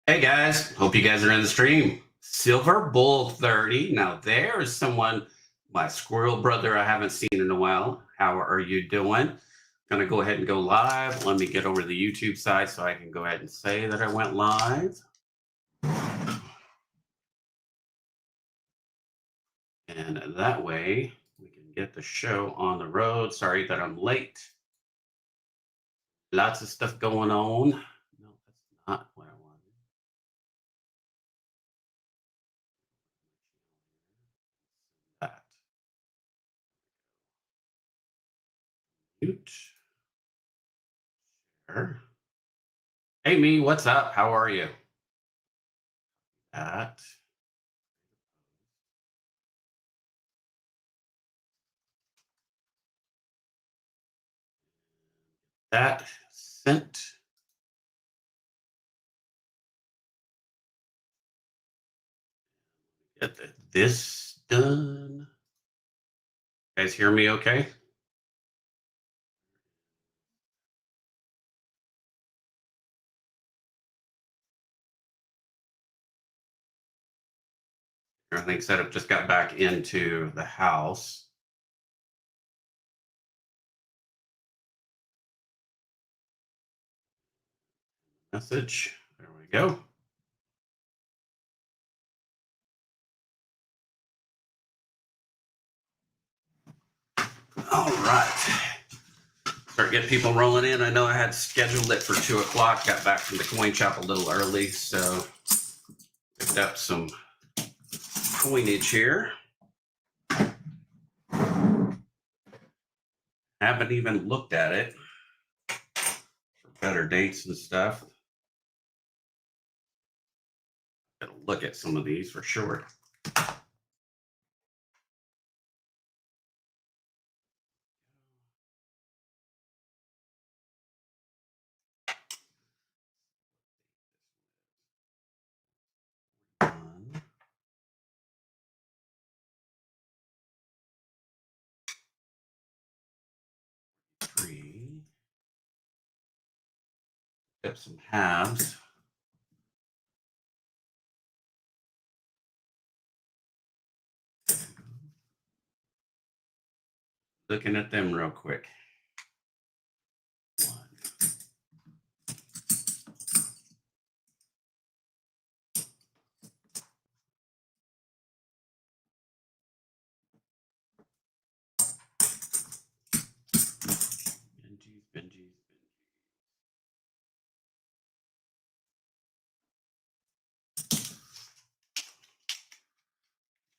Hey guys, hope you guys are in the stream. Silver Bull 30. Now there's someone, my squirrel brother I haven't seen in a while. How are you doing? Gonna go ahead and go live. Let me get over to the YouTube side so I can go ahead and say that I went live. And that way we can get the show on the road. Sorry that I'm late. Lots of stuff going on. No, that's not what I wanted. That. Mute. Sure. Hey me, what's up? How are you? That. That sent. Get this done. You guys hear me okay? Everything set up. Just got back into the house. Message. There we go. All right. Start getting people rolling in. I know I had scheduled it for 2 o'clock. Got back from the coin shop a little early, so picked up some coinage here. Haven't even looked at it for better dates and stuff. Gotta look at some of these for sure. Three. Got some halves. Looking at them real quick. Benji's.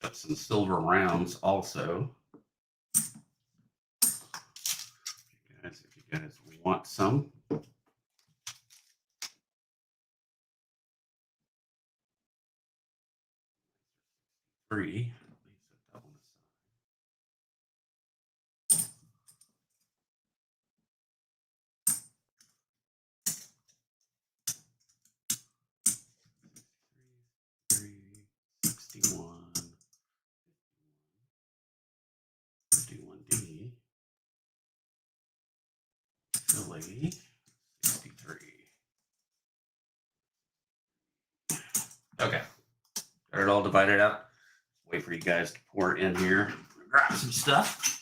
Got some silver rounds also. If you guys want some. Three. Three, 61, 51D, Philly, 63. Okay, got it all divided up. Wait for you guys to pour it in here. Grab some stuff.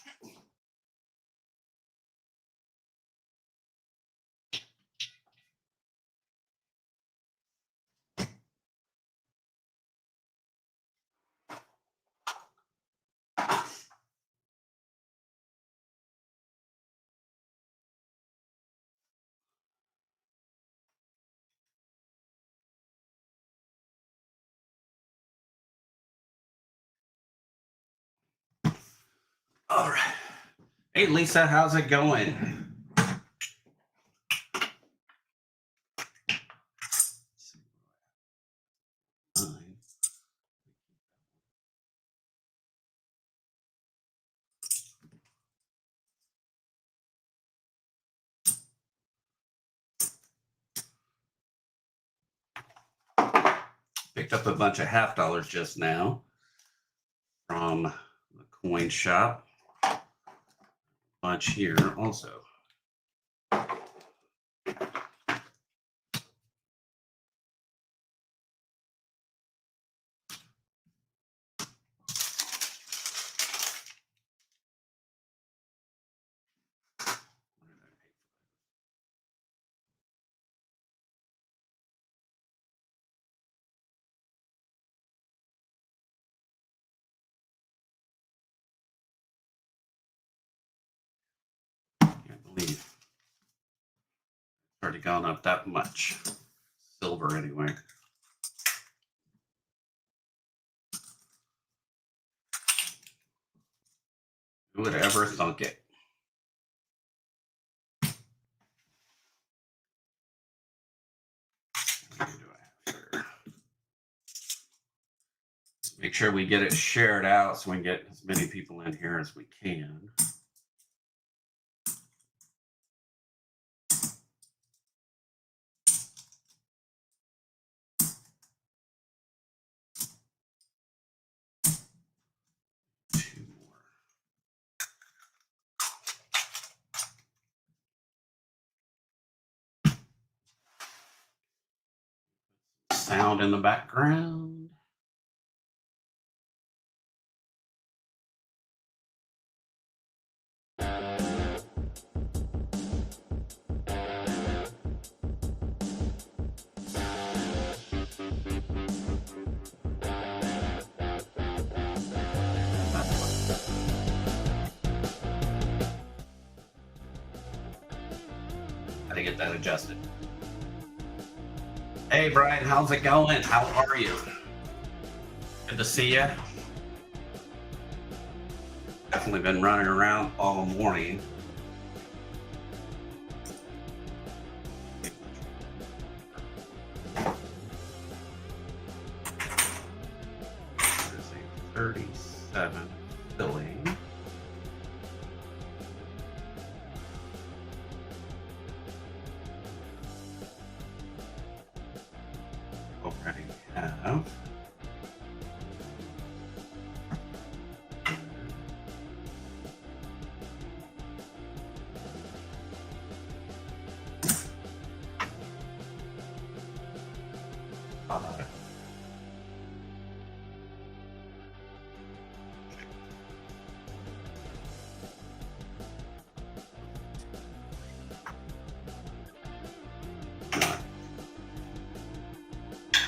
All right. Hey, Lisa, how's it going? Picked up a bunch of half dollars just now from the coin shop. Bunch here also. Leave. Already gone up that much. Silver anyway. Who would ever thunk it? Make sure we get it shared out so we can get as many people in here as we can. Two more. Sound in the background. To get that adjusted. Hey Brian, how's it going? How are you? Good to see you. Definitely been running around all morning. There's a 37 filling. Already have.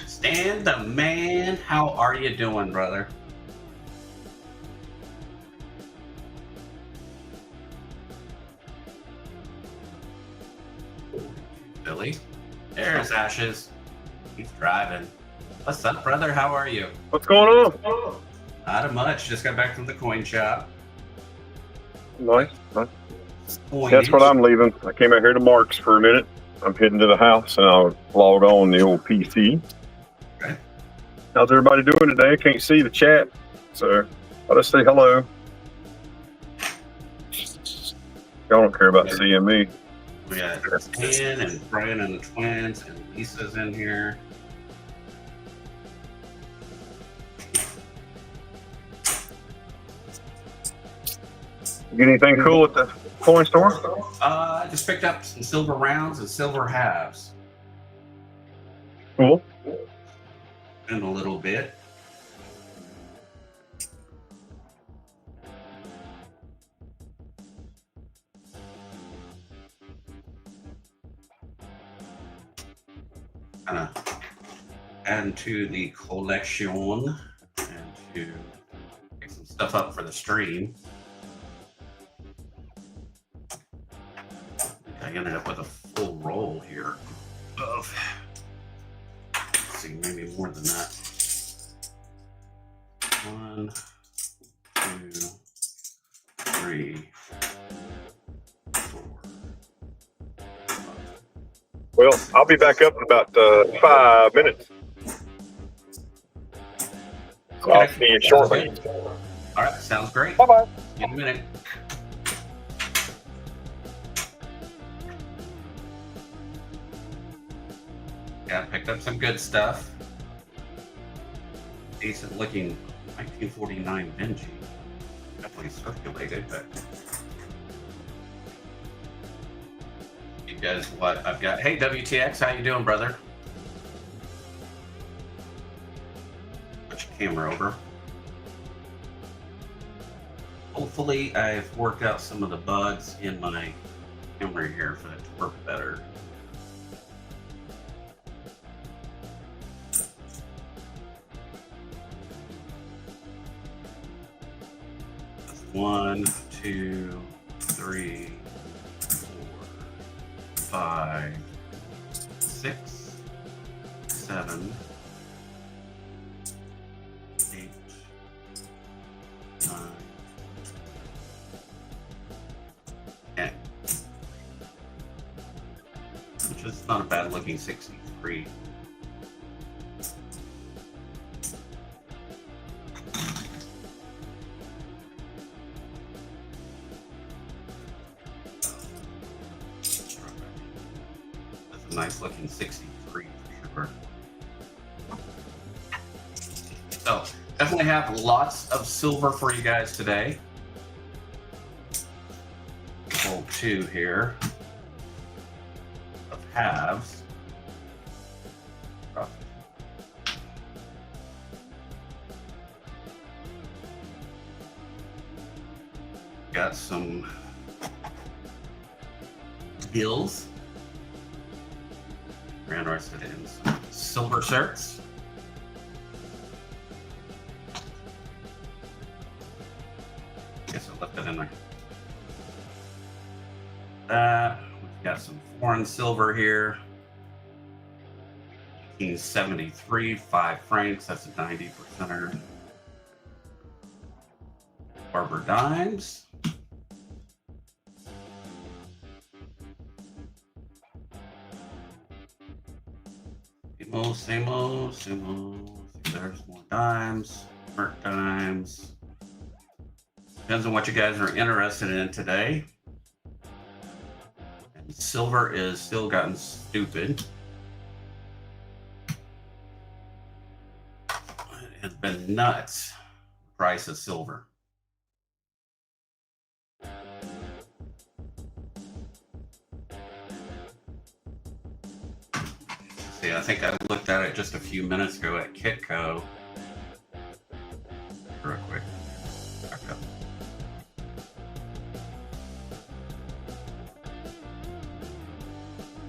Stan the man, how are you doing, brother? Billy, there's Ashes. He's driving. What's up, brother? How are you? What's going on? Not much. Just got back from the coin shop. Nice. That's what I'm leaving. I came out here to Mark's for a minute. I'm heading to the house and I'll log on the old PC. Okay. How's everybody doing today? I can't see the chat, so I'll just say hello. Y'all don't care about seeing me. We got Stan and Brian and the twins, and Lisa's in here. You get anything cool at the coin store? I just picked up some silver rounds and silver halves. Cool. In a little bit. Kind of add to the collection and to pick some stuff up for the stream. I ended up with a full roll here of, let's see, maybe more than that. 1, 2, 3, 4. Well, I'll be back up in about 5 minutes. So I'll see you shortly. All right, sounds great. Bye-bye. In a minute. Yeah, picked up some good stuff. Decent looking 1949 Benji. Definitely circulated, but you guys, what I've got. Hey WTX, how you doing, brother? Put your camera over. Hopefully I've worked out some of the bugs in my camera here for it to work better. That's 1, 2, 3, 4. 5, 6, 7, 8, 9, 10. Which is not a bad looking 63. That's a nice looking 63 for sure. So definitely have lots of silver for you guys today. Pull 2 here of halves. Got some bills. We're interested in some silver certs. Guess I left that in there. We've got some foreign silver here. 1873, 5 francs. That's a 90%er. Barber dimes. Same old. There's more dimes, Merc dimes. Depends on what you guys are interested in today. And silver is still gotten stupid. It has been nuts, the price of silver. See, I think I looked at it just a few minutes ago at Kitco. Real quick. Back up.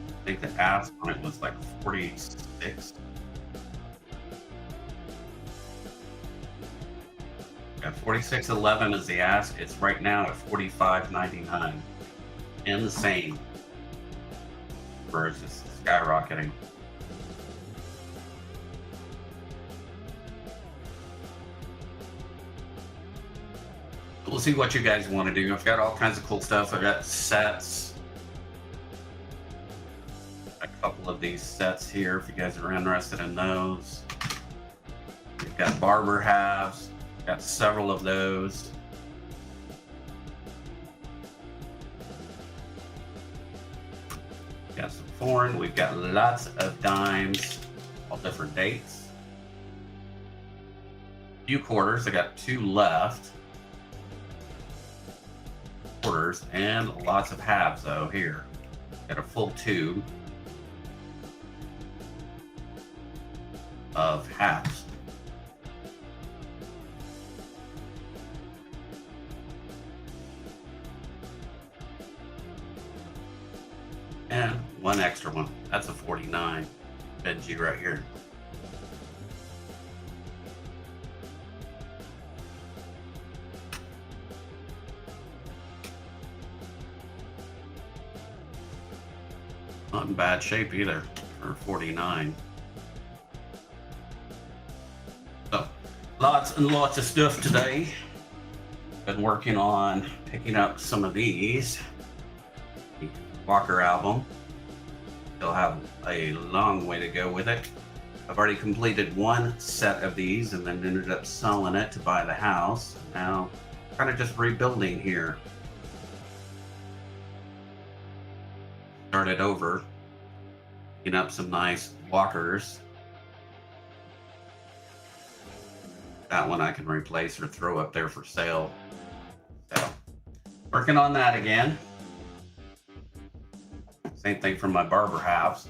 I think the ask on it was like 46. Yeah, 46.11 is the ask. It's right now at 45.99. Insane. Versus skyrocketing. We'll see what you guys want to do. I've got all kinds of cool stuff. I've got sets. A couple of these sets here if you guys are interested in those. We've got barber halves. Got several of those. Got some foreign. We've got lots of dimes, all different dates. Few quarters. I got 2 left. Quarters and lots of halves though here. Got a full tube of halves. And one extra one. That's a 49 Benji right here. Not in bad shape either for 49. So lots and lots of stuff today. Been working on picking up some of these. The Walker album. Still have a long way to go with it. I've already completed 1 set of these and then ended up selling it to buy the house. Now kind of just rebuilding here. Started over, picking up some nice walkers. That one I can replace or throw up there for sale. So, working on that again. Same thing for my barber halves.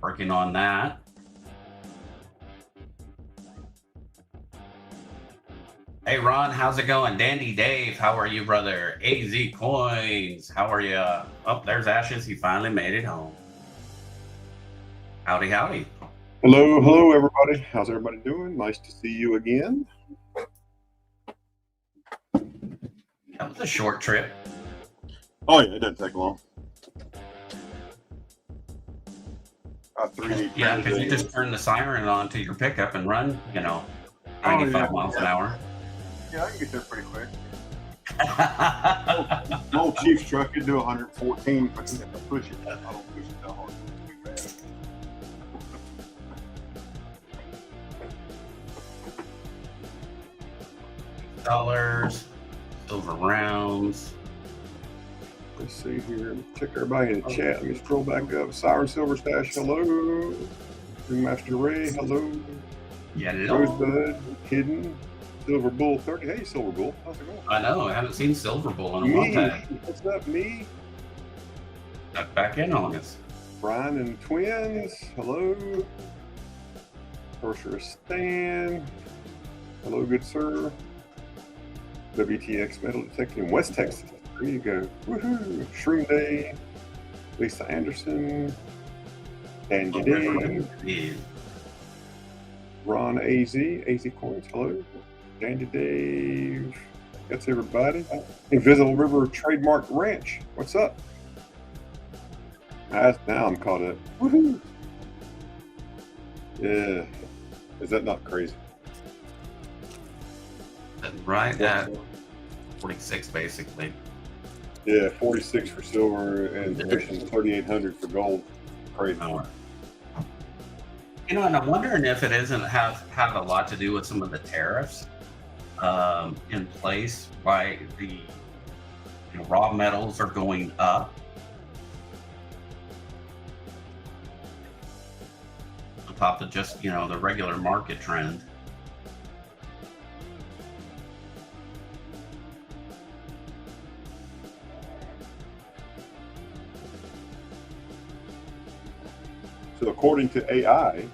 Working on that. Hey Ron, how's it going? Dandy Dave, how are you, brother? AZ Coins, how are you? Oh, there's Ashes. He finally made it home. Howdy, howdy. Hello, everybody. How's everybody doing? Nice to see you again. That was a short trip. Oh, yeah, it didn't take long. 3D Yeah, printed because you a- just turn the siren on to your pickup and run, Oh, 95 yeah, miles an yeah. hour. Yeah, I can get there pretty quick. My old Chief's truck could do 114 if I push it. I don't push it that hard. It's too Dollars, silver rounds. bad. Let's see here. Check everybody in the chat. Let me scroll back up. Siren Silver Stash, hello. Master Ray, hello. Yellow. Rosebud, Hidden, Silver Bull 30. Hey, Silver Bull, how's it going? I know. I haven't seen Silver Bull in a long Me, time. what's up, me? Got back in on us. Brian and Twins, hello. Sorcerer Stan, hello, good sir. WTX Metal Detective in West Texas. There you go. Woohoo! Shroom Day, Lisa Anderson, Andy Day, Yeah. Ron AZ Coins, hello. Andy Dave, that's everybody. Invisible River Trademark Ranch, what's up? Now I'm caught up. Woohoo! Yeah, is that not crazy? Right at 46, basically. Yeah, 46 for silver and pushing 3,800 for gold. Crazy. And I'm wondering if it isn't have a lot to do with some of the tariffs in place, why the raw metals are going up. On top of just, the regular market trend. So according to AI,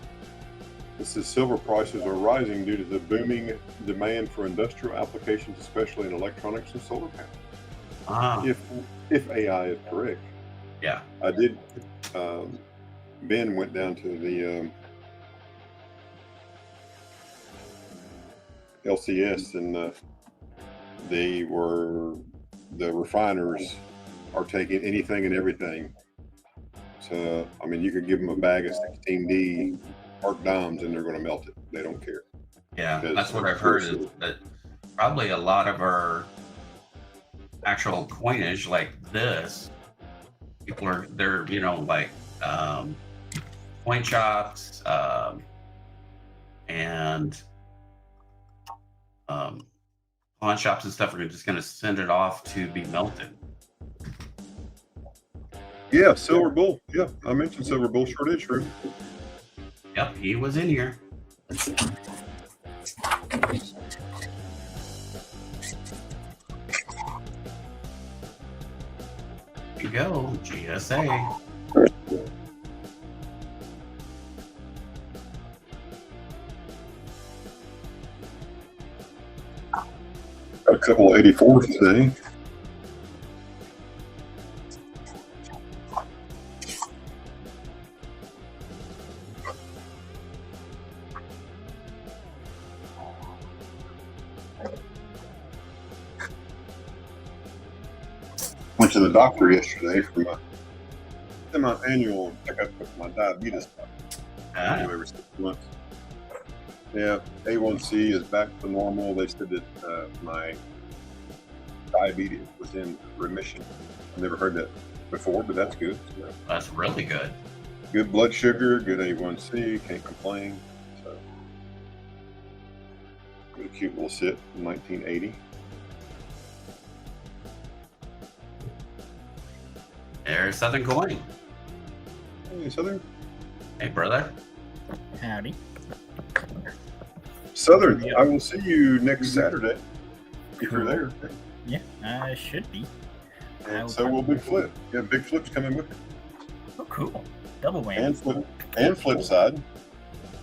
this is silver prices are rising due to the booming demand for industrial applications, especially in electronics and solar panels. Ah, If AI is correct. yeah. I did. Ben went down to the LCS, and the refiners are taking anything and everything. So I mean, you could give them a bag of 16D arc dimes, and they're going to melt it. They don't care. Yeah, Because that's what I've heard is that probably a lot of our actual coinage like this, they're like coin shops and pawn shops and stuff are just going to send it off to be melted. Yeah, Silver Bull. Yeah, I mentioned Silver Bull. Sure did, true. Yep, he was in here. Here you go, GSA. Got a couple of 84s today. Went to the doctor yesterday for my semi-annual checkup with my diabetes doctor. I do every 6 months. Yeah, A1C is back to normal. They said that my diabetes was in remission. I've never heard that before, but that's good. So, That's really good. good blood sugar, good A1C, can't complain. So, good cute little sit in 1980. There's Southern Coin. Hey, Southern. Hey, brother. Howdy. Southern, I will see you next Saturday if you're there. Yeah, I should be. And so will Big Flip. Yeah, Big Flip's coming with it. Oh, cool. Double whammy. And Flip side.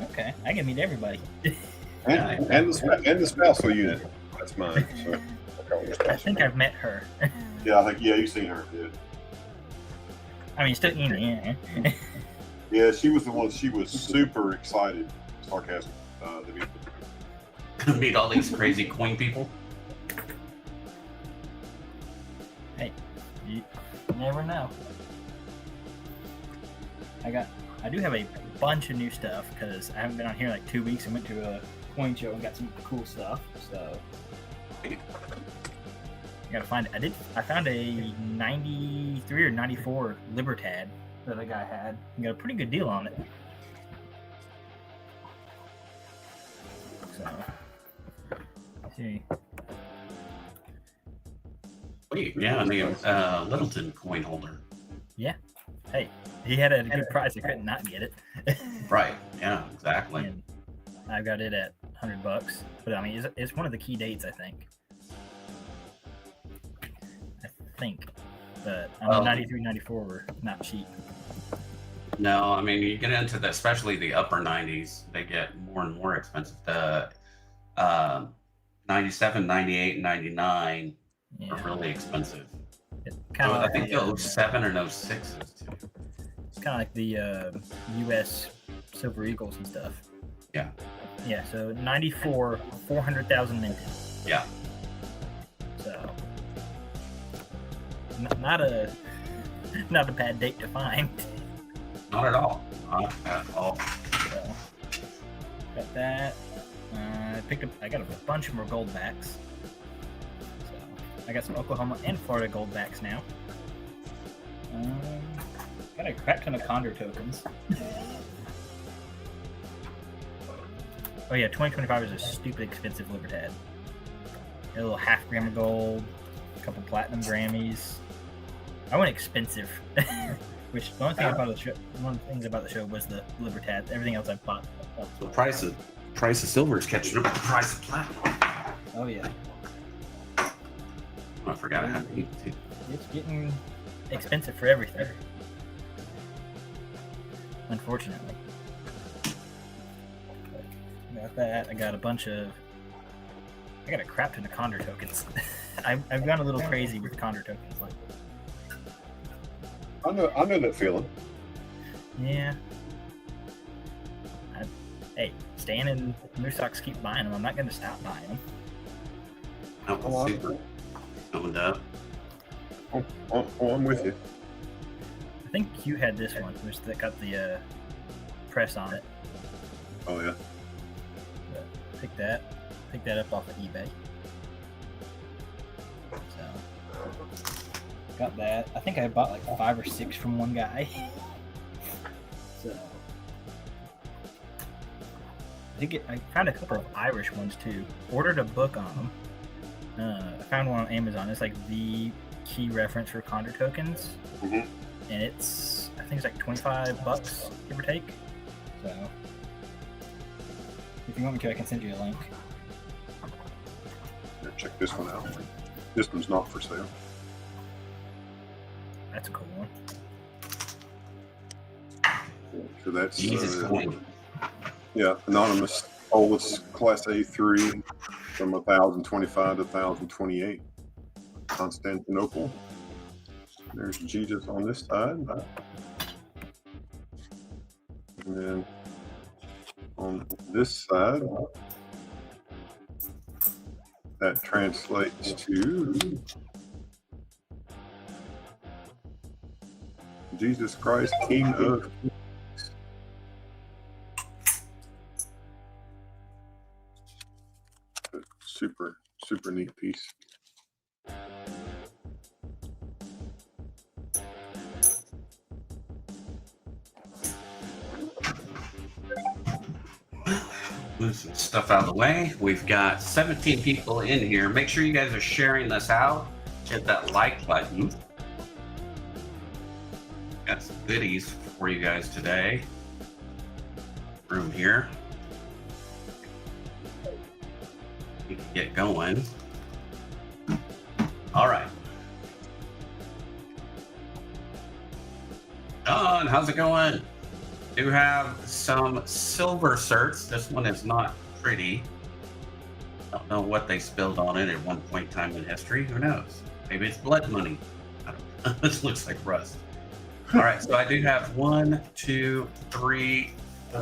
Okay, I can meet everybody. And the spousal unit. That's mine. So I think I've met her. yeah, you've seen her, dude. I mean, still, yeah. Yeah, she was the one. She was super excited, sarcastic. To be Meet all these crazy coin people. Hey, you never know. I do have a bunch of new stuff because I haven't been on here in like 2 weeks. I went to a coin show and got some cool stuff. So I gotta find it. I found a 93 or 94 Libertad that a guy had. I got a pretty good deal on it. So let's see. Wait, yeah, the Littleton coin holder. Yeah. Hey, he had a good price. I couldn't not get it. Right. Yeah, exactly. And I got it at $100. But I mean, it's one of the key dates, I think. But I mean, 93, 94 were not cheap. No, I mean, you get into the, especially the upper 90s, they get more and more expensive. The 97, 98, and 99 Yeah. are really expensive. It's kind of I think the 07 and 06 is too. It's kind of like the U.S. Silver Eagles and stuff. Yeah. Yeah. So 94, 400,000 minted. Yeah. So not a bad date to find. Not at all. Not at all. So got that. I got a bunch more goldbacks. So I got some Oklahoma and Florida goldbacks now. Got a crap ton of Condor tokens. Oh yeah, 2025 is a stupid expensive Libertad. A little half gram of gold, a couple platinum Grammys. I went expensive, which the only thing about the show, one of the things about the show was the Libertad. Everything else I bought. The price of silver is catching up with the price of platinum. Oh yeah, I forgot I had to eat too. it's getting expensive for everything. Unfortunately. Got that. I got a crap ton of Condor tokens. I've gone a little crazy with Condor tokens lately. I know that feeling. Yeah. Hey, Stan and Moosocks keep buying them. I'm not going to stop buying them. Oh, super. Opened up. Oh, I'm with you. I think you had this one, which that got the press on it. Oh yeah. But pick that up off of eBay. So got that. I think I bought like 5 or 6 from one guy. So I found a couple of Irish ones too. Ordered a book on them. I found one on Amazon. It's like the key reference for Condor tokens, Mhm. and I think it's like $25, give or take. So if you want me to, I can send you a link. Here, check this one out. This one's not for sale. That's a cool one. So that's Jesus coin. yeah, anonymous Olus Class A3 from 1025 to 1028. Constantinople. There's Jesus on this side. And then on this side, that translates to Jesus Christ, King of Kings. Super, super neat piece. Move some stuff out of the way. We've got 17 people in here. Make sure you guys are sharing this out. Hit that like button. Got some goodies for you guys today. Room here. We can get going. All right. John, how's it going? Do have some silver certs. This one is not pretty. Don't know what they spilled on it at one point in time in history. Who knows? Maybe it's blood money. I don't know. This looks like rust. All right, so I do have 1, 2, 3,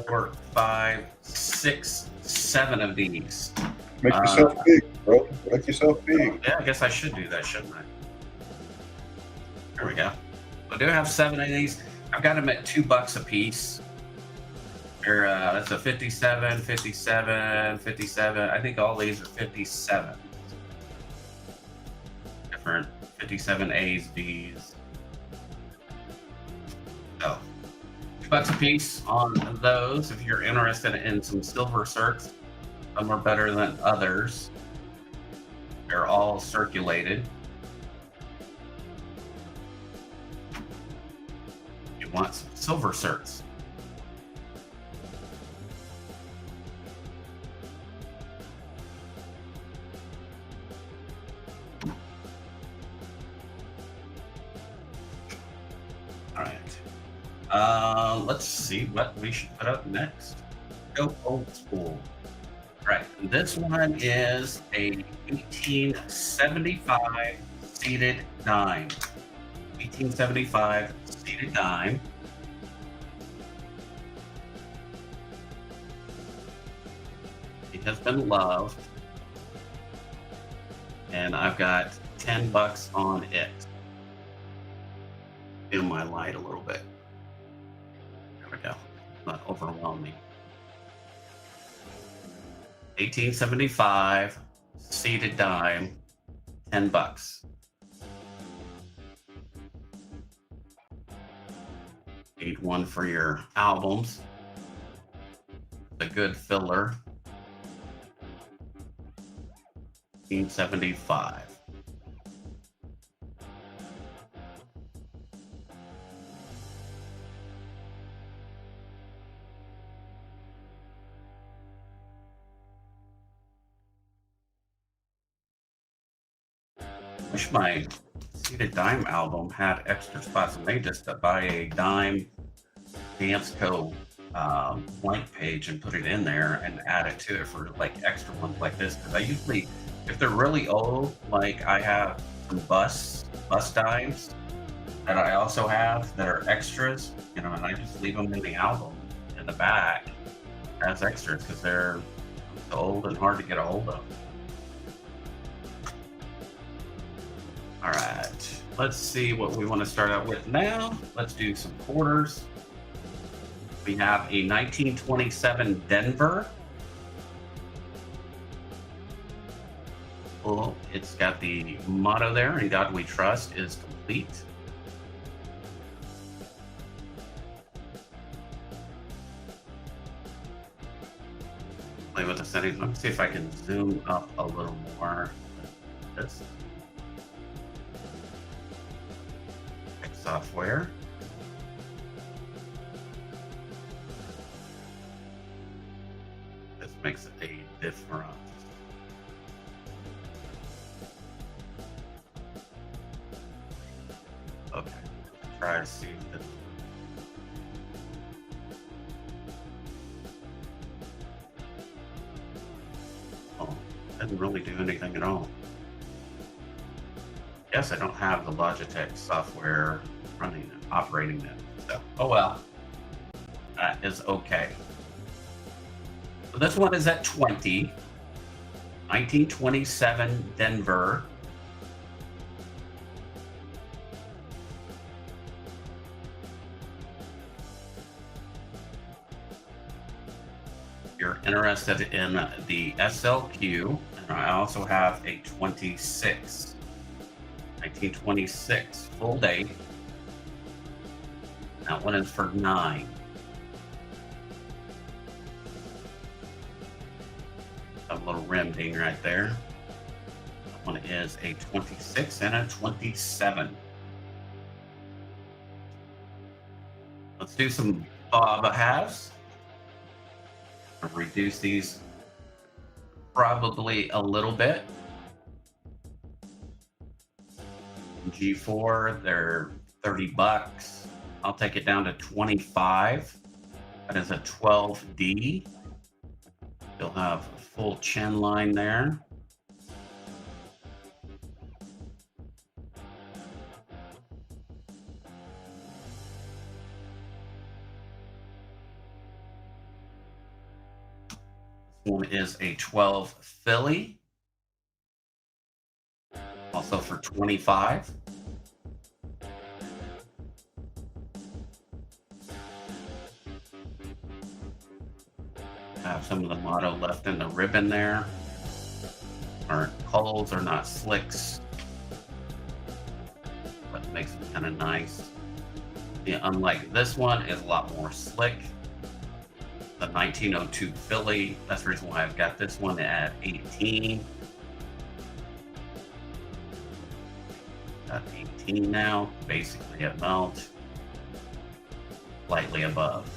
4, 5, 6, 7 of these. Make yourself big, bro. Make yourself big. Yeah, I guess I should do that, shouldn't I? There we go. I do have 7 of these. I I've got them at $2 a piece. That's a 57, 57, 57. I think all these are 57. Different 57 A's, B's. So, $2 a piece on those. If you're interested in some silver circs, some are better than others. They're all circulated. You want some silver circs. All right. Let's see what we should put up next. Go old school. Right. This one is a 1875 seated dime. 1875 seated dime. It has been loved. And I've got $10 on it. Dim my light a little bit. There we go. Not overwhelm me. 1875 seated dime, $10. Need one for your albums. A good filler. 1875. Wish my seated dime album had extra spots. I may just buy a dime Dance Co. Blank page and put it in there and add it to it for like extra ones like this. Because I usually, if they're really old, like I have some bus dimes that I also have that are extras, you know, and I just leave them in the album in the back as extras because they're old and hard to get a hold of. All right, let's see what we want to start out with now. Let's do some quarters. We have a 1927 Denver. Well, it's got the motto there, "In God We Trust" is complete. Play with the settings. Let me see if I can zoom up a little more. This software. This makes a difference. Okay, try to see if this. Oh, doesn't really do anything at all. Guess I don't have the Logitech software running it, operating it. So, oh well, that is okay. So this one is at 20. 1927 Denver. If you're interested in the SLQ, and I also have a 26. 1926 full day. That one is for $9. A little rim ding right there. That one is a 26 and a 27. Let's do some bob halves. I'll reduce these probably a little bit. G4, they're $30. I'll take it down to 25. That is a 12D. You'll have a full chin line there. This one is a 12 Philly. Also for 25. Have some of the motto left in the ribbon there. Aren't holes, are not slicks. But makes it kind of nice. Yeah, unlike this one, is a lot more slick. The 1902 Philly. That's the reason why I've got this one at 18. Got 18 now, basically at melt. Slightly above.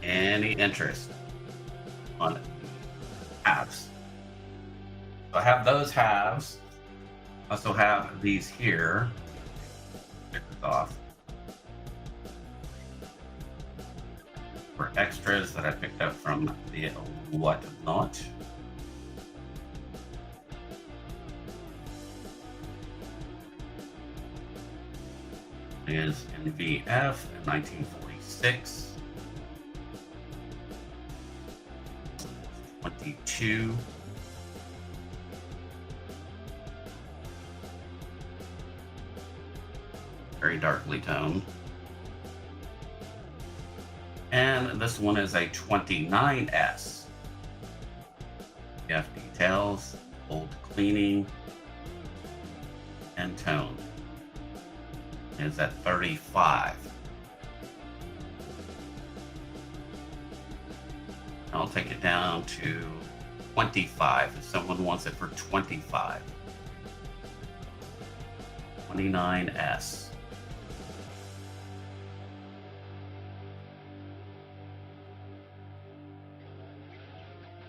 Any interest on halves? So I have those halves. I also have these here. Pick this off for extras that I picked up from the Whatnot. Is in VF in 1946. 22. Very darkly toned. And this one is a 29S. You have details, old cleaning, and tone. Is at 35. I'll take it down to 25 if someone wants it for 25. 29S.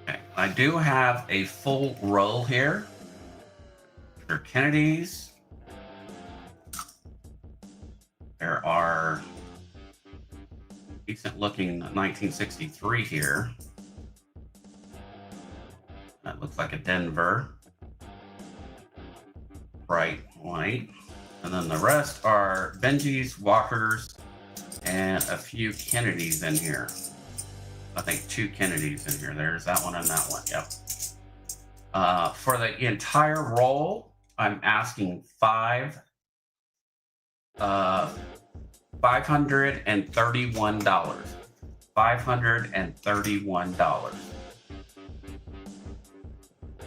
Okay, I do have a full roll here. For Kennedy's. There are decent looking 1963 here. That looks like a Denver. Bright white. And then the rest are Benji's, Walkers, and a few Kennedys in here. I think 2 Kennedys in here. There's that one and that one. Yep. For the entire roll, I'm asking $531. $531.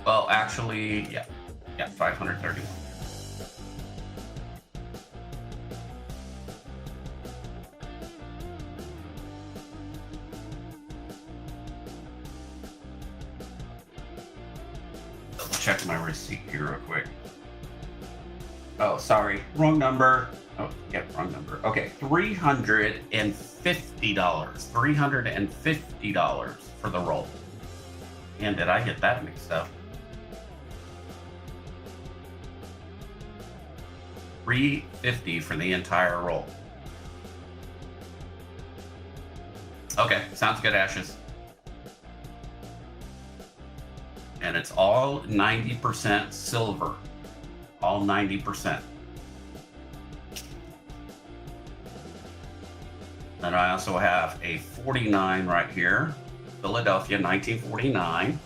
Well, actually, yeah, 531. Double check my receipt here real quick. Oh, sorry, wrong number. Oh, yep, wrong number. Okay, $350. $350 for the roll. And did I get that mixed up? $350 for the entire roll. Okay, sounds good, Ashes. And it's all 90% silver. All 90%. And I also have a 49 right here. Philadelphia, 1949.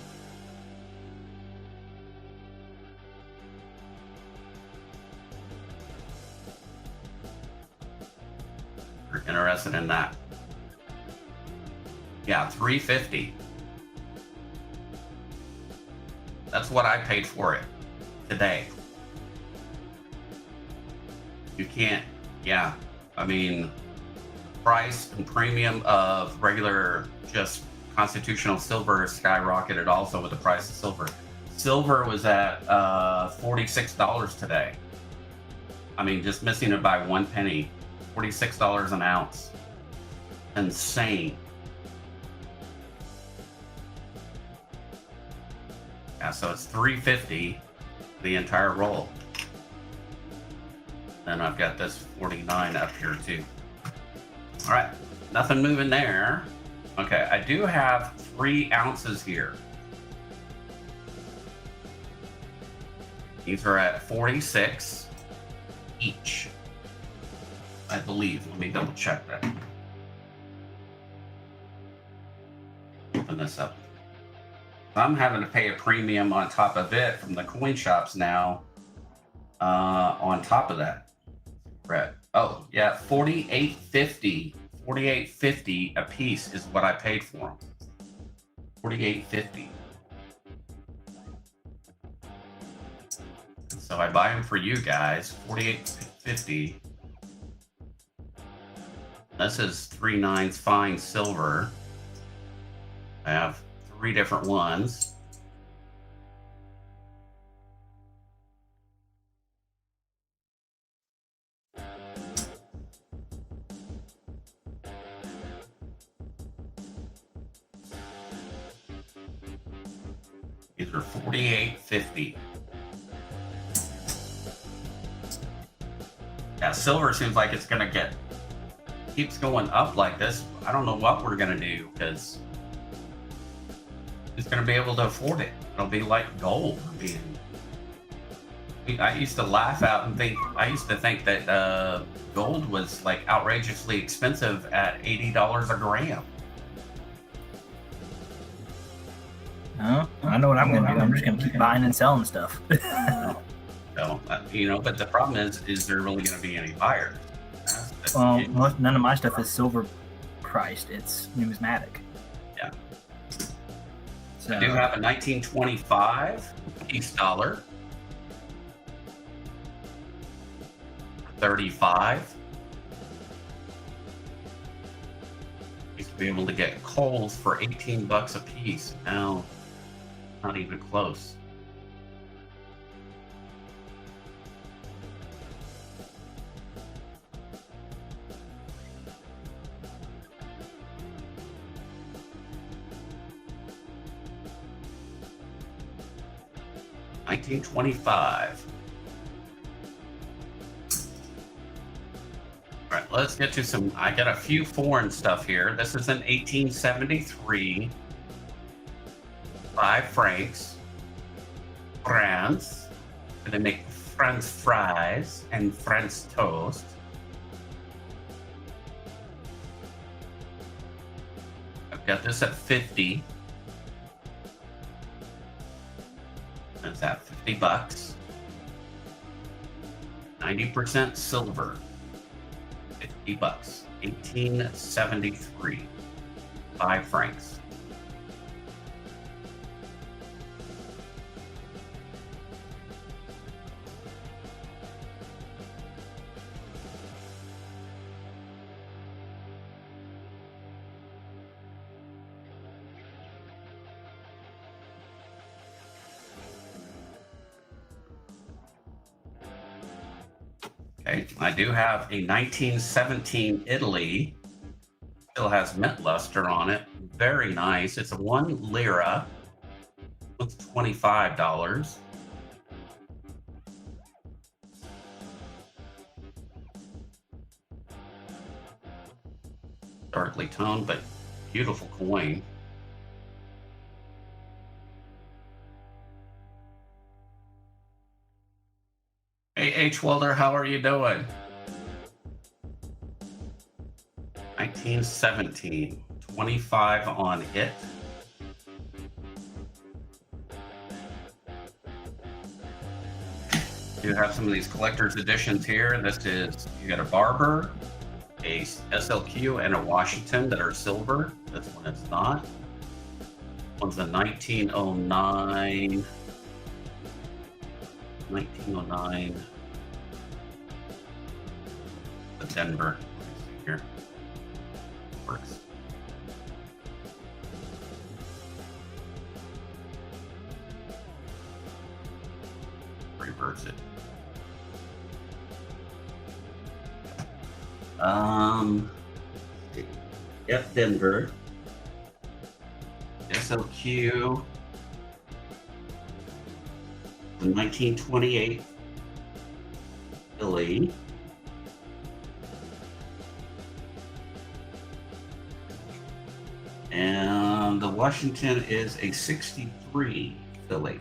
You're interested in that? Yeah, $350. That's what I paid for it today. You can't, yeah. I mean, price and premium of regular just constitutional silver skyrocketed also with the price of silver. Silver was at $46 today. I mean, just missing it by 1 penny. $46 an ounce. Insane. Yeah, so it's $350 the entire roll. Then I've got this 49 up here too. All right, nothing moving there. Okay, I do have 3 ounces here. These are at 46 each, I believe. Let me double check that. Open this up. I'm having to pay a premium on top of it from the coin shops now. On top of that, right? Oh yeah, $48.50. $48.50 a piece is what I paid for them. $48.50. So I buy them for you guys. $48.50. This is 3/9 fine silver. I have 3 different ones. These are $48.50. Yeah, silver seems like it's gonna keeps going up like this. I don't know what we're gonna do because who's gonna be able to afford it? It'll be like gold. I used to laugh out and think. I used to think that gold was like outrageously expensive at $80 a gram. No, I know what I'm gonna do. I'm just gonna keep buying and selling stuff. So but the problem is there really going to be any buyers? Well, none of my stuff is silver priced. It's numismatic. Yeah. So, I do have a 1925 piece dollar. 35. Used to be able to get coals for $18 a piece. Now, not even close. $1925. All right, let's get to some. I got a few foreign stuff here. This is an 1873, 5 francs, France. And they make French fries and French toast. I've got this at 50. That's at $50. 90% silver. $50. 1873. 5 francs. Okay, I do have a 1917 Italy. Still has mint luster on it. Very nice. It's a 1 lira. It's $25. Darkly toned, but beautiful coin. Hey, H. Welder, how are you doing? 1917, 25 on it. You have some of these collector's editions here. This is, you got a Barber, a SLQ, and a Washington that are silver. This one is not. One's a 1909. 1909. The Denver. Here. Works. Reverse it. F Denver. SLQ. The 1928 Philly. And the Washington is a 63 Philly.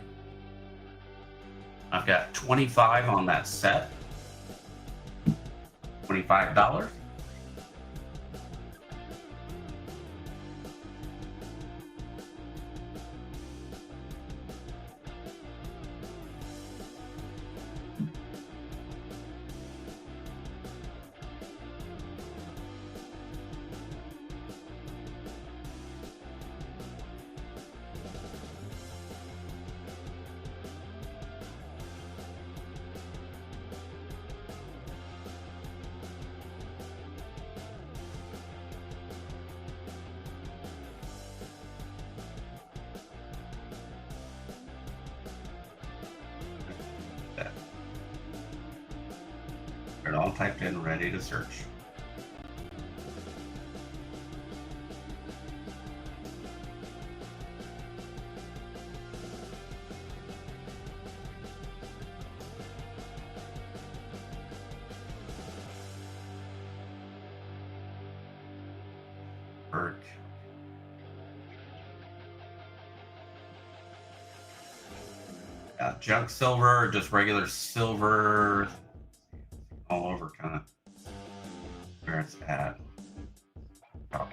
I've got 25 on that set. $25. It all typed in, ready to search. Work. Junk silver, just regular silver. All over kind of where it's at. Okay.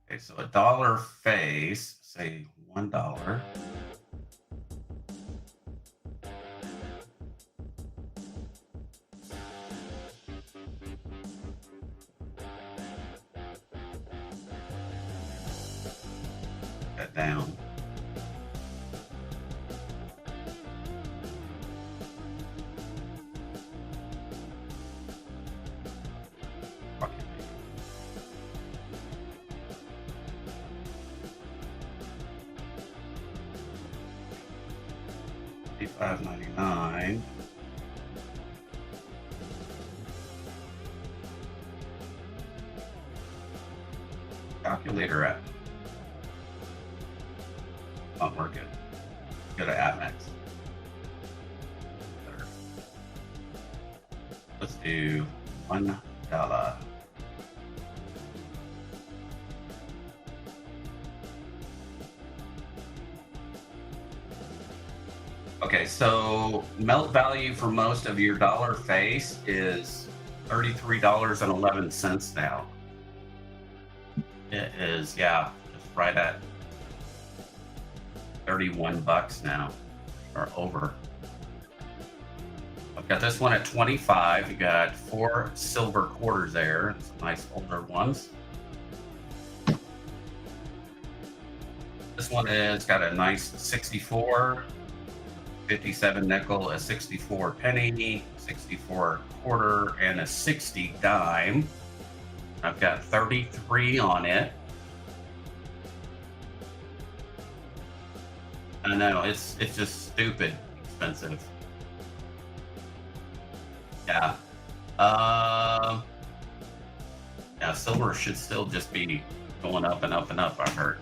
Okay, so $1 face, say $1. That down. Okay. $55.99. Calculator app. Oh, we're good. Go to AppMax. Let's do $1. Okay, so melt value for most of your dollar face is $33.11 now. It is, yeah, just right at 31 bucks now, or over. I've got this one at 25. You got 4 silver quarters there, some nice older ones. This one is got a nice 64, 57 nickel, a 64 penny, 64 quarter, and a 60 dime. I've got 33 on it. I know, it's just stupid expensive. Yeah. Yeah, silver should still just be going up and up and up, I've heard.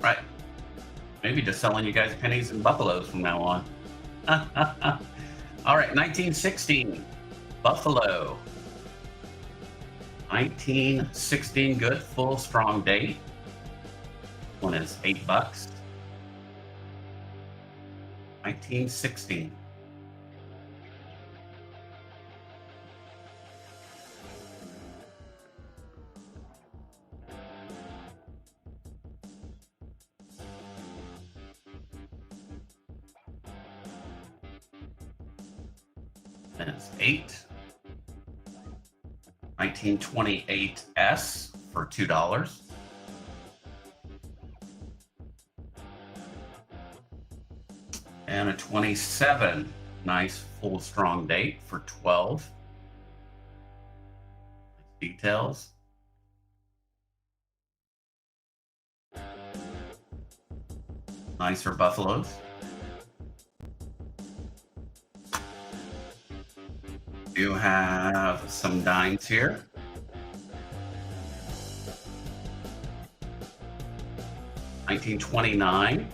Right. Maybe just selling you guys pennies and buffaloes from now on. All right, 1916, Buffalo. 1916, good, full, strong date. One is $8. 1916. And it's 8. 1928S for $2. And a 27, nice full strong date for 12. Details. Nicer buffaloes. Do have some dimes here. 1929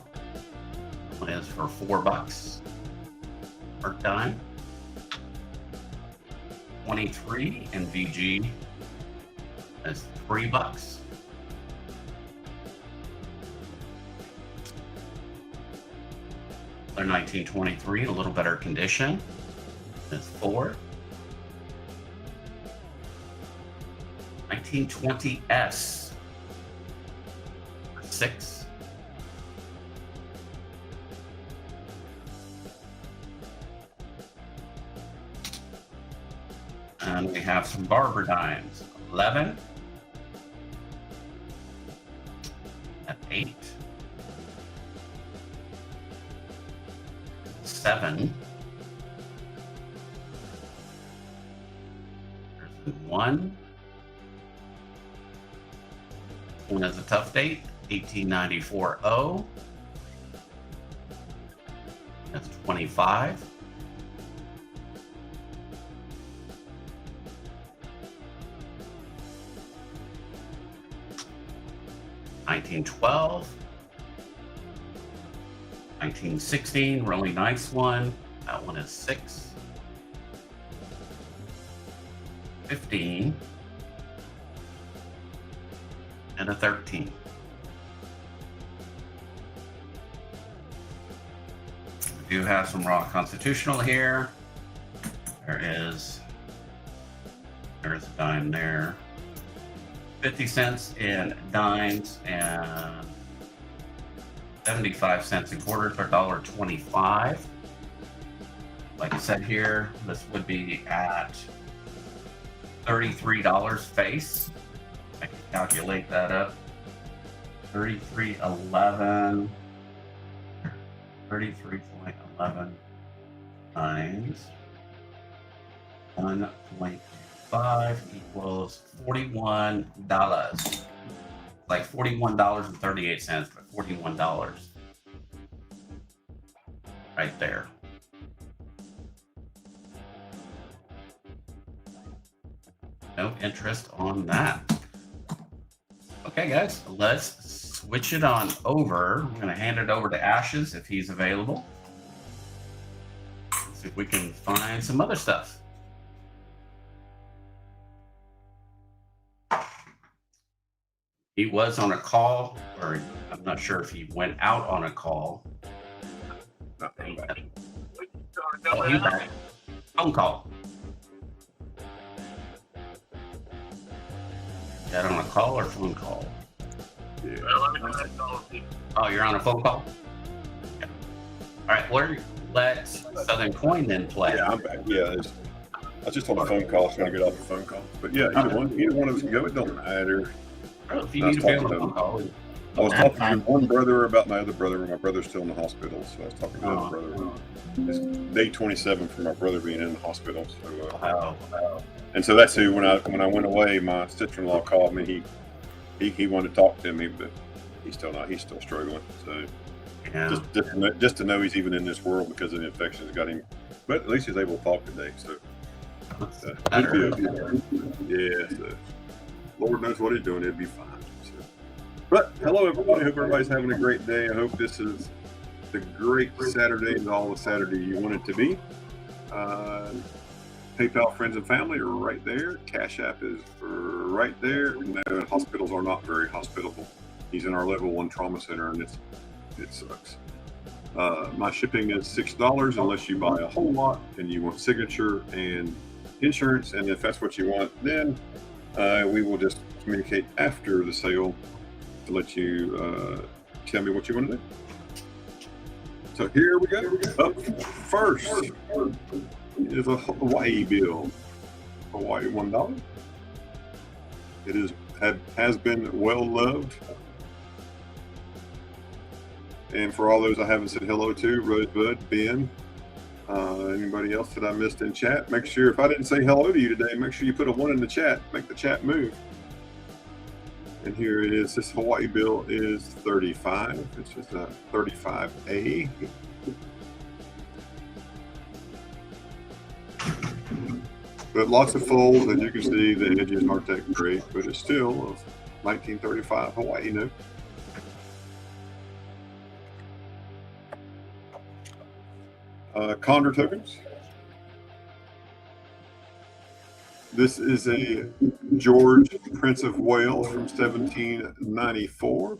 is for $4 per dime. 23 in VG is $3. Another 1923, a little better condition, is $4. 1920S for $6. And we have some barber dimes. 11 at 8. 7. There's 1. One has a tough date, 1894-0. That's 25. $1912, 1916, really nice one. That one is 6. 15 and a 13. We do have some raw constitutional here. There's a dime there. 50 cents in dimes and 75 cents in quarters for $1.25. Like I said here, this would be at $33 face. I can calculate that up. 33.11 times 1.5 equals $41. Like $41.38, but $41 right there. No interest on that. Okay, guys, let's switch it on over. I'm going to hand it over to Ashes if he's available. See if we can find some other stuff. He was on a call, or I'm not sure if he went out on a call. Oh, he's back. Phone call. Is that on a call or phone call? Yeah. Oh, you're on a phone call? Yeah. All right, let Southern Coin then play. Yeah, I'm back. Yeah, I was just on a phone call, trying to get off the phone call. But yeah, either one of us can go. It don't matter. Well, if you need to be on a phone call. I was talking to one brother about my other brother. My brother's still in the hospital, so I was talking to the other brother. It's day 27 for my brother being in the hospital. So, Wow. and so that's who when I went away, my sister-in-law called me. He wanted to talk to me, but he's still not. He's still struggling. So Yeah. just to know he's even in this world because of the infections got him. But at least he's able to talk today. So yeah. So Lord knows what he's doing. It'll be fine. So. But hello, everybody. Hope everybody's having a great day. I hope this is the great Saturday and all the Saturday you want it to be. PayPal friends and family are right there. Cash App is right there. No, hospitals are not very hospitable. He's in our level 1 trauma center, and it sucks. My shipping is $6 unless you buy a whole lot and you want signature and insurance. And if that's what you want, then we will just communicate after the sale to let you tell me what you want to do. So here we go. Up first is a Hawaii bill. Hawaii $1. It has been well loved. And for all those I haven't said hello to, Rosebud, Ben, anybody else that I missed in chat, make sure if I didn't say hello to you today, make sure you put a 1 in the chat, make the chat move. And here it is. This Hawaii bill is 35. It's just a 35A. But lots of folds, as you can see, the edges aren't that great, but it's still a 1935 Hawaii note. Condor tokens. This is a George, Prince of Wales from 1794.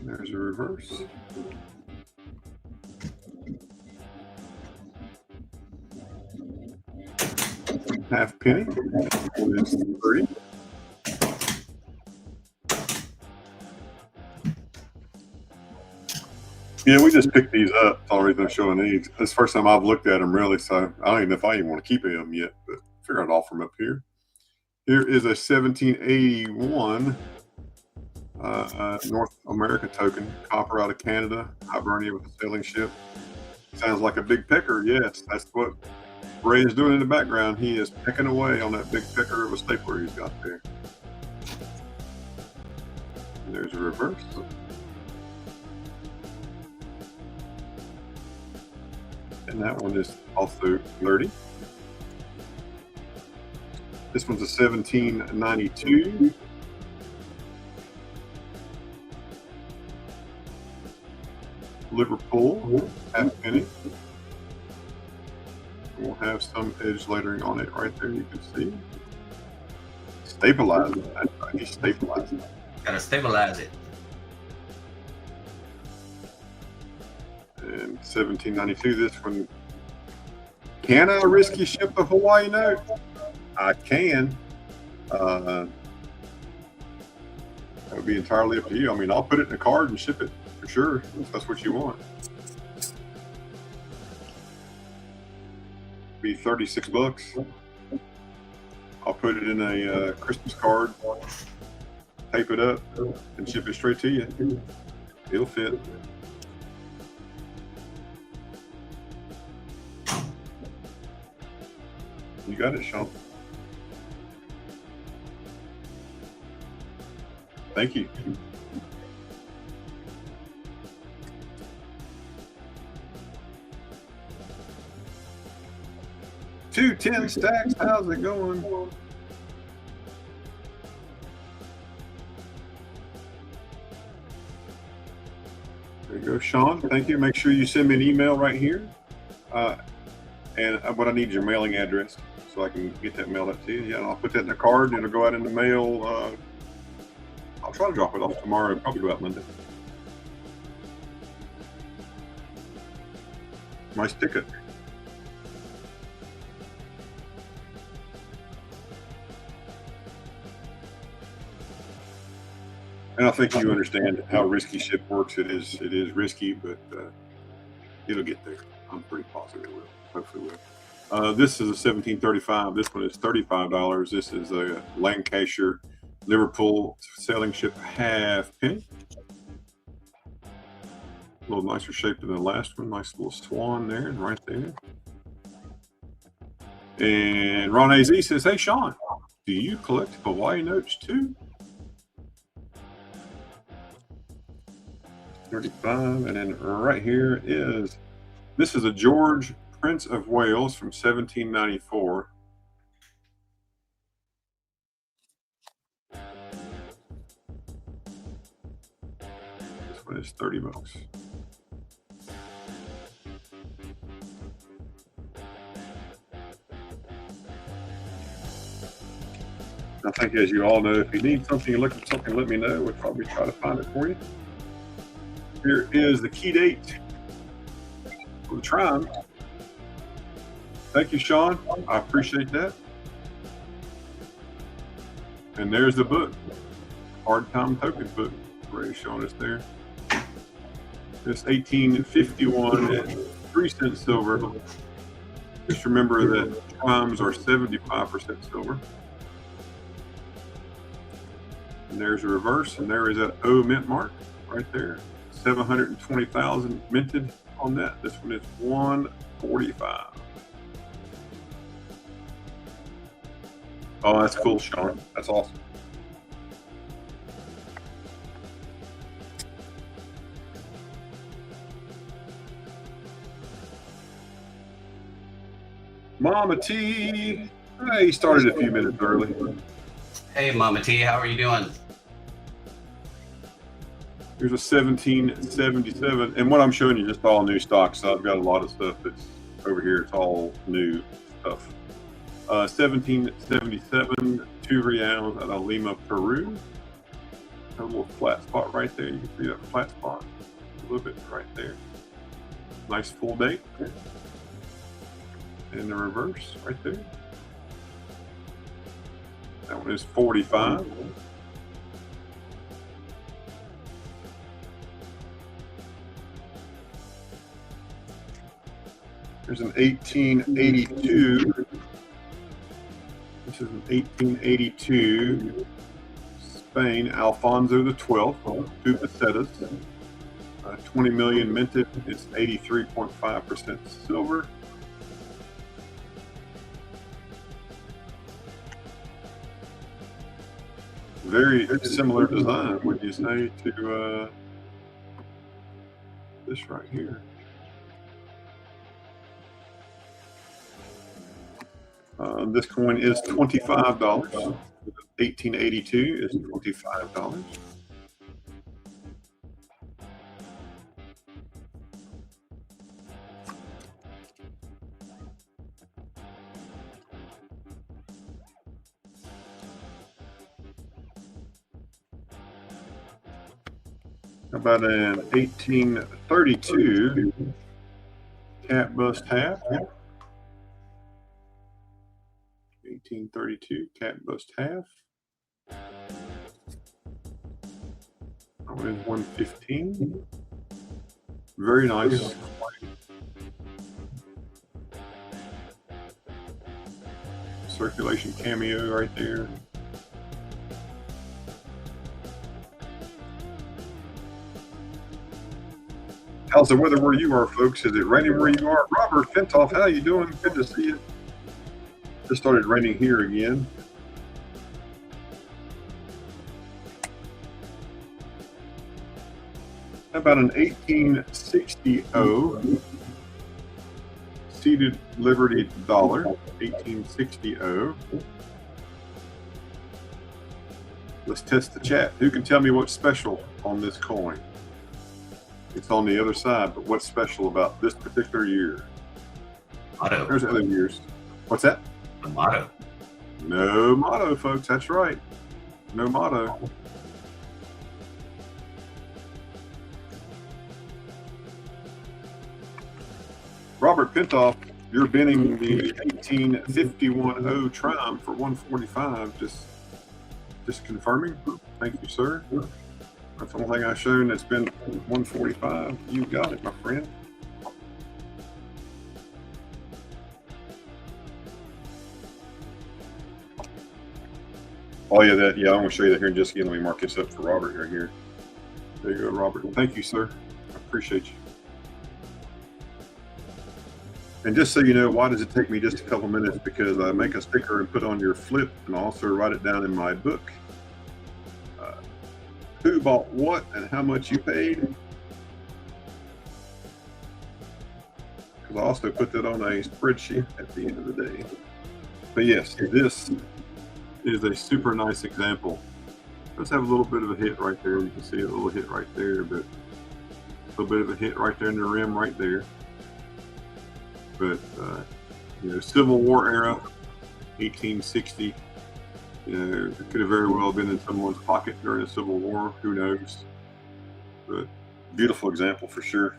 There's a reverse. Half penny. It's 30. Yeah, we just picked these up. It's already they're showing these. It's the first time I've looked at them really, so I don't even know if I even want to keep them yet, but figure I'd offer them up here. Here is a 1781 North America token, copper out of Canada, Hibernia with a sailing ship. Sounds like a big pecker. Yes, that's what Ray is doing in the background. He is pecking away on that big pecker of a stapler he's got there. And there's a reverse. And that one is also 30. This one's a 1792. Liverpool, half penny. We'll have some edge lettering on it right there, you can see. Stabilize it. That's right, you stabilize it. Gotta stabilize it. And 1792, this one. Can I risky ship a Hawaii note? I can. That would be entirely up to you. I mean, I'll put it in a card and ship it for sure, if that's what you want. Be 36 bucks. I'll put it in a Christmas card, tape it up, and ship it straight to you. It'll fit. You got it, Sean. Thank you. Two 10 stacks. How's it going? There you go, Sean. Thank you. Make sure you send me an email right here. And what I need is your mailing address so I can get that mailed up to you. Yeah, and I'll put that in a card and it'll go out in the mail. I'll try to drop it off tomorrow. It'll probably go out Monday. Nice ticket. And I think you understand how risky ship works. It is risky, but it'll get there. I'm pretty positive it will. Hopefully it will. This is a 1735. This one is $35. This is a Lancashire Liverpool sailing ship, half penny. A little nicer shape than the last one. Nice little swan there and right there. And Ron AZ says, hey, Sean, do you collect Hawaii notes too? 35. And then right here is, this is a George, Prince of Wales from 1794. This one is 30 bucks. I think, as you all know, if you need something, you look at something, let me know. We'll probably try to find it for you. Here is the key date for the Trine. Thank you, Sean. I appreciate that. And there's the book, Hard Time Token book. Ray showing us there. It's 1851 at 3 cents silver. Just remember that chimes are 75% silver. And there's a reverse, and there is that O mint mark right there. 720,000 minted on that. This one is 145. Oh, that's cool, Sean. That's awesome. Mama T. Hey, he started a few minutes early. Hey, Mama T, how are you doing? Here's a 1777, and what I'm showing you just all new stock. So I've got a lot of stuff that's over here. It's all new stuff. 1777, 2 reals out of Lima, Peru. A little flat spot right there. You can see that flat spot a little bit right there. Nice full date. And the reverse right there. That one is 45. There's an 1882. This is an 1882 Spain Alfonso XII, 2 pesetas, 20 million minted. It's 83.5% silver. Very similar design, would you say, to this right here. This coin is $25. 1882 is $25. How about an 1832 cat bust half? 1832 cat bust half. That one is 115. Very nice. Circulation cameo right there. How's the weather where you are, folks? Is it raining where you are? Robert Fintoff, how you doing? Good to see you. Just started raining here again. How about an 1860 seated Liberty dollar? 1860. Let's test the chat. Who can tell me what's special on this coin? It's on the other side, but what's special about this particular year? Motto. There's other years. What's that? The motto. No motto, folks. That's right. No motto. Robert Pintoff, you're bidding the 1851 Triumph for 145. Just confirming. Thank you, sir. That's the only thing I've shown that's been 145. You got it, my friend. Oh yeah, I'm gonna show you that here in just a second. Let me mark this up for Robert right here. There you go, Robert. Thank you, sir. I appreciate you. And just so you know, why does it take me just a couple minutes? Because I make a sticker and put on your flip, and I also write it down in my book. Who bought what and how much you paid? Because I also put that on a spreadsheet at the end of the day. But yes, this is a super nice example. Let's have a little bit of a hit right there. You can see a little hit right there, but a little bit of a hit right there in the rim right there. But Civil War era, 1860. It could have very well been in someone's pocket during the Civil War. Who knows? But beautiful example for sure.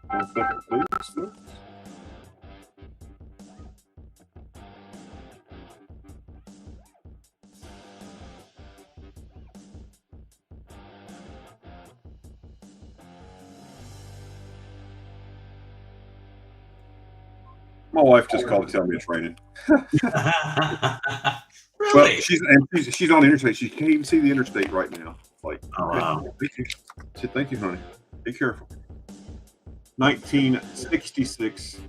One second, please. My wife just called to tell me it's raining. Really? Well, she's on the interstate. She can't even see the interstate right now. Like, Oh, wow. Thank you. I said, thank you, honey. Be careful. 1966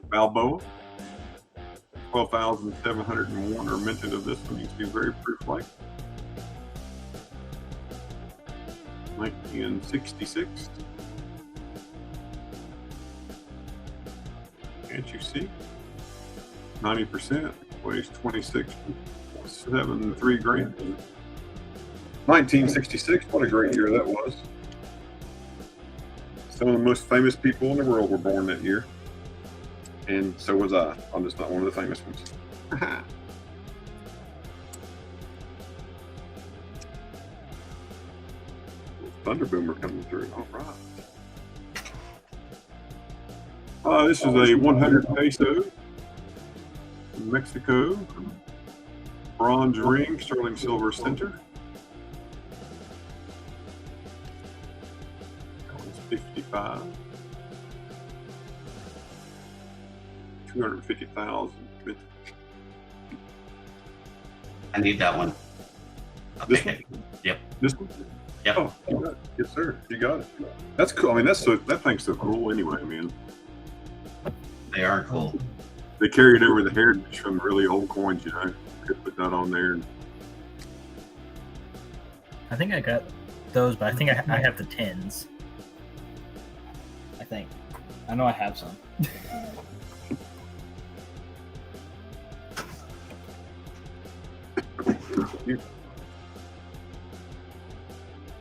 Balboa. 12,701 are mentioned of this one. You can see very proof like. 1966. Can't you see? 90% weighs 26.73 grams. 1966, what a great year that was. Some of the most famous people in the world were born that year. And so was I. I'm just not one of the famous ones. Thunder Boomer coming through. All right. This is a 100 peso from Mexico. Bronze ring, sterling silver center. That one's 55. 250,000. I need that one. I'll This take it. Yep. This one? Yep. Oh, you got it. Yes, sir. You got it. That's cool. I mean, that thing's so cool anyway, man. They are cool. They carried over the heritage from really old coins, you know. Could put that on there. I think I got those, but I think I have the 10s. I think. I know I have some.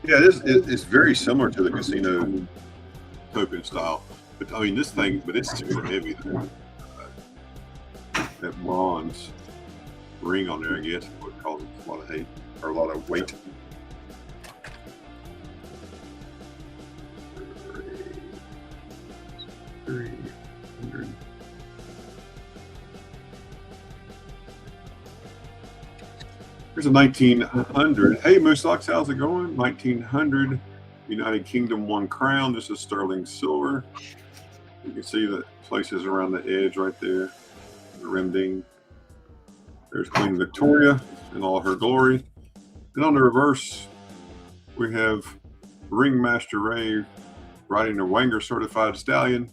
Yeah, it's very similar to the casino token style. But I mean, this thing, but it's too heavy. That bronze ring on there, I guess, would cause a lot of hate or a lot of weight. $300. Here's a 1900. Hey, Moosox, how's it going? 1900 United Kingdom 1 crown. This is sterling silver. You can see the places around the edge right there. The rim ding. There's Queen Victoria in all her glory. And on the reverse, we have Ringmaster Ray riding a Wanger certified stallion.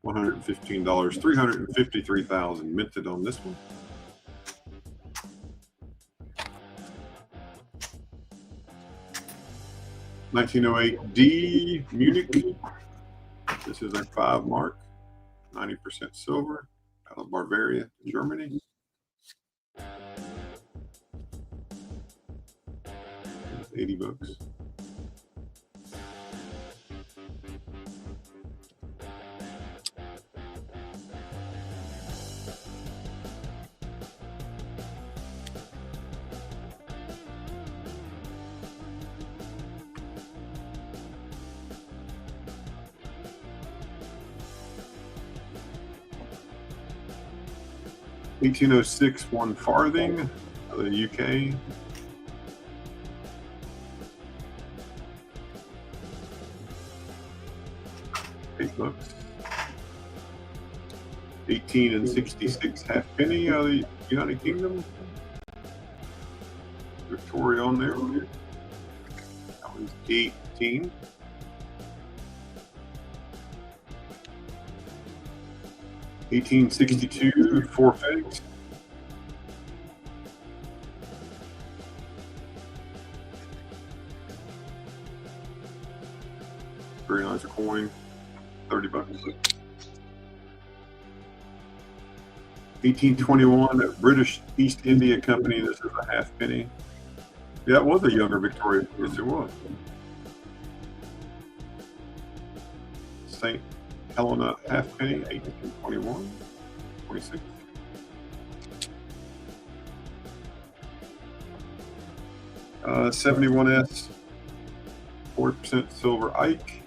$115, 353,000 minted on this one. $1908D Munich. This is a 5 mark, 90% silver, out of Bavaria, Germany. $80. $1806 1 farthing, the UK. $8. 1866 halfpenny out of the United Kingdom. Victoria on there. That one's 18. $1862 4 FedEx. Very nice coin. $30. 1821 British East India Company. This is a halfpenny. Yeah, it was a younger Victoria. Yes, it was. St. Helena halfpenny, 1821, 26. Uh, 71S, 40% silver Ike,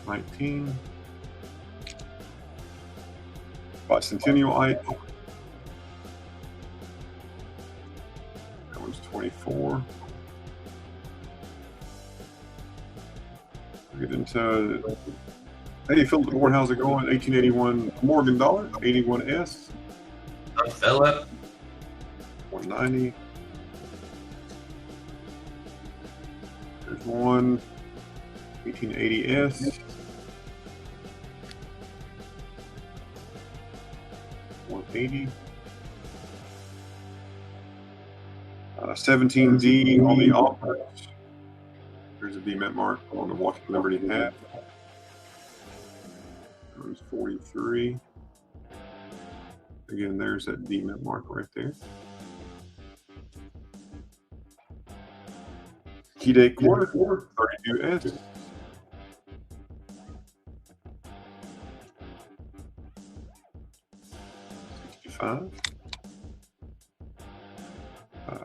19. Bicentennial Ike. That one's 24. We'll get into, hey, Philip DeBoard, how's it going? 1881 Morgan dollar, 81S. Philip. 190. There's one, 1880S. 180. 17D on the offers. There's a D mint mark on the Washington Liberty hat. There's 43. Again, there's that D mint mark right there. Key date quarter 32S.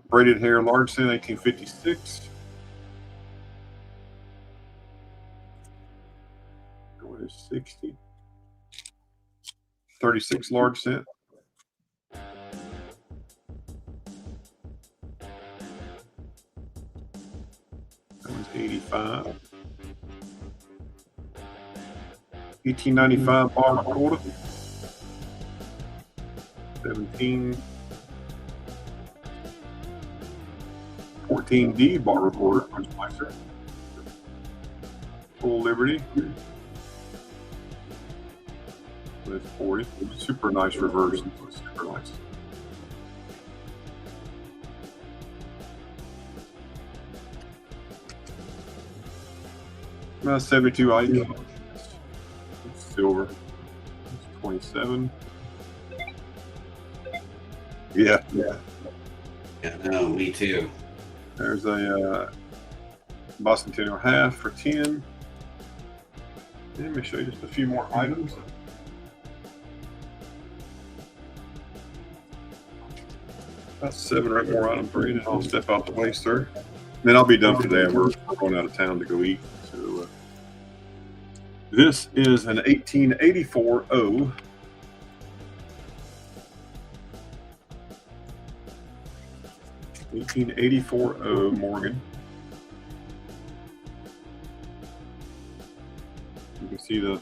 Braided hair, large cent, 1856. What is 60? 36 large cent. That was 85. 1895 bar quarter. 17. 14D bar recorder, much nicer. Full Liberty. With 40. Super nice reverse. Super nice. About 72 Ike. Silver. 27. Yeah. Yeah, no, me too. There's a Boston Centennial half for 10. Let me show you just a few more items. About 7 or 8 more items for you, and I'll step out the way, sir. Then I'll be done for today. We're going out of town to go eat. So this is an 1884 O. O Morgan. You can see the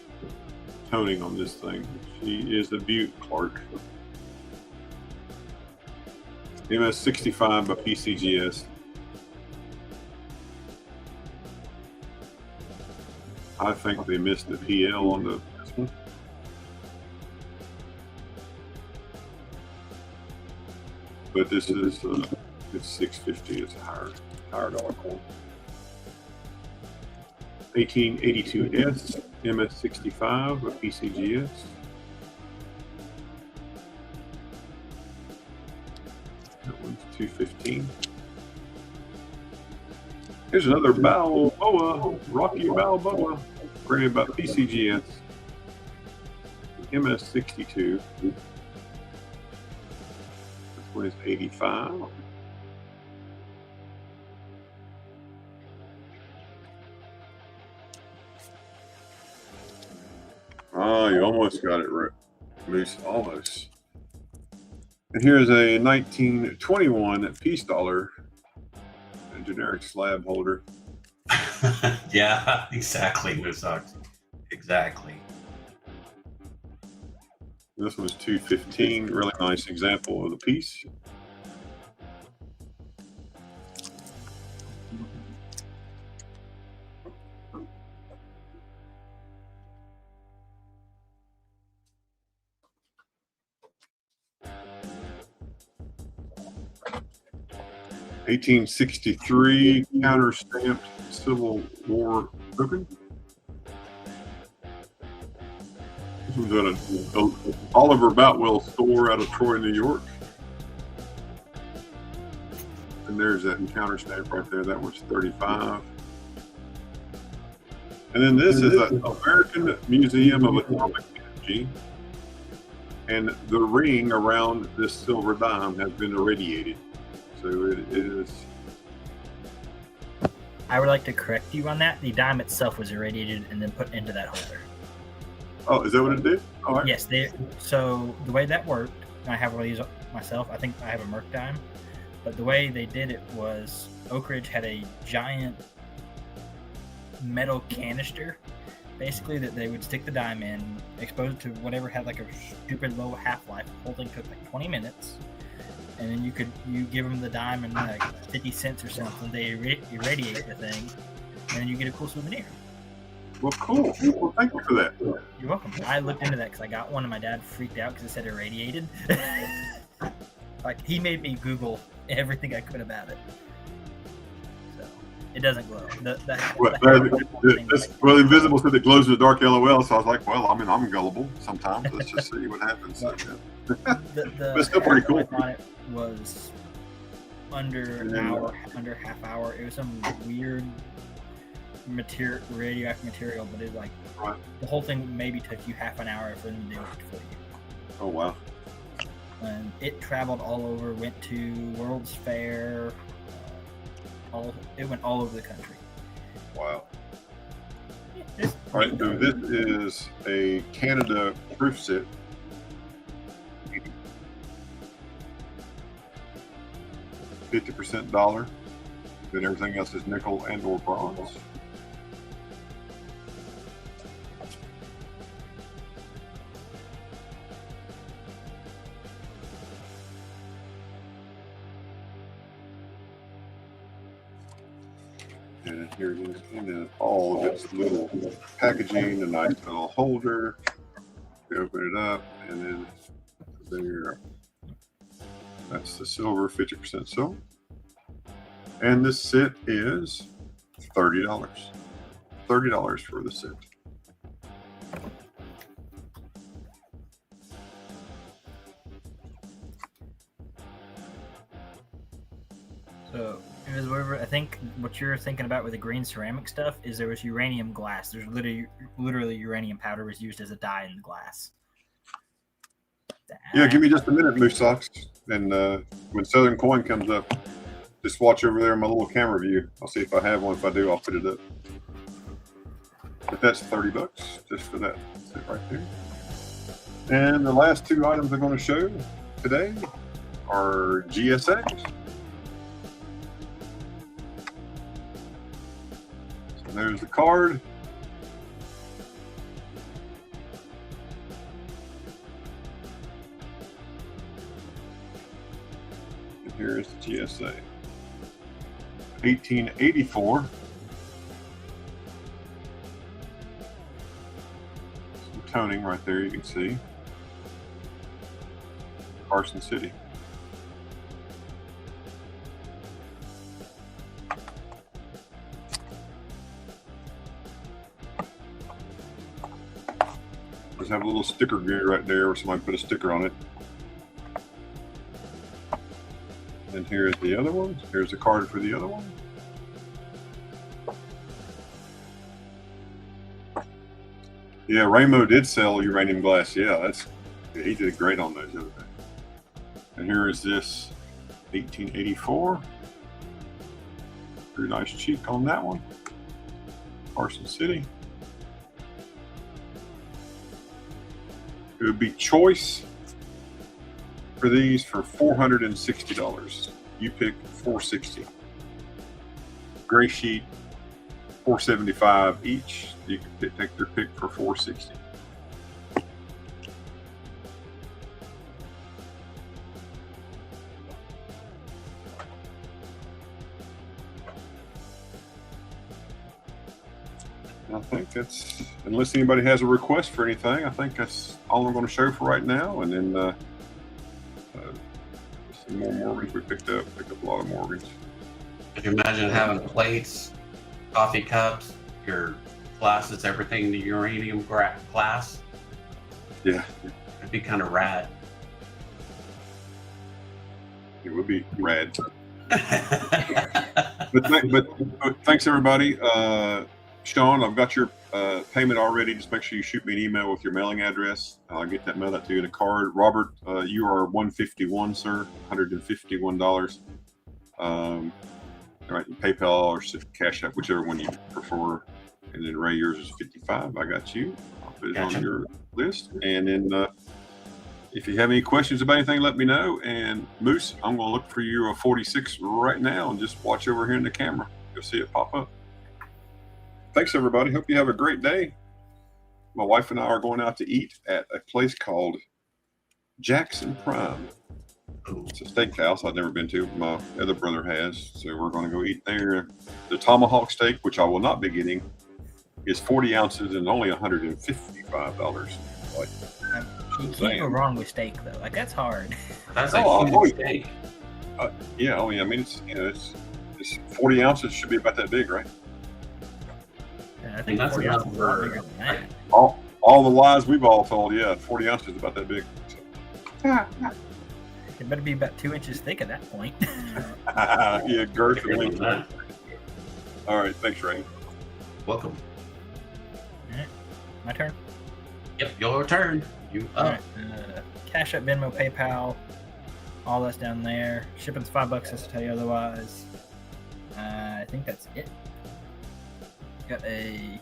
toning on this thing. She is a Butte Clark. MS65 by PCGS. I think they missed the PL on this one. But this is it's 650. It's a higher dollar coin. 1882S MS65 by PCGS. That one's 215. Here's another Balboa, Rocky Balboa, graded by PCGS. MS62. This one is 85. Oh, you almost got it right, Moose. Almost. And here's a 1921 Peace Dollar, a generic slab holder. Yeah, exactly, Moose Ox. Exactly. This one's 215. Really nice example of the piece. (1863) counter-stamped Civil War token. This was at a Oliver Boutwell store out of Troy, New York. And there's that counter stamp right there. That was 35. And then this is an American Museum of Atomic Energy. And the ring around this silver dime has been irradiated. So it is. I would like to correct you on that. The dime itself was irradiated and then put into that holder. Oh, is that what it did? All right. Yes. So the way that worked, and I have one of these myself. I think I have a Merc dime, but the way they did it was Oak Ridge had a giant metal canister, basically, that they would stick the dime in, expose it to whatever had like a stupid low half-life. The whole thing took like 20 minutes. And then you give them the dime and like 50 cents or something. They irradiate the thing, and then you get a cool souvenir. Well, cool. Well, thank you for that. You're welcome. I looked into that because I got one, and my dad freaked out because it said irradiated. Like he made me Google everything I could about it. So it doesn't glow. Well, Invisible said it glows in the dark, LOL. So I was like, well, I mean, I'm gullible sometimes. Let's just see what happens. So, yeah. The It's still pretty cool. on it was under an hour, under half hour. It was some weird radioactive material, but it like Right. the whole thing maybe took you half an hour for them to do it for you. Oh wow. And it traveled all over, went to World's Fair, it went all over the country. Wow. It's All right, so this is a Canada proof set. $50 dollar. Then everything else is nickel and or bronze. And here it is, and then all of its little packaging, a nice little holder. You open it up, and then there. That's the silver, 50% silver. And this set is $30. $30 for the set. So it was whatever. I think what you're thinking about with the green ceramic stuff is there was uranium glass. There's literally uranium powder was used as a dye in the glass. Yeah, give me just a minute, Moose Socks. And when Southern Coin comes up, just watch over there in my little camera view. I'll see if I have one. If I do, I'll put it up. But that's $30 just for that. That's it right there. And the last two items I'm going to show today are GSAs. So there's the card. And here's the GSA. 1884. Some toning right there, you can see. Carson City. Just have a little sticker gear right there where somebody put a sticker on it. And here's the other one. Here's the card for the other one. Yeah, Rainbow did sell uranium glass. Yeah, he did great on those the other day. And here is this 1884. Pretty nice cheek on that one. Carson City. It would be choice for these for $460. You pick $460. Gray sheet, $475 each. You can take your pick for $460. I think that's, unless anybody has a request for anything, I think that's all I'm going to show for right now. And then some more Morgans we picked up a lot of Morgans. Could you imagine having plates, coffee cups, your glasses, everything in the uranium glass? Yeah, It'd be kind of rad. it would be rad. But thanks everybody. Sean, I've got your payment already. Just make sure you shoot me an email with your mailing address. I'll get that mailed out to you in a card. Robert, you are $151, sir. $151. All right, PayPal or Cash App, whichever one you prefer. And then Ray, yours is $55. I got you. I'll put it on your list. And then if you have any questions about anything, let me know. And Moose, I'm going to look for you a 46 right now and just watch over here in the camera. You'll see it pop up. Thanks, everybody. Hope you have a great day. My wife and I are going out to eat at a place called Jackson Prime. It's a steakhouse I've never been to. My other brother has. So we're going to go eat there. The tomahawk steak, which I will not be getting, is 40 ounces and only $155. Like, You Just can't go saying. wrong with steak though. Like that's hard. That's a Oh, huge steak. Yeah. Oh, yeah. I mean, it's 40 ounces should be about that big, right? I think that's 40 enough ounces is a lot for- bigger than that. All the lies we've all told, yeah, 40 ounces is about that big. It better be about 2 inches thick at that point. Yeah, girth and Bigger length. than that. All right, thanks, Ray. Welcome. My turn. Yep, your turn. You All up. right. Cash App, Venmo, PayPal, all that's down there. Shipping's $5 just to tell you otherwise. I think that's it. Got a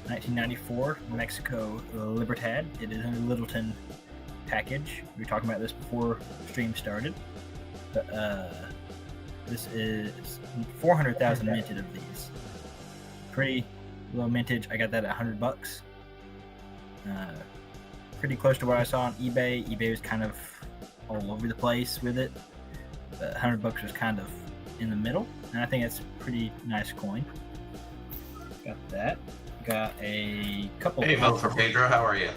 1994 Mexico Libertad. It is in a Littleton package. We were talking about this before stream started. But this is 400,000 minted of these. Pretty low mintage. I got that at $100. Pretty close to what I saw on eBay. eBay was kind of all over the place with it. But $100 was kind of in the middle, and I think it's a pretty nice coin. Got that. Got a couple. Hey, vote for Pedro. How are you?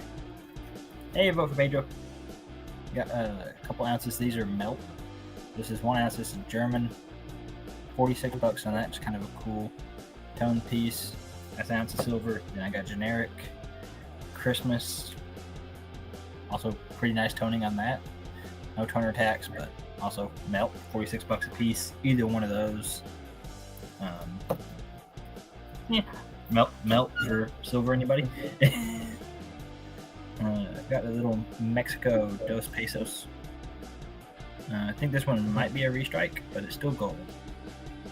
Hey, vote for Pedro. Got a couple ounces. These are melt. This is 1 ounce. This is German. $46 on that. It's kind of a cool tone piece. That's an ounce of silver. Then I got generic Christmas. Also pretty nice toning on that. No toner tax, but also melt. $46 a piece. Either one of those. Yeah. Melt for silver. Anybody? Got a little Mexico Dos Pesos. I think this one might be a restrike, but it's still gold.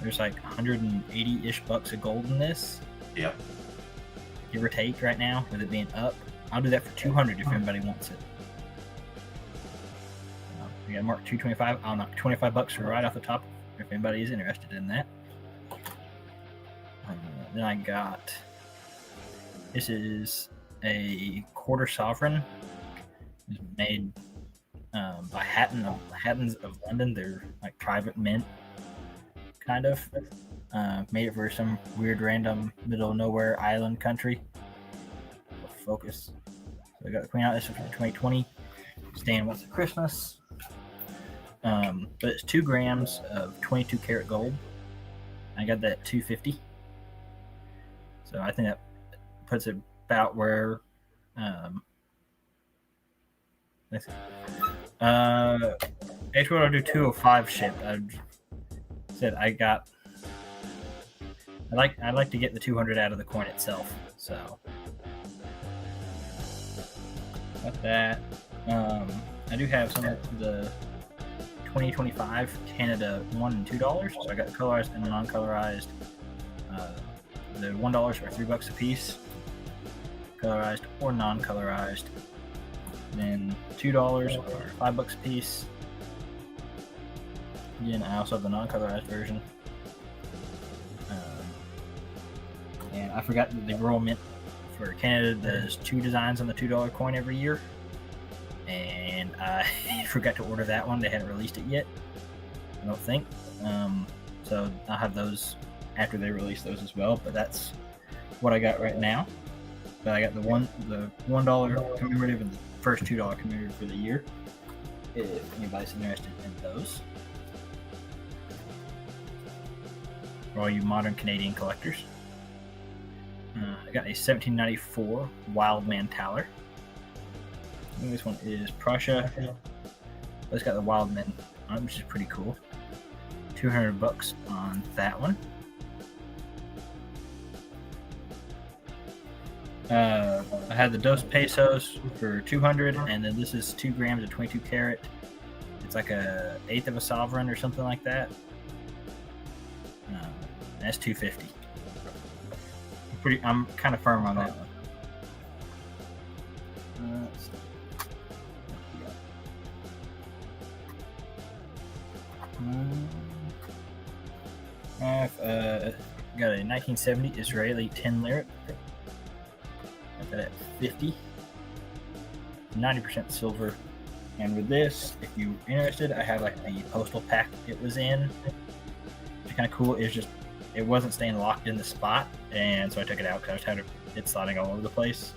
There's like 180-ish bucks of gold in this, Yep. give or take right now, with it being up. I'll do that for 200 if anybody wants it. We got mark 225. I'll knock $25 for right off the top if anybody is interested in that. Then I got, this is a quarter sovereign. It's made by Hattons of London. They're like private mint, kind of. Made it for some weird random middle of nowhere island country. Focus. So I got the Queen out. This is from 2020. Stan wants for Christmas. But it's 2 grams of 22 karat gold. I got that at $250. So I think that puts it about where. Let's see. Actually, I'll do 205 ship. I said I like to get the 200 out of the coin itself. So got that. I do have some of the 2025 Canada $1 and $2. So I got the colorized and non-colorized. The $1 are $3 a piece, colorized or non-colorized. Then $2 are $5 a piece. Again, I also have the non-colorized version. And I forgot that the Royal Mint for Canada does 2 designs on the $2 coin every year. And I forgot to order that one. They hadn't released it yet, I don't think. So I'll have those after they release those as well. But that's what I got right now. But I got the $1 commemorative and the first $2 commemorative for the year, if anybody's interested in those. For all you modern Canadian collectors. I got a 1794 Wildman Taler. I think this one is Prussia. But it's got the Wildman on it, which is pretty cool. $200 on that one. I had the Dos Pesos for 200, and then this is 2 grams of 22 karat. It's like a eighth of a sovereign or something like that. That's $250. I'm kind of firm on that one. Let's see. I've got a 1970 Israeli 10 lyric. Got that at 50. 90% silver. And with this, if you're interested, I have like the postal pack it was in. Which is kind of cool. It's just, it wasn't staying locked in the spot, and so I took it out because I was tired of it sliding all over the place.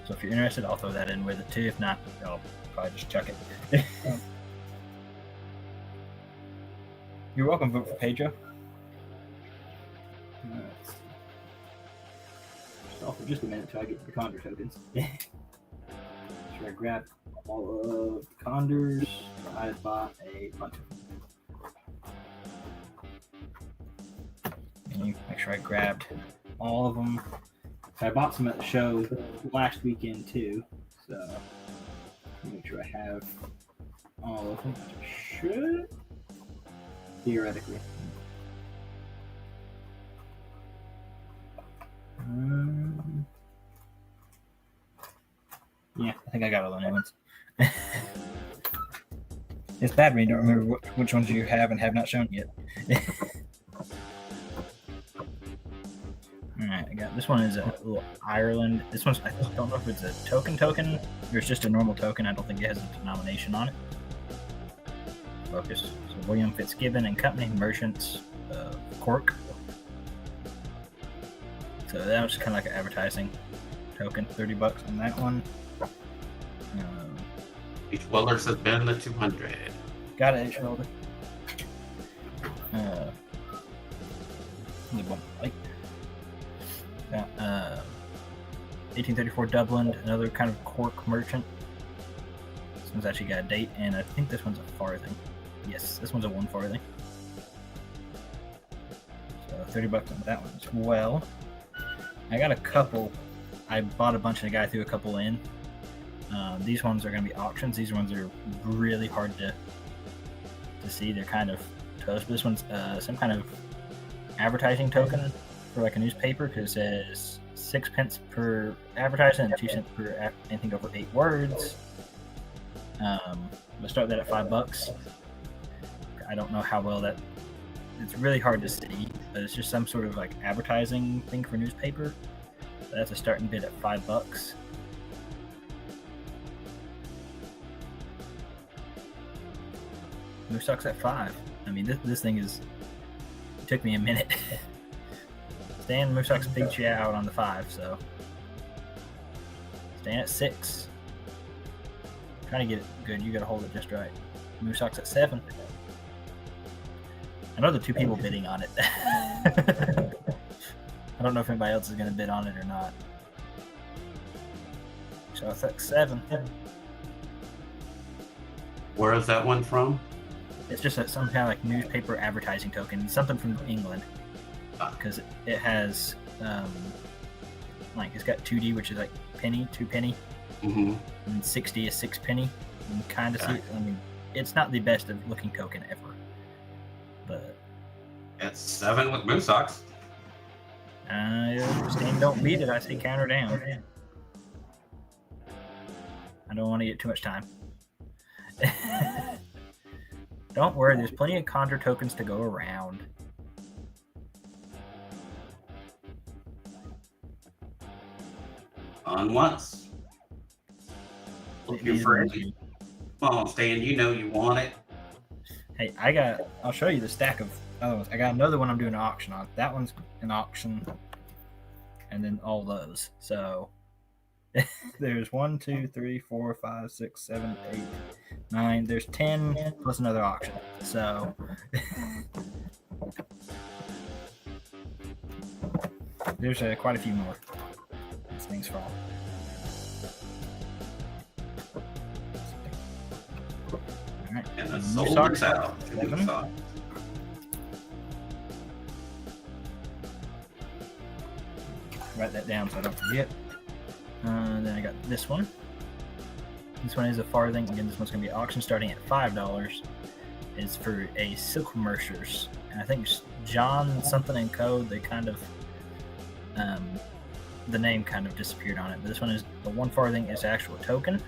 So if you're interested, I'll throw that in with it too. If not, I'll probably just chuck it. You're welcome. Vote for Pedro. Stall for just a minute until I get the Condor tokens. Should I grab all of the Condors? I bought a bunch of them. And make sure I grabbed all of them. So I bought some at the show last weekend too. So make sure I have all of them. Should theoretically. Yeah, I think I got all the new ones. It's bad when you don't remember which ones you have and have not shown yet. Alright, I got this one is a little Ireland. This one's, I don't know if it's a token or it's just a normal token. I don't think it has a denomination on it. Focus. So William Fitzgibbon and Company Merchants, Cork. So that was kind of like an advertising token. $30 on that one. Each Wellers has been the 200. Got it, H-Welder. Only one light. Got 1834 Dublin, another kind of Cork merchant. This one's actually got a date, and I think this one's a farthing. Yes, this one's a 1 farthing. So $30 on that one as well. I got a couple. I bought a bunch and the guy threw a couple in. These ones are going to be auctions. These ones are really hard to see. They're kind of toast. This one's some kind of advertising token for like a newspaper because it says 6 pence per advertisement and 2 cents per anything over 8 words. We'll start that at $5. I don't know how well that. It's really hard to see, but it's just some sort of like advertising thing for newspaper. So that's a starting bid at $5. Moose Sox at 5. I mean, this thing is. It took me a minute. Stan Moose Sox beat you out on the 5, so. Stan at 6. Trying to get it good, you gotta hold it just right. Moose Sox at 7. I know the 2 people bidding on it. I don't know if anybody else is gonna bid on it or not. So it's at 7. Where is that one from? It's just some kind of like newspaper advertising token, something from England, because it has like it's got 2D, which is like penny, 2 penny, and 60 is 6 penny. You can kind of see it. I mean, it's not the best of looking token ever, but It's 7 with Moose Sox. Stan don't beat it. I say counter down. I don't want to get too much time. Don't worry, there's plenty of Condor tokens to go around. On once. Looking for it. Come on, Stan, you know you want it. Hey, I'll show you the stack of other ones. I got another one I'm doing an auction on. That one's an auction. And then all those. So there's 1, 2, 3, 4, 5, 6, 7, 8, 9. There's 10 plus another auction. So there's quite a few more. These things fall. All right. And the Moose soul Sox works out. at 7. Write that down so I don't forget. Then I got this one. This one is a farthing. Again, this one's going to be auction starting at $5. It's for a Silk Mercers. And I think it's John something and Co. They kind of, the name kind of disappeared on it. But this one is, the 1 farthing is actual token.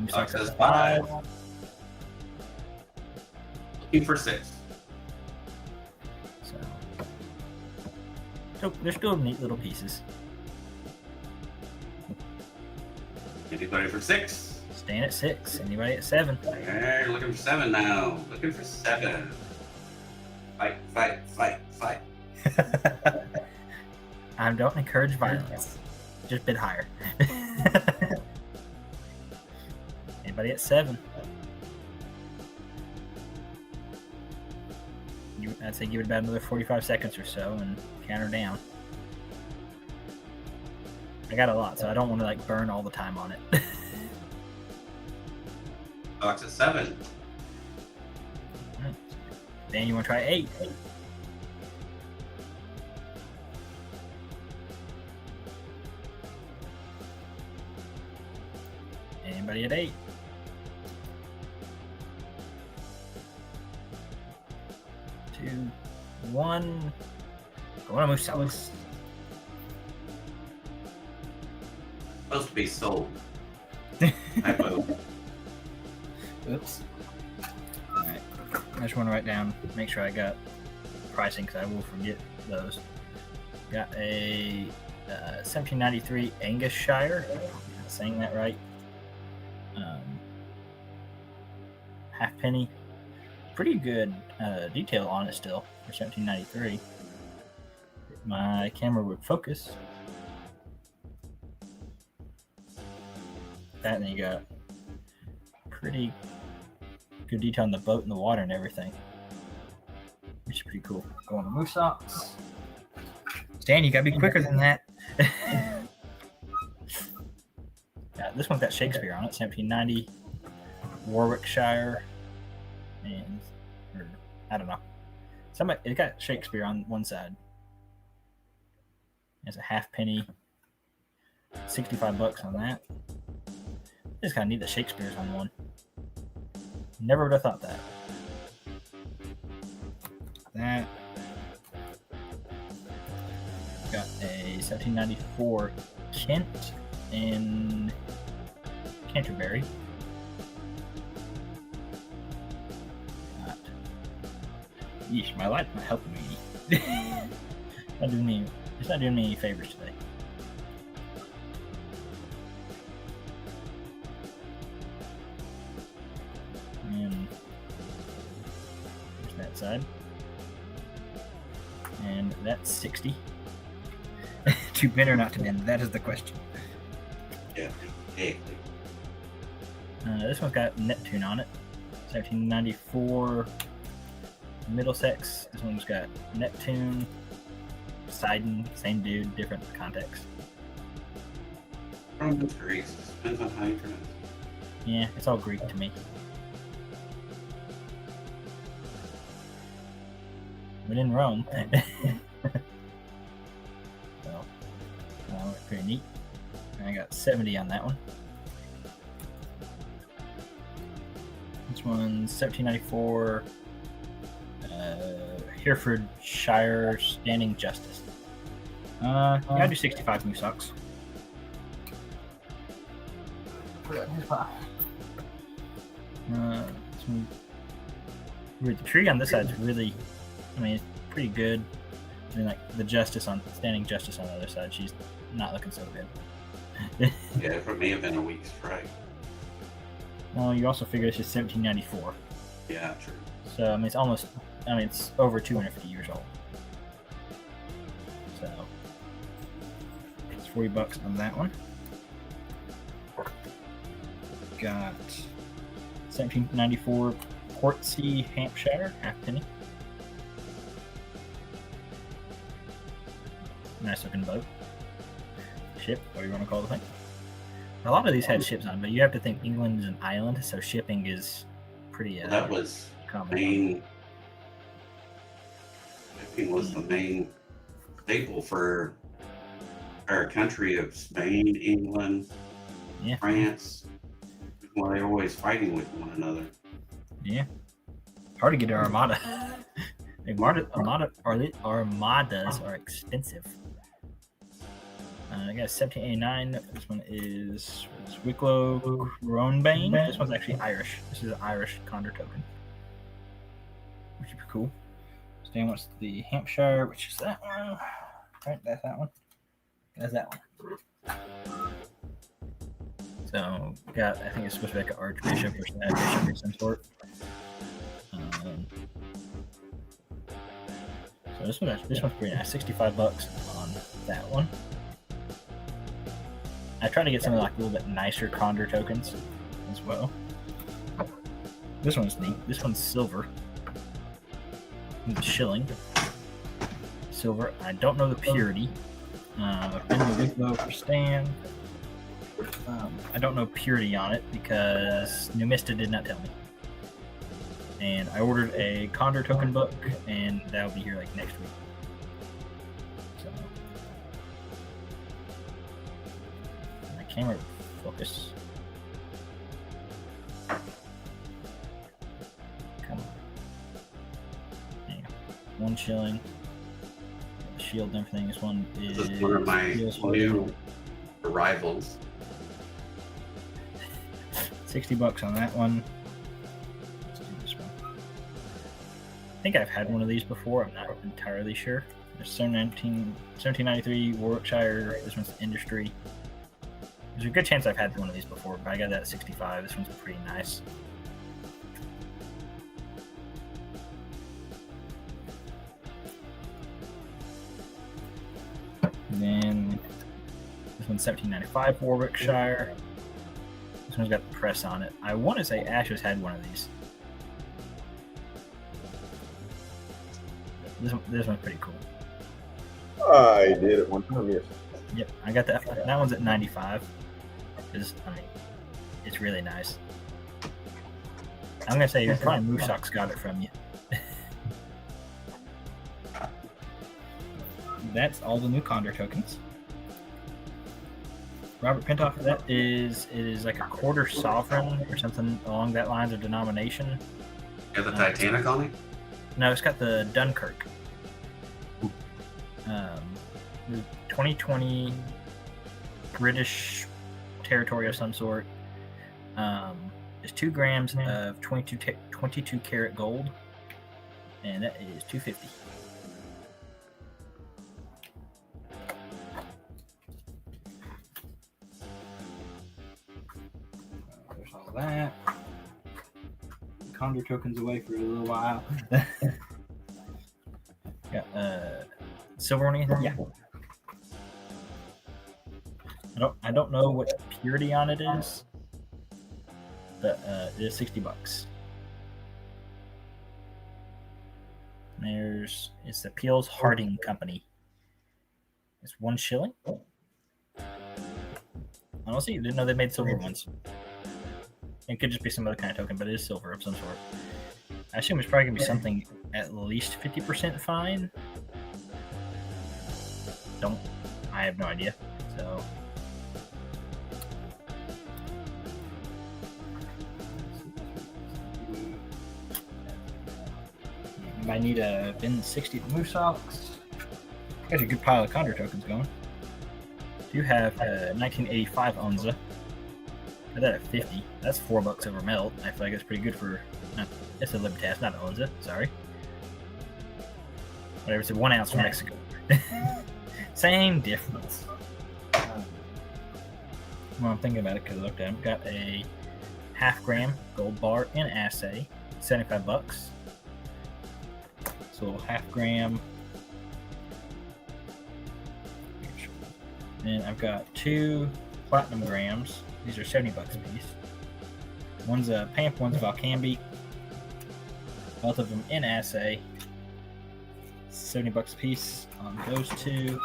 Sox says 5. Looking for 6. So they're still neat little pieces. Anybody for 6? Staying at 6. Anybody at 7? Hey, looking for 7 now. Looking for 7. Fight, fight, fight, fight. I don't encourage violence. Just bid higher. Anybody at 7? I'd say give it about another 45 seconds or so and count her down. I got a lot, so I don't want to like burn all the time on it. Box at 7. Dan, you want to try 8? Anybody at 8? Two, 1. Going to move south. Supposed to be sold. I vote. Oops. Alright. I just want to write down, make sure I got pricing because I will forget those. Got a 1793 Angus Shire. Am I saying that right? Halfpenny. Pretty good detail on it still for 1793. If my camera would focus. That, and then you got pretty good detail on the boat and the water and everything, which is pretty cool. Going to moose socks. Stan, you gotta be quicker than that. Yeah, this one's got Shakespeare on it, 1790 Warwickshire, and or I don't know. Somebody it got Shakespeare on one side. There's a halfpenny, $65 on that. I just kind of need the Shakespeare's on one. Never would have thought that. That. Got a 1794 Kent in Canterbury. Got. Yeesh, my light's not helping me. It's not doing me any favors today. And there's that side. And that's 60. To bend or not to bend? That is the question. Yeah, exactly. This one's got Neptune on it. 1794 Middlesex. This one's got Neptune. Poseidon, same dude, different context. From the Greeks. Depends on how you pronounce it. Yeah, it's all Greek to me. But in Rome. So, pretty neat. And I got 70 on that one. This one's 1794 Herefordshire Standing Justice. Yeah, I do 65 moose socks. The tree on this side is really, I mean, it's pretty good. I mean, like the justice on Standing Justice on the other side, she's not looking so good. Yeah, it may have been a weak strike. Well, you also figure this is 1794. Yeah, true. So, I mean, it's over 250 years old. So, it's $40 on that one. Got 1794 Portsea, Hampshire, halfpenny. Nice looking boat. Ship, what do you want to call the thing? A lot of these had ships on, but you have to think England is an island, so shipping is pretty That was common. main. Shipping was the main staple for our country of Spain, England, Yeah. France. Well, they're always fighting with one another. Yeah. Hard to get an armada. Armadas are expensive. I got 1789. This one is Wicklow Cronbane. This one's actually Irish. This is an Irish Condor token, which would be cool. Stan wants the Hampshire, which is that one. Right, that's that one. That's that one. So, got, I think it's supposed to be like an archbishop or some bishop of some sort. So this one's pretty nice. $65 on that one. I try to get some like a little bit nicer Condor tokens as well. This one's neat. This one's silver. It's shilling. Silver. I don't know the purity. I've been to Wigbo for Stan. I don't know purity on it because Numista did not tell me. And I ordered a Condor token book, and that'll be here like next week. So my camera focus. Come on. There you go. 1 shilling. Shield and everything. This one is. This is one of my new arrivals. $60 on that one. Let's do this one. I think I've had one of these before. I'm not entirely sure. There's 1793 Warwickshire. This one's Industry. There's a good chance I've had one of these before, but I got that at 65. This one's pretty nice. And then this one's 1795 Warwickshire. This one's got the press on it. I want to say Ashes had one of these. This one's pretty cool. I did at one time, yes. Yep, I got that. That one's at 95. Because, I mean, it's really nice. I'm going to say probably Mooshock's got it from you. That's all the new Condor tokens. Robert Pintoff, it is like a quarter sovereign or something along that lines of denomination. You have the Titanic on it? No, it's got the Dunkirk. The 2020 British territory of some sort. It's 2 grams of 22 karat gold, and that is $250. There's all that. Condor tokens away for a little while. Got silver on anything? Yeah. I don't know what purity on it is, but it is $60. It's the Peels Harding Company. It's 1 shilling. Honestly, didn't know they made silver ones. It could just be some other kind of token, but it is silver of some sort. I assume it's probably gonna be something at least 50% fine. I have no idea. So you might need a bin 60 Moose Socks. Got a good pile of Condor tokens going. Do have 1985 Onza. Got that at 50. That's $4 over melt. I feel like it's pretty good for. It's a Libertas, not an Onza. Sorry. Whatever. It's 1 ounce from Mexico. Same difference. Well, I'm thinking about it because I looked at them. Got a half gram gold bar in assay, $75. So half gram. And I've got 2 platinum grams. These are $70 a piece. One's a PAMP, one's a Valcambi. Both of them in assay. $70 a piece on those 2.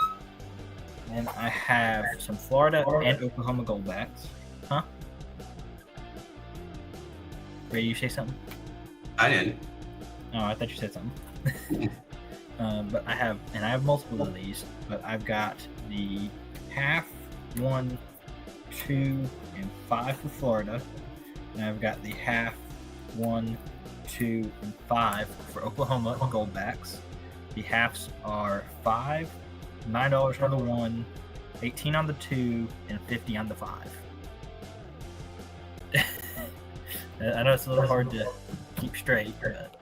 And I have some Florida and Oklahoma Goldbacks. Huh? Ready? You say something? I didn't. Oh, I thought you said something. But I have multiple of these. But I've got the half, 1, 2, and 5 for Florida, and I've got the half, 1, 2, and 5 for Oklahoma Goldbacks. The halves are $5, $9 on the 1, $18 on the 2, and $50 on the 5. I know it's a little hard to keep straight, but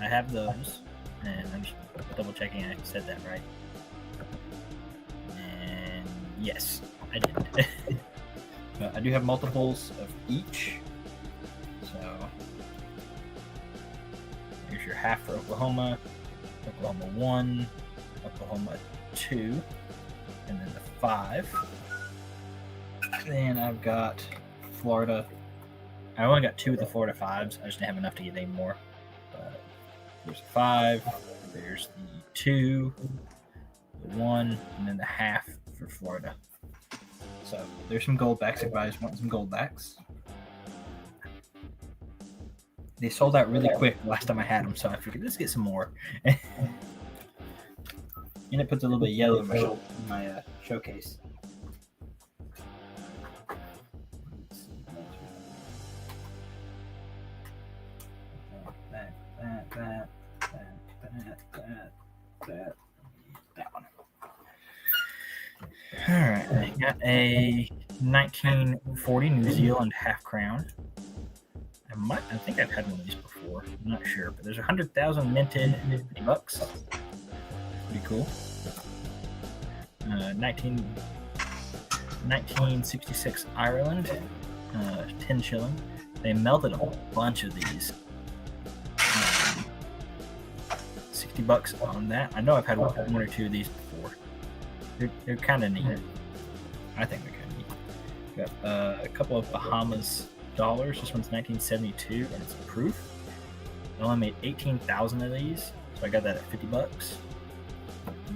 I have those, and I'm just double checking I said that right. And yes, I did. But I do have multiples of each. So here's your half for Oklahoma, Oklahoma 1, Oklahoma 2, and then the 5. Then I've got Florida. I only got 2 of the Florida 5s. I just didn't have enough to get any more. But there's the 5. There's the 2, the 1, and then the half for Florida. So there's some gold backs if I just want some gold backs. They sold out really quick last time I had them, so I figured let's get some more. And it puts a little bit of yellow in my showcase. That one. Alright, I got a 1940 New Zealand half crown. I think I've had one of these before. I'm not sure, but there's 100,000 minted $50. Pretty cool. 1966 Ireland, 10 shilling. They melted a whole bunch of these. $60 on that. I know I've had one or two of these before. They're kind of neat. I think they're kind of neat. Got a couple of Bahamas dollars. This one's 1972 and it's proof. I only made 18,000 of these, so I got that at $50.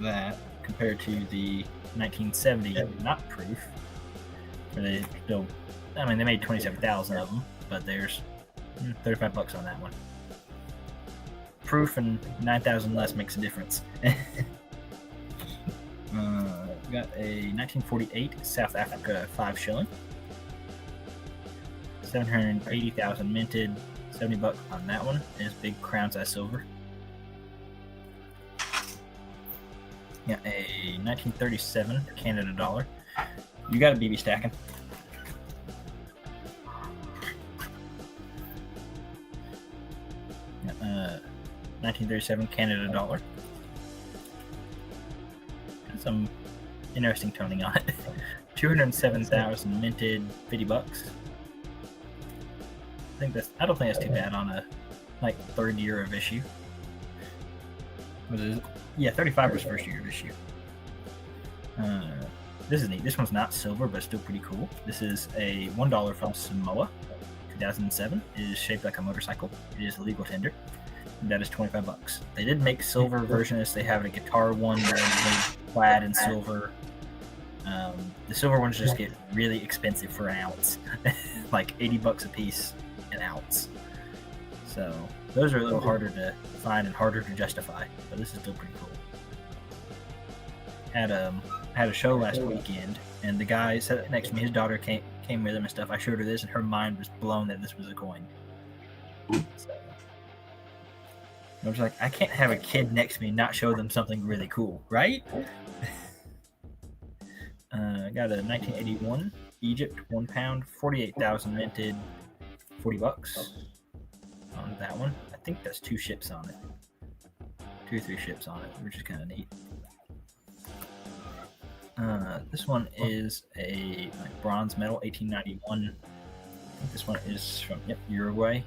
That compared to the 1970 not proof, where they still, I mean, they made 27,000 of them, but there's $35 on that one. Proof and 9,000 less makes a difference. Got a 1948 South Africa 5 shilling. 780,000 minted, $70 on that one. Is big crown size silver. Got a 1937 Canada dollar. You got to BB stacking. Got 1937 Canada dollar. Got some interesting toning on it. 207,000 minted, $50. I don't think that's too bad on a third year of issue. What is it? Yeah, 35 was first year of issue. This is neat. This one's not silver, but still pretty cool. This is a $1 from Samoa, 2007. It is shaped like a motorcycle. It is a legal tender. And that is $25. They did make silver versions. They have a guitar one where it's plaid in silver. The silver ones just get really expensive for an ounce, like $80 a piece an ounce. So those are a little harder to find and harder to justify, but this is still pretty cool. Had a show last weekend, and the guy sat next to me. His daughter came with him and stuff. I showed her this, and her mind was blown that this was a coin. So I was like, I can't have a kid next to me and not show them something really cool, right? I got a 1981 Egypt £1, 48,000 minted, $40 on that one. I think that's 2 ships on it. 2 or 3 ships on it, which is kind of neat. This one is a bronze medal, 1891. I think this one is from Uruguay.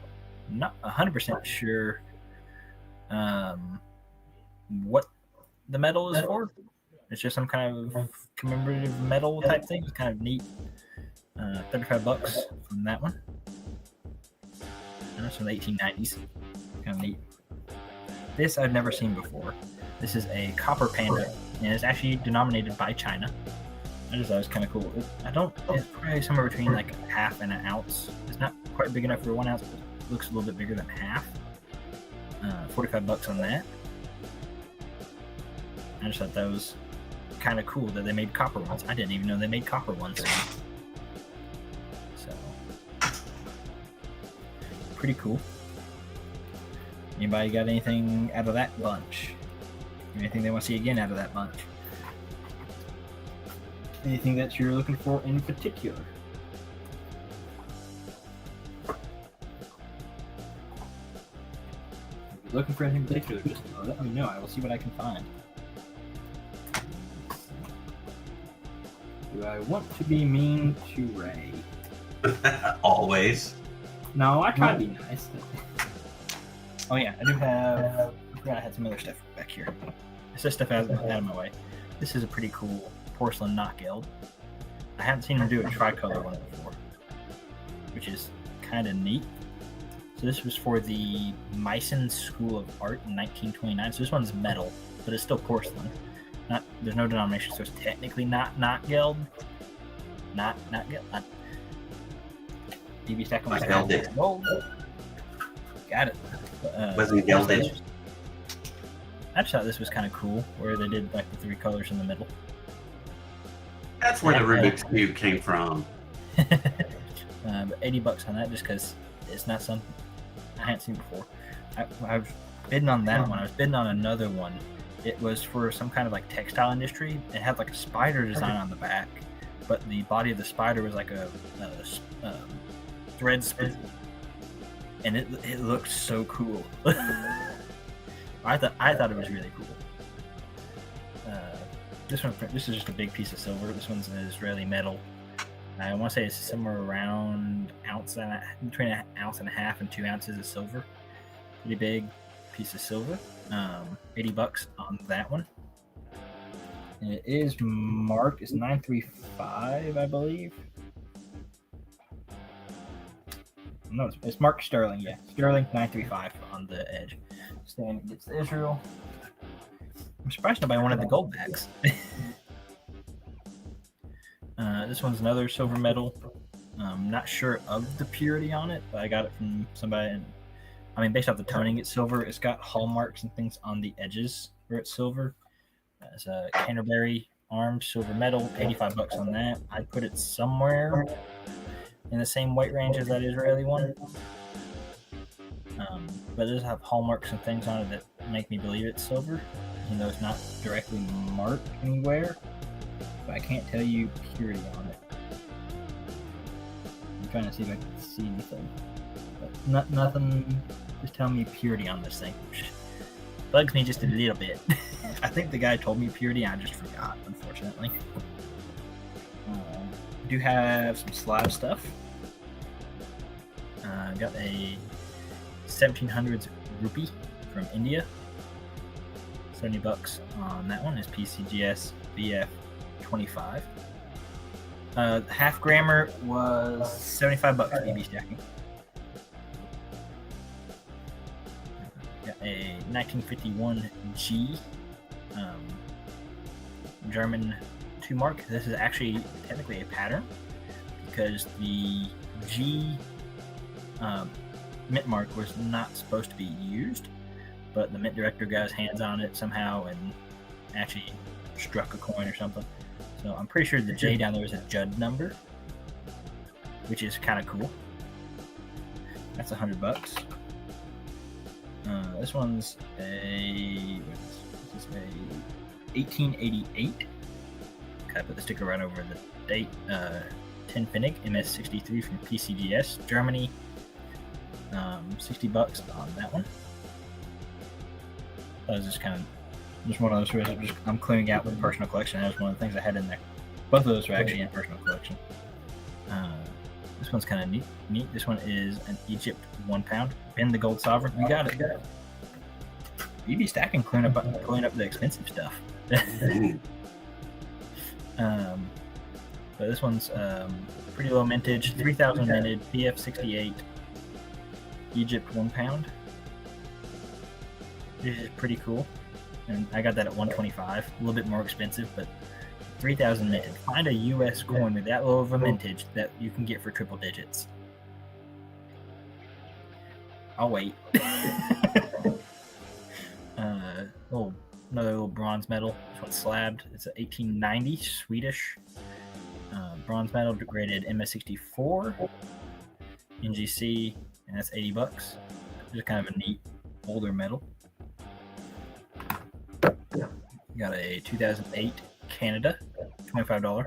I'm not 100% sure what the medal is for. It's just some kind of commemorative medal type thing. It's kind of neat. $35 from that one. And that's from the 1890s. Kind of neat. This I've never seen before. This is a copper panda, and it's actually denominated by China. I just thought it was kind of cool. It's probably somewhere between like a half and an ounce. It's not quite big enough for 1 ounce, but it looks a little bit bigger than half. $45 on that. I just thought that was kind of cool that they made copper ones. I didn't even know they made copper ones. So, pretty cool. Anybody got anything out of that bunch? Anything they want to see again out of that bunch? Anything that you're looking for in particular? If you're looking for anything in particular, just let me know. I will see what I can find. Do I want to be mean to Ray? Always. No, I try to be nice. Oh yeah, I do have. I forgot I had some other stuff back here. It's just stuff out of my way. This is a pretty cool porcelain knot gild. I haven't seen him do a tricolor one before, which is kind of neat. So this was for the Meissen School of Art in 1929. So this one's metal, but it's still porcelain. There's no denomination, so it's technically not gild. Not gild. DB Stack was gilded. gold. Got it. Wasn't gilded. I just thought this was kind of cool, where they did like the 3 colors in the middle. That's where the Rubik's Cube came from. But $80 on that, just because it's not something I hadn't seen before. I was bidding on that one. I was bidding on another one. It was for some kind of like textile industry. It had like a spider design on the back, but the body of the spider was like a thread spool, and it looked so cool. I thought it was really cool. This is just a big piece of silver. This one's an Israeli metal. I want to say it's somewhere around between an ounce and a half and 2 ounces of silver. Pretty big piece of silver. $80 on that one. And it is marked. It's 935, I believe. No, it's marked sterling. Yeah, sterling 935 on the edge. Stand against Israel. I'm surprised nobody wanted the gold bags. This one's another silver medal. Not sure of the purity on it, but I got it from somebody. And I mean, based off the toning, it's silver. It's got hallmarks and things on the edges where it's silver. It's a Canterbury armed silver medal. $85 on that. I put it somewhere in the same weight range as that Israeli one. But it does have hallmarks and things on it that make me believe it's silver, even though it's not directly marked anywhere. But I can't tell you purity on it. I'm trying to see if I can see anything. But nothing is telling me purity on this thing, which bugs me just a little bit. I think the guy told me purity, I just forgot, unfortunately. I do have some slab stuff. Got a 1700s rupee from India. $70 on that one is PCGS BF 25. Half grammer was $75 DB stacking. Got a 1951 G German 2 mark. This is actually technically a pattern because the G mint mark was not supposed to be used, but the mint director got his hands on it somehow and actually struck a coin or something. So I'm pretty sure the J down there is a Judd number, which is kind of cool. That's $100. This one's a 1888. Okay, I put the sticker right over the date. Tin Pfennig MS63 from PCGS Germany. $60 on that one. That was just one of those where I'm clearing out with personal collection. That was one of the things I had in there. Both of those are actually in personal collection. This one's kind of neat. This one is an Egypt 1 pound. Ben the Gold Sovereign. You got it. BB stacking, cleaning up the expensive stuff. But this one's pretty low mintage, 3000 minted, PF 68, Egypt 1 pound. This is pretty cool, and I got that at 125, a little bit more expensive, but 3000 minted. Find a US coin with that low of a mintage that you can get for triple digits. I'll wait. Another little bronze medal. This one's slabbed. It's a 1890 Swedish bronze medal, graded MS64 NGC, and that's $80. Just kind of a neat older medal. Got a 2008 Canada, $25.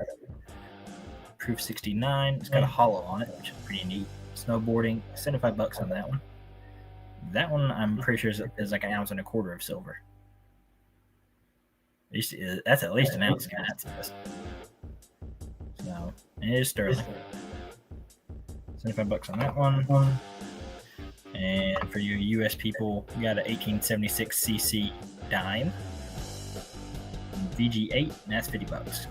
Proof 69. It's got a hollow on it, which is pretty neat. Snowboarding, $75 on that one. That one I'm pretty sure is like 1.25 ounces of silver. That's at least 1 ounce, guys. So, and it is sterling. $75 on that one. And for you US people, we got an 1876 cc dime. VG8, and that's $50.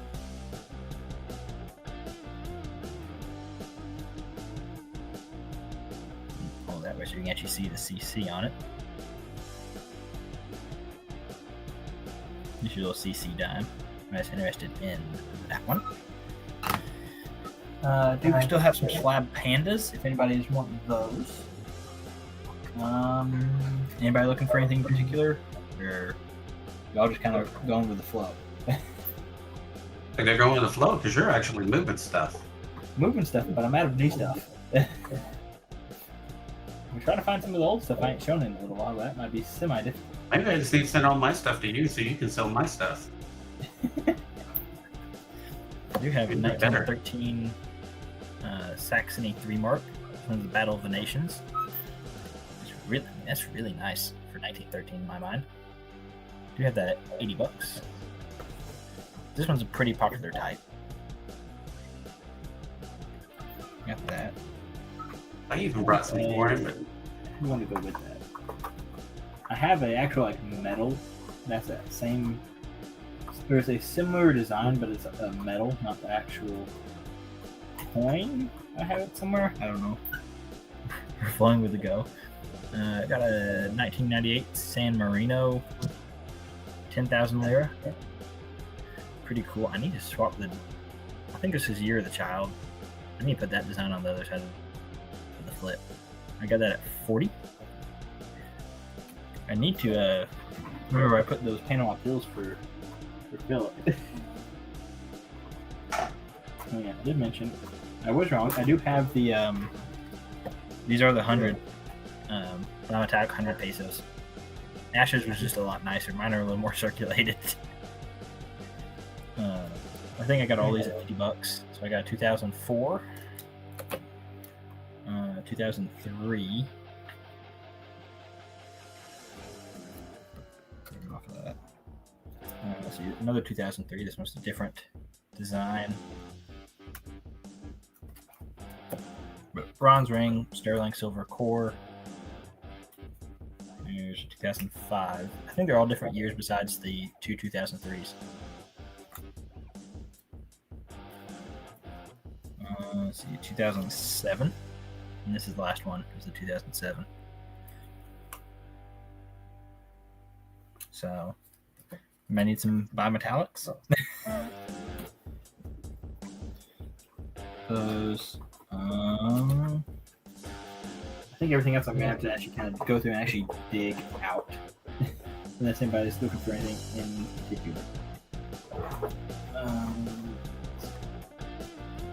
Pull that way so you can actually see the CC on it. This is your little CC dime. I'm just interested in that one. Do we still have some slab pandas if anybody's wanting those? Anybody looking for anything in particular? Or y'all just kind of going with the flow? And they're going with the flow because you're actually moving stuff. Moving stuff, but I'm out of new stuff. I'm trying to find some of the old stuff I ain't shown in a little while. That might be semi-difficult. Maybe I just need to send all my stuff to you so you can sell my stuff. I do have a It'd be better. 1913 Saxony 3 mark from the Battle of the Nations. That's really nice for 1913 in my mind. I do have that at $80. This one's a pretty popular type. Got that. I even brought some more in, but We want to go with that. I have an actual like metal. That's that same. There's a similar design, but it's a metal, not the actual coin. I have it somewhere. I don't know. We're flowing with the go. I got a 1998 San Marino 10,000 lira. Pretty cool. I need to swap the. I think this is Year of the Child. I need to put that design on the other side of the flip. I got that at 40. I need to remember I put those Panama pills for Philip. Oh yeah, I did mention. I was wrong. I do have the these are the 100 Attack 100 pesos. Ash's was just a lot nicer. Mine are a little more circulated. I think I got all these at $50. So I got 2004, 2003. Off of that. Let's see, another 2003. This one's a different design. Bronze ring, sterling silver core. Here's 2005. I think they're all different years besides the two 2003s. Let's see, 2007. And this is the last one. It was the 2007. So, might need some bimetallics. Those. I think everything else I'm gonna have to actually kind of go through and actually dig out. Unless anybody's looking for anything in particular.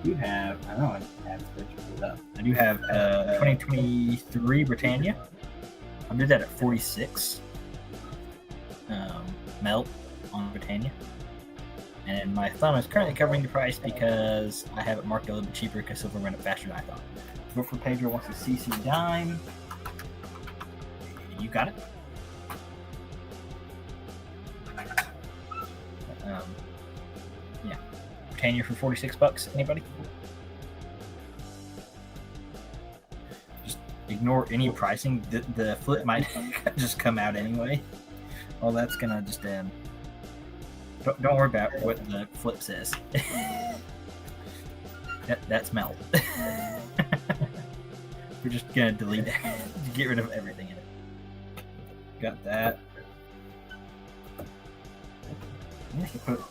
Do have, I know I have this pulled up. I do have 2023 Britannia. I did that at 46. Melt on Britannia. And my thumb is currently covering the price because I have it marked a little bit cheaper because silver went up faster than I thought. Go for Pedro wants a CC dime. You got it. Yeah. Britannia for $46. Anybody? Just ignore any pricing. The flip might just come out anyway. Well, that's gonna just don't worry about what the flip says. That's melt. We're just gonna delete that. Get rid of everything in it. Got that. I should put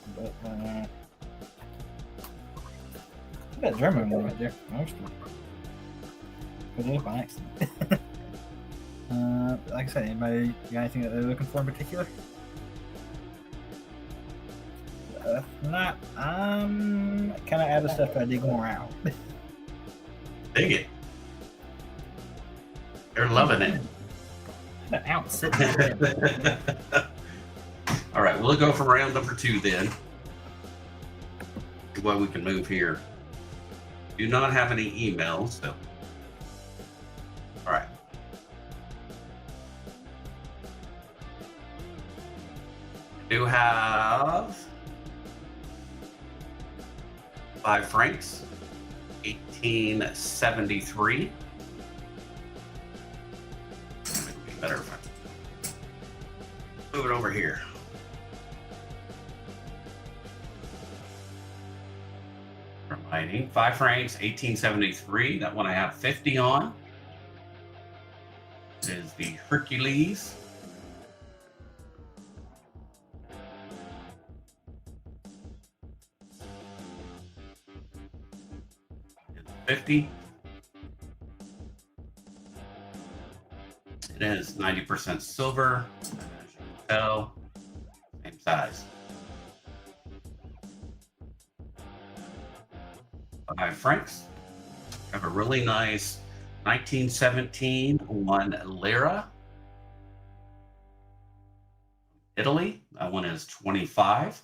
that German one right there. Put it up on accident. Like I said, anybody got anything that they're looking for in particular? Not. Kind of out of stuff I dig more out. dig it. They're loving it. An ounce sitting there. All right, we'll go for round number 2 then. See what we can move here. Do not have any emails, so. All right. Do have 5 francs, 1873. It'd be better if I move it over here. Lighting, 5 francs, 1873. That one I have 50 on. This is the Hercules. It's 50. It is 90% silver. As you can tell, same size. 5 francs. Have a really nice 1917 one lira. Italy. That one is 25.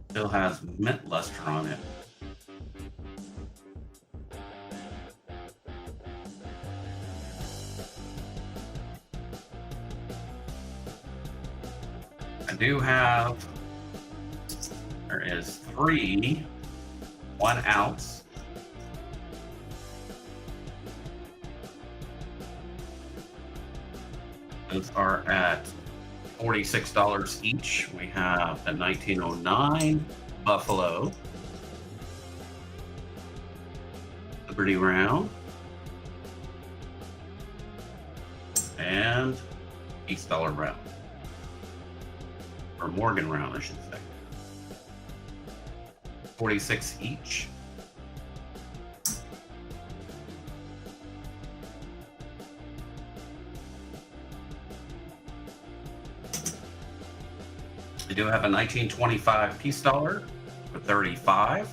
Still has mint luster on it. I do have, there is 3 1 ounce. Those are at $46 each. We have the 1909 Buffalo, Liberty Round, and East Dollar Round. Or Morgan Round, I should say. 46 each. I do have a 1925 Peace Dollar for 35.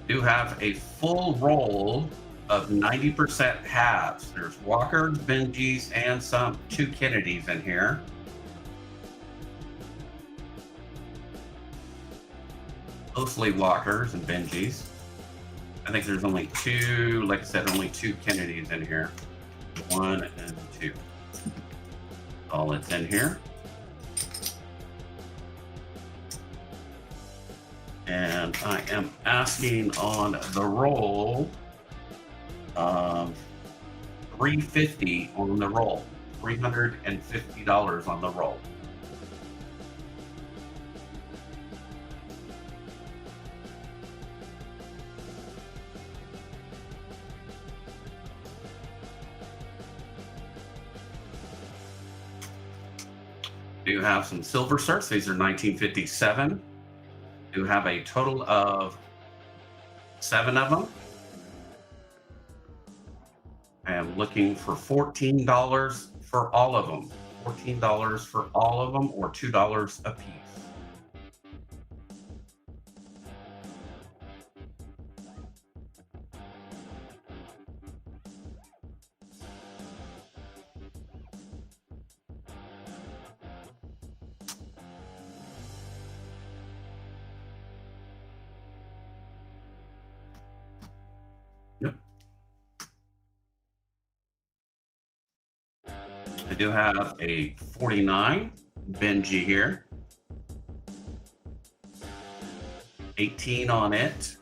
Do have a full roll of 90% halves. There's Walkers, Benjis, and some 2 Kennedys in here. Mostly Walkers and Benjis. I think there's only 2, like I said, only 2 Kennedys in here. 1 and 2. All that's in here. And I am asking on the roll $350 on the roll. $350 on the roll. Do have some silver certs. These are 1957. Do have a total of 7 of them. I am looking for $14 for all of them. $14 for all of them, or $2 a piece. Yep. I do have a 49 Benji here. 18 on it.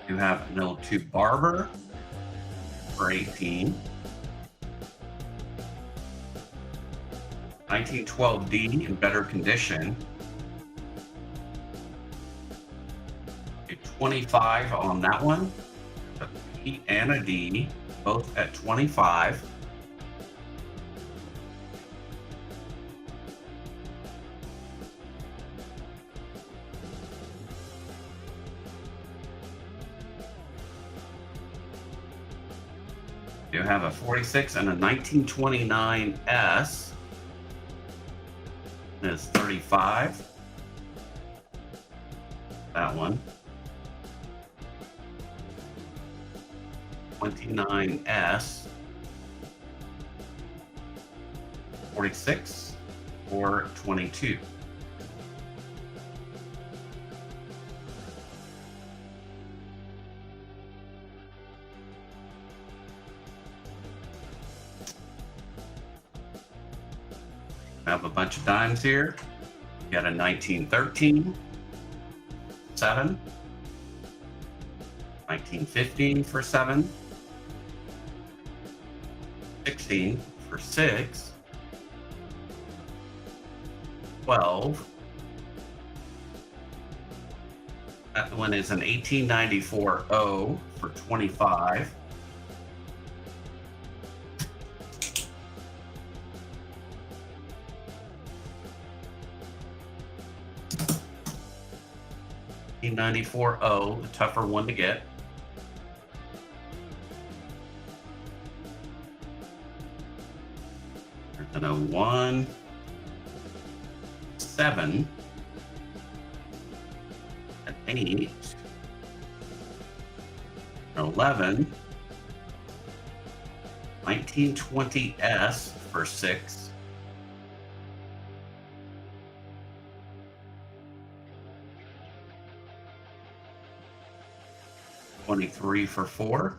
You have an L2 Barber for 18. 1912D in better condition. A 25 on that one. A P and a D, both at 25. You have a 46 and a 1929 S. It's 35. That one. 29S. 46 or 22. I have a bunch of dimes here. You got a 1913, 7, 1915 for 7, 16 for 6, 12. That one is an 1894 O for 25. $1894 O, the tougher one to get. There's an 01, 7, an 8, an 11, 1920S for 6. 23 for 4.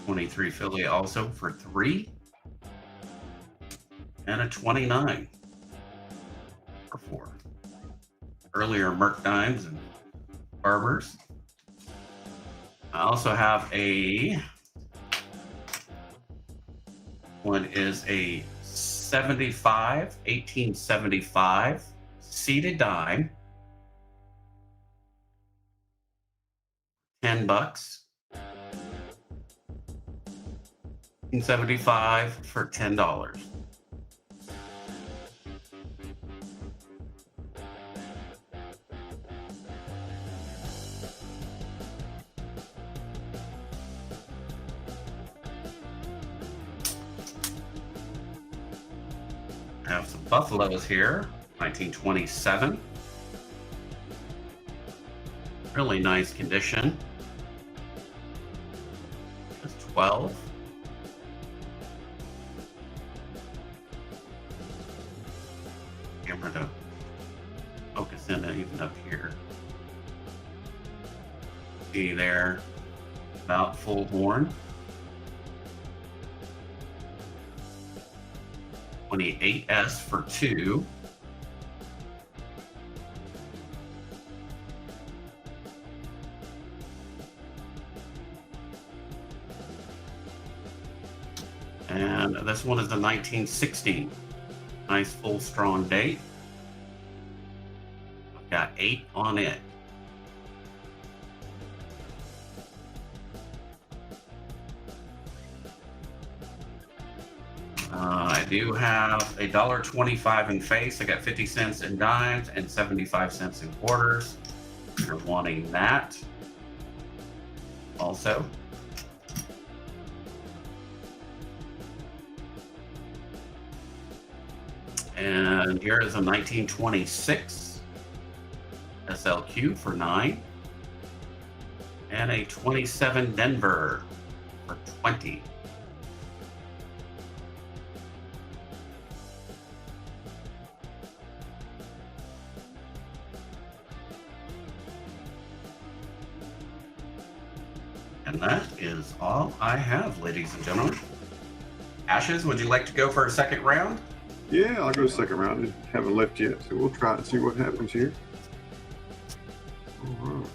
23 Philly also for 3. And a 29 for 4. Earlier Merc Dimes and Barbers. I also have a one is a 1875 seated dime, $10. 1875 for $10. I have some Buffaloes here, 1927. Really nice condition. Just 12. Camera to focus in even up here. See there, about full horn. 28S for 2. And this one is the 1916. Nice full strong date. I've got 8 on it. I do have a $1.25 in face. I got 50 cents in dimes and 75 cents in quarters. If you're wanting that also. And here is a 1926 SLQ for 9. And a 27 Denver for 20. And that is all I have, ladies and gentlemen. Ashes, would you like to go for a second round? Yeah, I'll go second round. I haven't left yet, so we'll try and see what happens here. All right.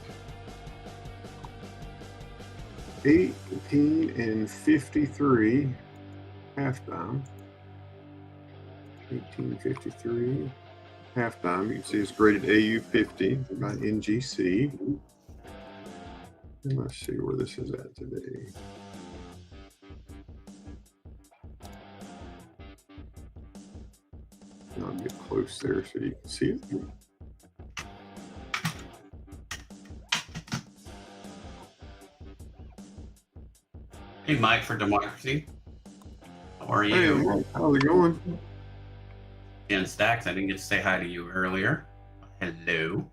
18 and 53 half dime. 1853 half dime. You can see it's graded AU50 by NGC. And let's see where this is at today. I'll get close there so you can see it. Hey, Mike for Democracy. How are Hey, you? Mike, how's it going? Dan Stacks, I didn't get to say hi to you earlier. Hello.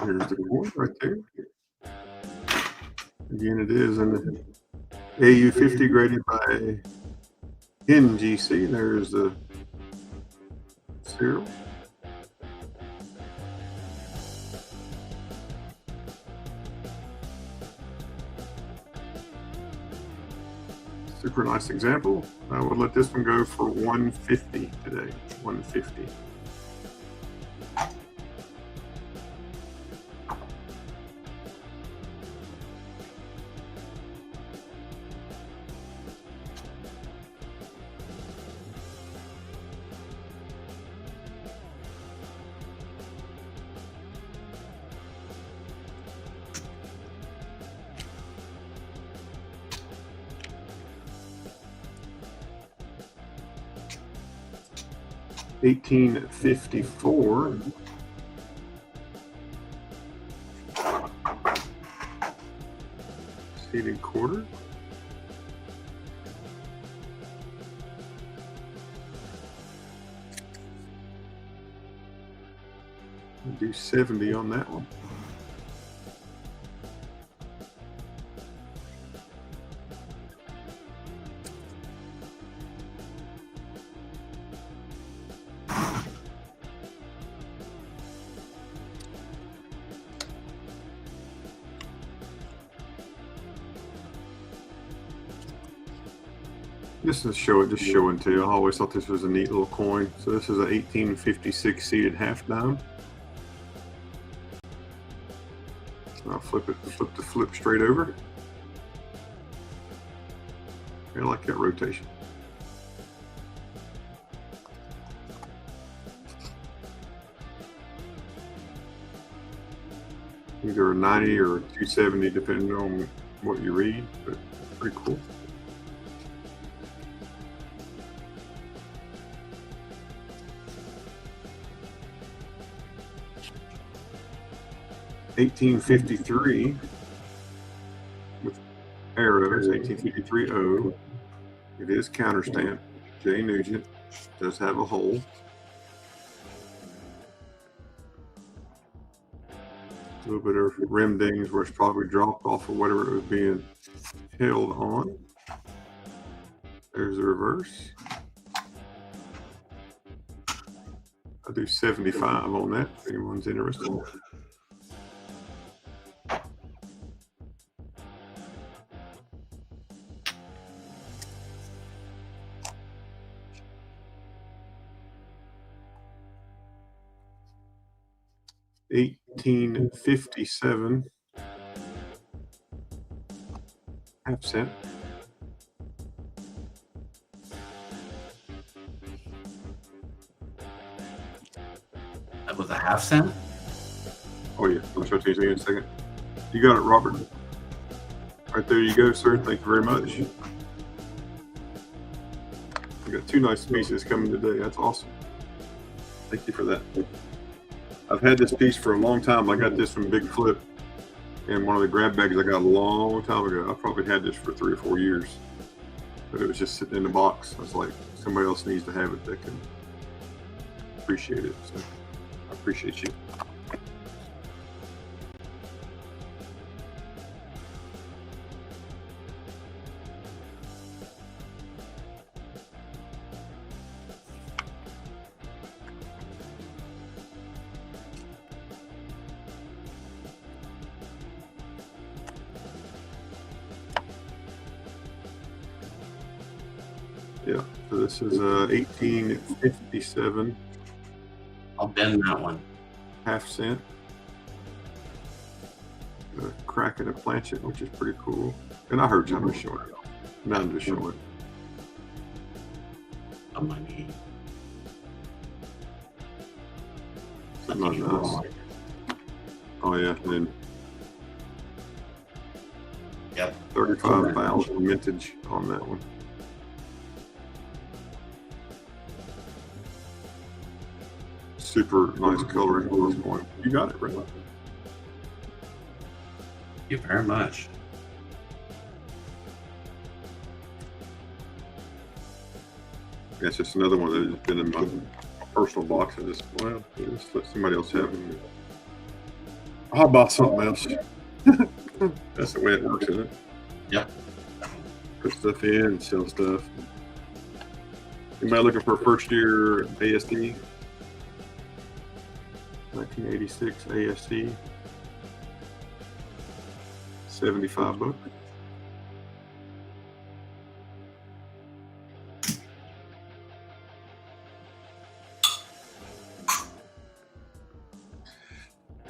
Here's the coin right there. Again, it is an AU50 graded by NGC. There's the serial. Super nice example. I would let this one go for 150 today. 150. $18.54. Seated quarter. We'll do 70 on that one. Just to show it, just showing to you. I always thought this was a neat little coin. So this is an 1856 seated half dime. I'll flip straight over. I like that rotation. Either a 90 or a 270 depending on what you read, but pretty cool. $18.53 with arrows. 1853 O. It is counter stamp. J. Nugent does have a hole. A little bit of rim dings where it's probably dropped off of whatever it was being held on. There's the reverse. I'll do 75 on that if anyone's interested. $18.57 half cent. That was a half cent? Oh yeah, I'll show it to you in a second. You got it, Robert. Right there you go, sir. Thank you very much. We got two nice pieces coming today. That's awesome. Thank you for that. I've had this piece for a long time. I got this from Big Flip in one of the grab bags I got a long time ago. I probably had this for 3 or 4 years, but it was just sitting in the box. I was like, somebody else needs to have it that can appreciate it. So I appreciate you. Yeah, so this is 1857 I'll bend that one. half cent. A crack in a planchet, which is pretty cool. And I heard you, I'm just showing it. Now I'm just showing it. On my knee. Not nice. Oh yeah, and then Yep. 35,000 mintage on that one. Super nice coloring on this point. You got it, right? Thank you very much. Yeah, it's just another one that has been in my personal box. I just, well, just let somebody else have it. I'll buy something else. That's the way it works, isn't it? Yep. Put stuff in and sell stuff. Anybody looking for a first year ASD? 1986 ASD. 75 bucks.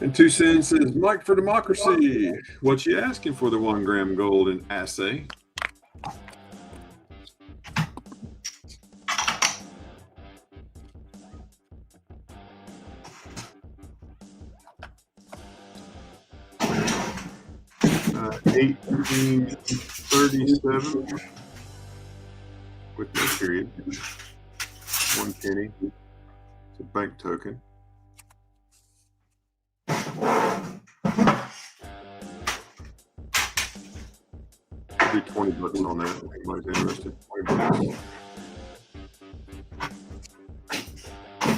And 2 cents says, Mike for Democracy. What you asking for the 1 gram gold in assay? $18.37 with no period. 1 penny. It's a bank token. I'll do $20 on that if anybody's interested. $20.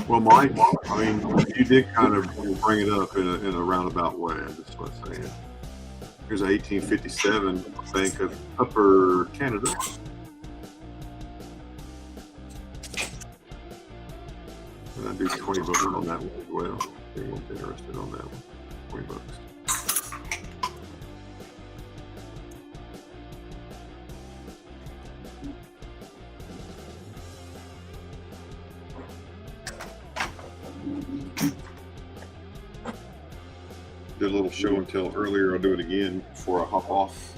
Well, Mike, I mean, you did kind of bring it up in a roundabout way. I just want to say it. Here's an 1857 Bank of Upper Canada. And I do $20 on that one as well. If anyone's interested on that one, $20. Did a little show and tell earlier. I'll do it again before I hop off.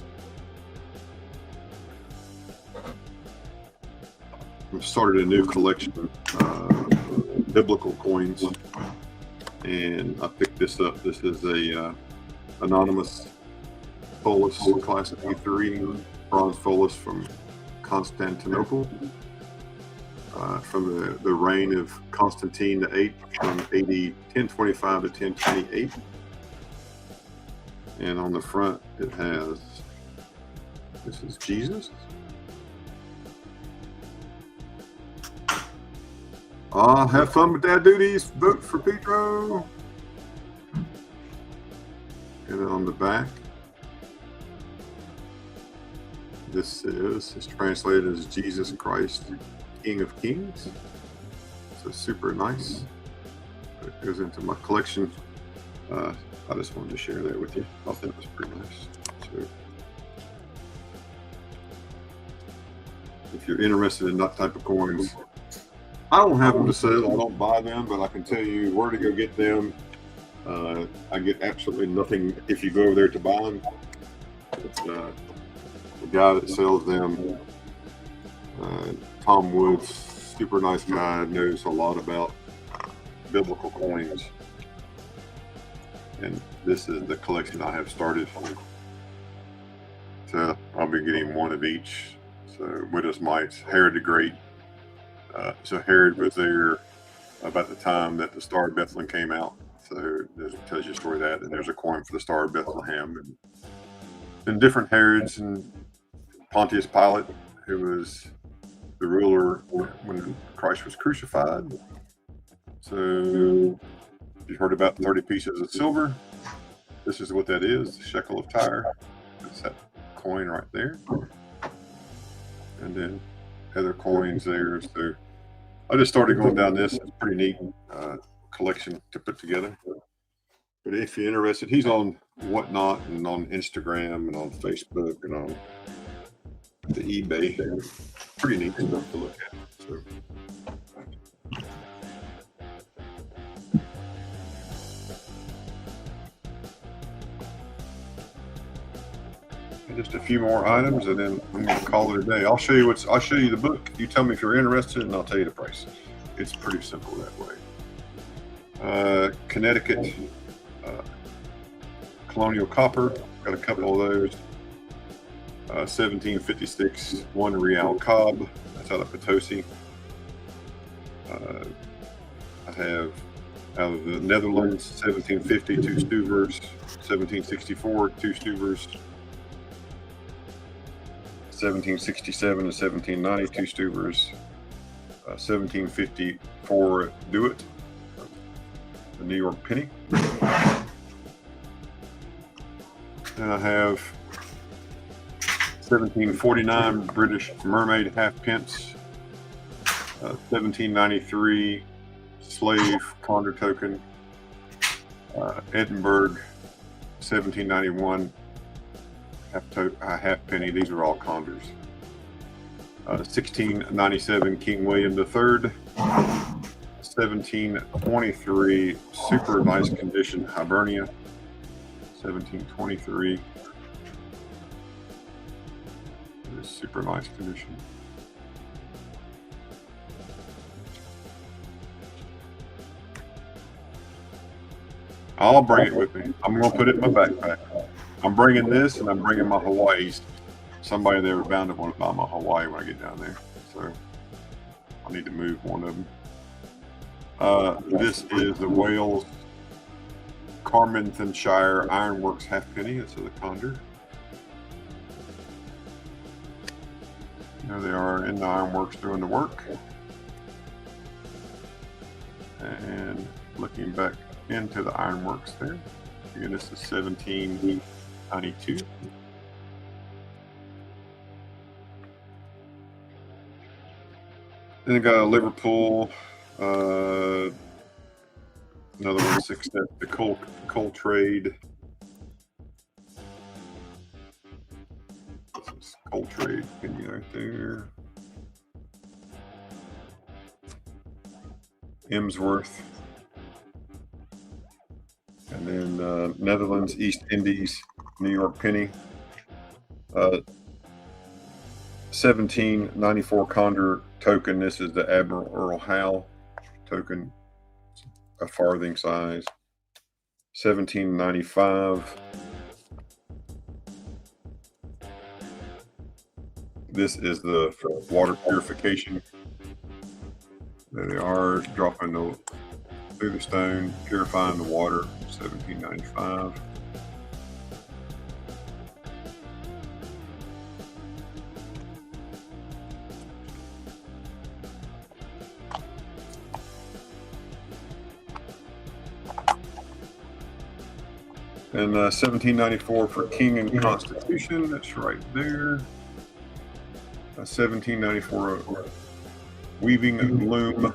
I've started a new collection of biblical coins, and I picked this up. This is a anonymous Pholis Class A3 bronze Pholis from Constantinople, from the reign of Constantine VIII from AD 1025 to 1028. And on the front, it has, this is Jesus. Have fun with dad duties. Vote for Pedro. And then on the back, this is translated as Jesus Christ, King of Kings. So super nice. It goes into my collection. I just wanted to share that with you. I thought it was pretty nice. So, if you're interested in that type of coins, I don't have them to sell. I don't buy them, but I can tell you where to go get them. I get absolutely nothing if you go over there to buy them. It's, the guy that sells them, Tom Woods, super nice guy, knows a lot about biblical coins. And this is the collection I have started. So I'll be getting one of each. So Widow's Mites, Herod the Great. So Herod was there about the time that the Star of Bethlehem came out. So it tells you a story of that. And there's a coin for the Star of Bethlehem. And different Herods, and Pontius Pilate, who was the ruler when Christ was crucified. So you've heard about 30 pieces of silver. This is what that is, the shekel of Tyre. It's that coin right there. And then other coins there. So I just started going down this. It's pretty neat collection to put together. But if you're interested, he's on Whatnot and on Instagram and on Facebook and on the eBay. Pretty neat stuff to look at. So. Just a few more items, and then I'm going to call it a day. I'll show you the book. You tell me if you're interested, and I'll tell you the price. It's pretty simple that way. Connecticut Colonial Copper. Got a couple of those. 1756 1 Real Cobb. That's out of Potosi. I have out of the Netherlands 1750 2 Stuvers. 1764 2 Stuvers. 1767 and 1790 2 Stuvers. 1754 Do It. The New York penny. And I have 1749 British Mermaid halfpence. 1793 Slave Condor token. Edinburgh 1791 half penny. These are all condors. 1697 King William III. 1723 super nice condition Hibernia. 1723. It's super nice condition. I'll bring it with me. I'm going to put it in my backpack. I'm bringing this, and I'm bringing my Hawaii. Somebody there bound to want to buy my Hawaii when I get down there. So I need to move one of them. This is the Wales Carmarthenshire Ironworks halfpenny. This is a Condor. There they are in the ironworks doing the work. And looking back into the ironworks there. Again, this is 1792. Then I got a Liverpool, another one, 6 step, the coal trade. This is coal trade penny right there. Emsworth. And then Netherlands, East Indies, New York penny. 1794 Condor token. This is the Admiral Earl Howe token, a farthing size. 1795. This is the water purification. There they are, dropping through the stone, purifying the water. 1795. And 1794 for King and Constitution. That's right there. 1794 weaving loom.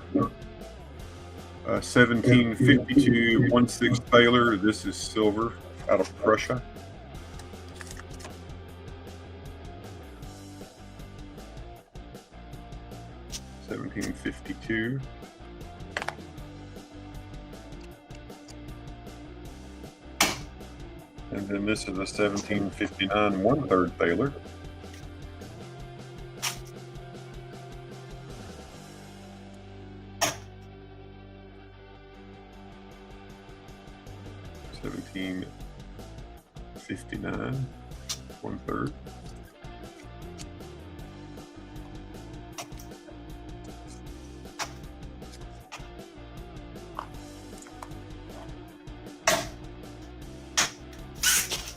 1752 1/6 Thaler. This is silver out of Prussia. $17.52. And then this is a 1759 1/3 Thaler. $17.59 1/3.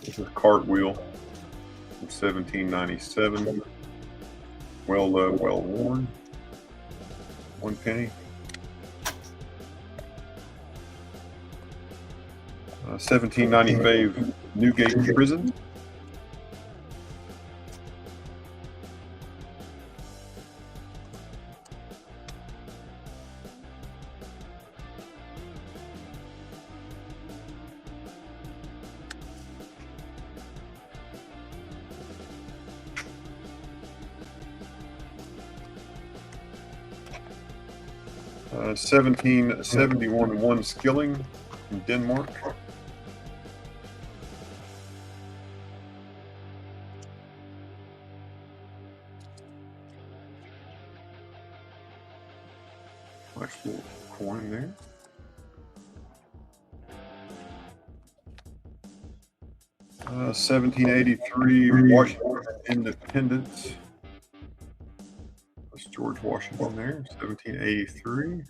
This is Cartwheel from 1797. Well loved, well worn. 1 penny. 1795 Newgate Prison. Uh, 1771 1 Skilling from Denmark. Nice little coin there. Uh, 1783 Washington Independence. That's George Washington there. 1783.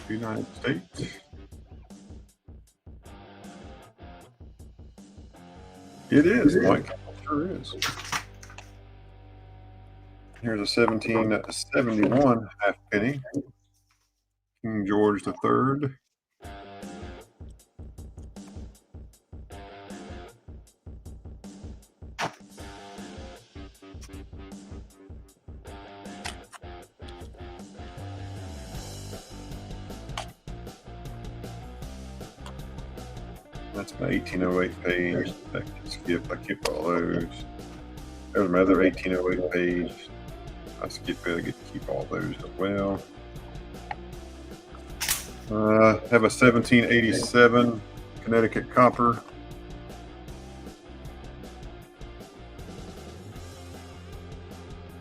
United States. It is, Mike. It sure is. Here's a 1771 halfpenny. King George III. That's my 1808 page. I can skip. I keep all those. There's my other 1808 page. I better get to keep all those as well. Have a 1787 Connecticut copper.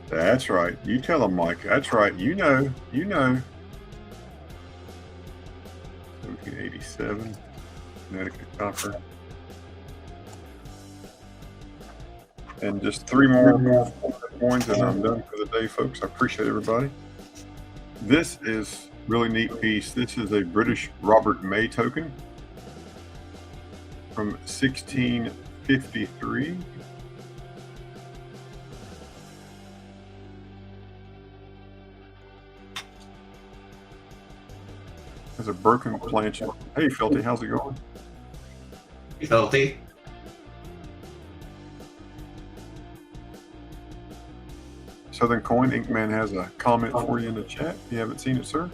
That's right. You tell him, Mike. That's right. You know. 1787 Connecticut copper. And just three more coins, and I'm done for the day, folks. I appreciate everybody. This is really neat piece. This is a British Robert May token from 1653. There's a broken planchette. Hey, Felty, how's it going? Healthy. Southern Coin, Inkman has a comment for you in the chat. If you haven't seen it, sir.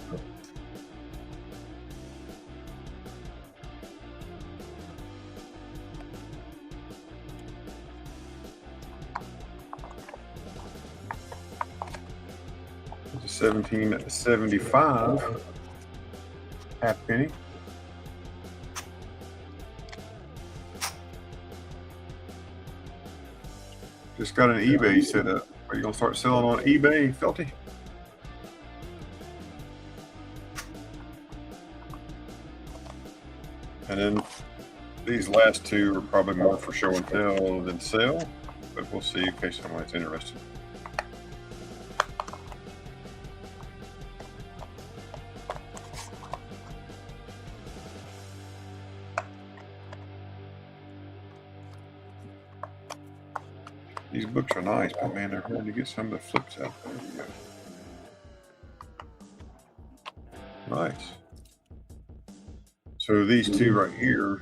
It's a 1775 half penny. Just got an eBay set up. Are you gonna start selling on eBay, Felty? And then these last two are probably more for show and tell than sell, but we'll see in case somebody's interested. These books are nice, but man, they're hard to get some of the flips out. There you go. Nice. So these two right here,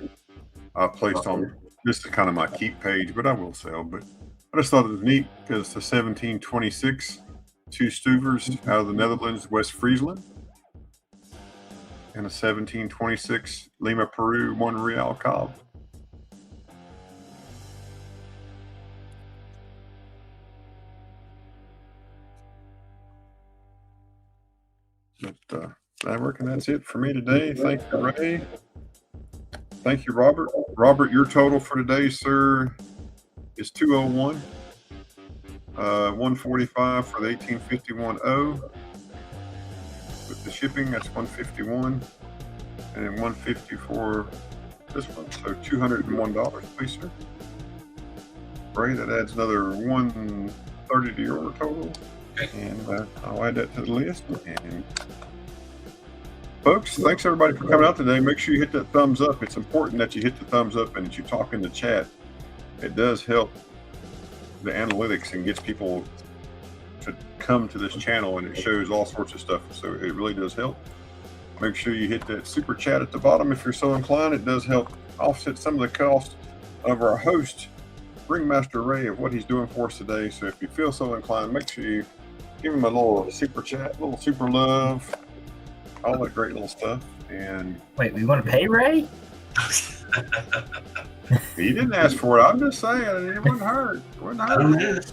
I placed on, this is kind of my keep page, but I will sell. But I just thought it was neat because the 1726 two Stuvers out of the Netherlands, West Friesland, and a 1726 Lima, Peru, 1 Real Cobb. But I reckon that's it for me today. Thank you, Ray. Thank you, Robert. Robert, your total for today, sir, is 201. 145 for the 1851-0. With the shipping, that's 151. And then 150 for this one. So $201, please, sir. Ray, that adds another 130 to your total. And I'll add that to the list. And folks, thanks everybody for coming out today. Make sure you hit that thumbs up. It's important that you hit the thumbs up and that you talk in the chat. It does help the analytics and gets people to come to this channel, and it shows all sorts of stuff. So it really does help. Make sure you hit that super chat at the bottom if you're so inclined. It does help offset some of the cost of our host, Ringmaster Ray, of what he's doing for us today. So if you feel so inclined, make sure you give him a little super chat, little super love, all that great little stuff. And wait, we want to pay Ray? He didn't ask for it. I'm just saying it wouldn't hurt. It wouldn't hurt.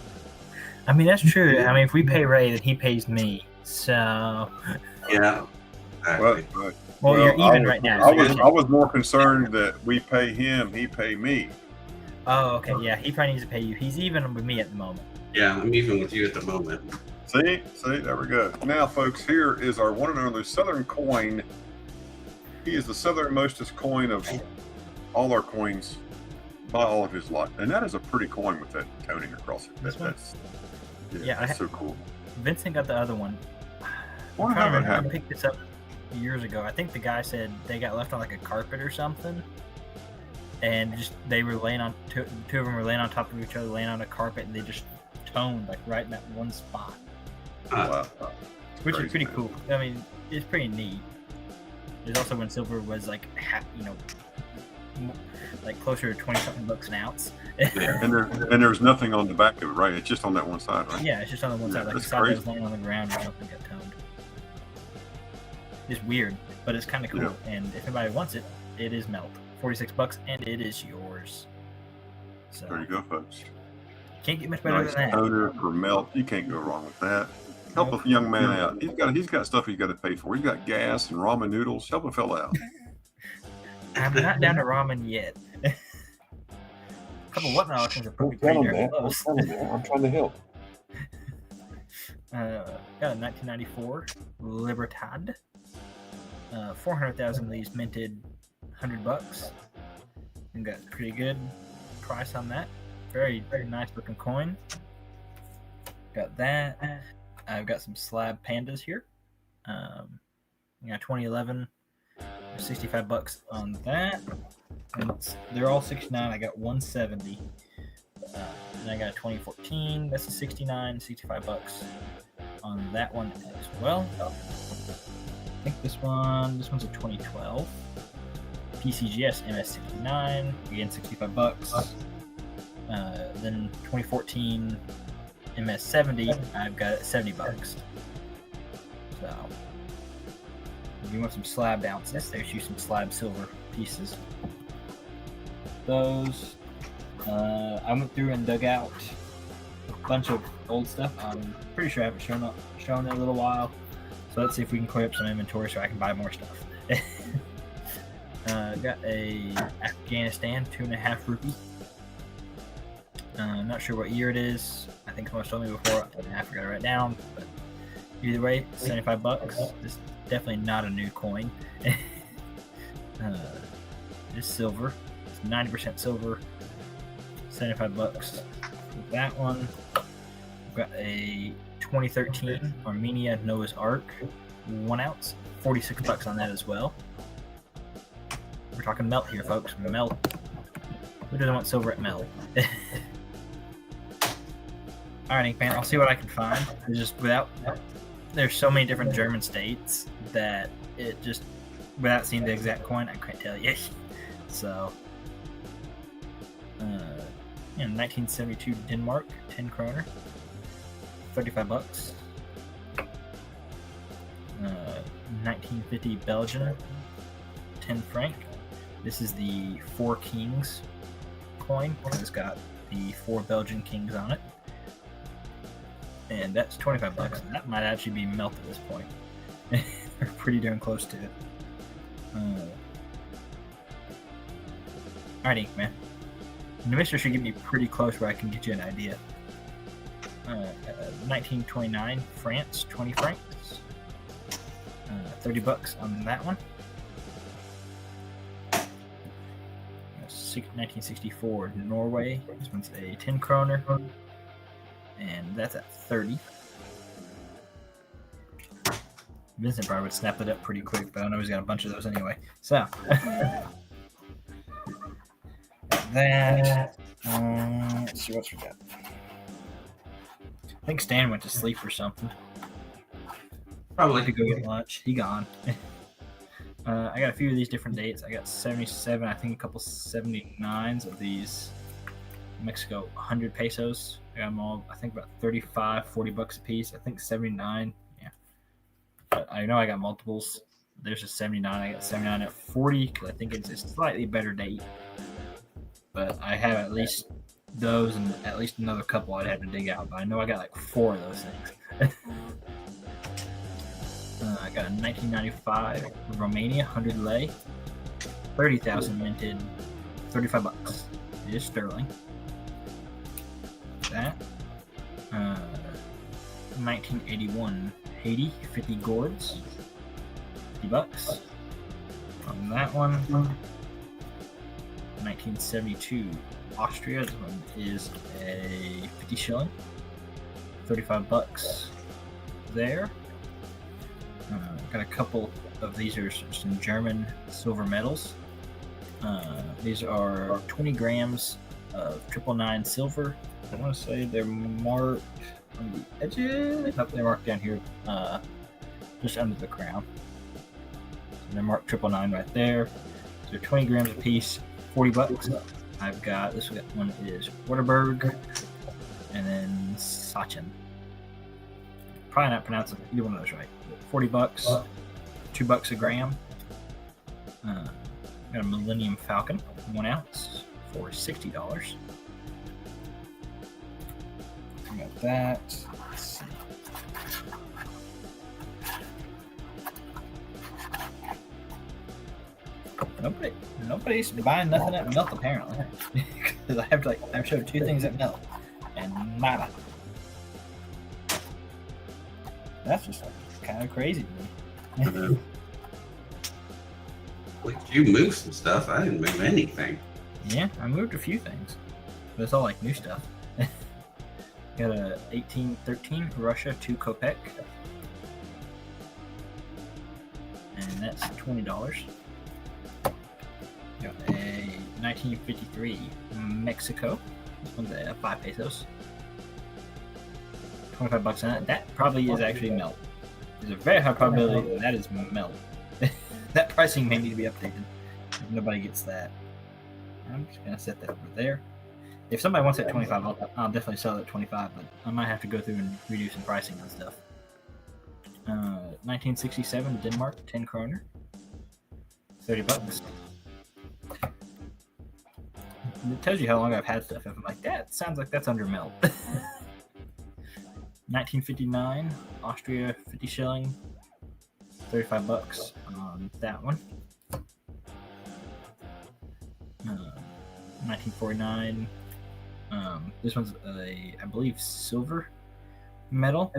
I mean, that's true. I mean, if we pay Ray, then he pays me. So Yeah. well, you're even right now. I was more concerned that we pay him, he pay me. Oh, okay. Yeah, he probably needs to pay you. He's even with me at the moment. Yeah, I'm even with you at the moment. See, there we go. Now, folks, here is our one and only Southern Coin. He is the southernmostest coin of all our coins by all of his lot, and that is a pretty coin with that toning across it. That's so cool. Vincent got the other one. I picked this up years ago. I think the guy said they got left on like a carpet or something, and just they were laying on two of them were laying on top of each other, laying on a carpet, and they just toned like right in that one spot. Wow. Which is pretty cool. I mean, it's pretty neat. There's also when silver was like like closer to 20-something bucks an ounce. and there's nothing on the back of it, right? It's just on that one side, right? Yeah, it's just on the one side. Like the side that was laying on the ground or something got toned. It's weird, but it's kind of cool. Yeah. And if anybody wants it, it is melt. $46, and it is yours. So there you go, folks. Can't get much better than that. Toner for melt. You can't go wrong with that. Help a young man out. He's got stuff he's got to pay for. He's got gas and ramen noodles. Help a fella out. I'm not down to ramen yet. A couple whatnot options are probably pretty darn close. I'm trying to help. Got a 1994 Libertad. 400,000 of these minted $100. And got a pretty good price on that. Very, very nice looking coin. Got that. I've got some slab pandas here. 2011, $65 on that. And they're all 69. I got 170. And I got a 2014. That's a 69, $65 on that one as well. I think this one's a 2012. PCGS MS69, again $65. Then 2014 MS70, I've got it $70. So, if you want some slab ounces, there's you some slab silver pieces. Those, I went through and dug out a bunch of old stuff. I'm pretty sure I haven't shown it in a little while. So let's see if we can clear up some inventory so I can buy more stuff. Got a Afghanistan 2.5 rupee. I'm not sure what year it is. I think someone told me before. I forgot to write it down. But either way, $75. This is definitely not a new coin. It's silver. It's 90% silver. $75 for that one. We've got a 2013 Armenia Noah's Ark 1 ounce. $46 on that as well. We're talking melt here, folks. Melt. Who doesn't want silver at melt? Alright, Inkman, I'll see what I can find. It's just there's so many different German states that it just, without seeing the exact coin, I can't tell you. So, 1972 Denmark, 10 kroner, $35. 1950 Belgium, 10 franc. This is the 4 Kings coin. It's got the 4 Belgian kings on it. And that's $25. And that might actually be melt at this point. They're pretty darn close to it. Alright, Ink Man. The Mister should get me pretty close where I can get you an idea. 1929 France, 20 francs. $30 on that one. 1964 Norway. This one's a 10 kroner. And that's at 30. Vincent probably would snap it up pretty quick, but I know he's got a bunch of those anyway. So, that. Let's see what we got. I think Stan went to sleep or something. Probably to go get lunch. He gone. I got a few of these different dates. I got 77, I think a couple 79s of these Mexico 100 pesos. I got them all, I think about 35, $40 a piece. I think 79, yeah. But I know I got multiples. There's a 79. I got 79 at 40 because I think it's a slightly better date. But I have at least those and at least another couple I'd have to dig out. But I know I got like 4 of those things. I got a 1995 Romania 100 lei, 30,000 minted, $35. It is sterling. That. 1981 Haiti 50 gourds, $50 on that one. 1972 Austria. This one is a 50 shilling, $35 there. Got a couple of these are some German silver medals. These are 20 grams of 999 silver. I want to say they're marked on the edges. Nope, they're marked down here, just under the crown. So they're marked 999 right there. So they're 20 grams a piece, $40. I've got this one is Waterberg, and then Sachin. Probably not pronouncing either one of those right. $40, $2 a gram. Got a Millennium Falcon, 1 ounce for $60. I got that. Let's see. Nobody's buying nothing at Melt apparently. Because I've showed 2 things at Melt, and nada. That's just kind of crazy to me. Wait, you moved some stuff. I didn't move anything. Yeah, I moved a few things, but it's all like new stuff. Got a 1813 Russia 2 Kopek, and that's $20. Got a 1953 Mexico. This one's at 5 pesos. 25 bucks on that. That probably is actually Melt. There's a very high probability that is Melt. That pricing may need to be updated. If nobody gets that. I'm just gonna set that over there. If somebody wants it at 25, I'll definitely sell it at 25, but I might have to go through and reduce some pricing on stuff. 1967 Denmark 10 kroner. 30 bucks. It tells you how long I've had stuff. If I'm like, that sounds like that's under Melt. 1959 Austria 50 shilling. 35 bucks on that one. 1949. This one's I believe silver medal.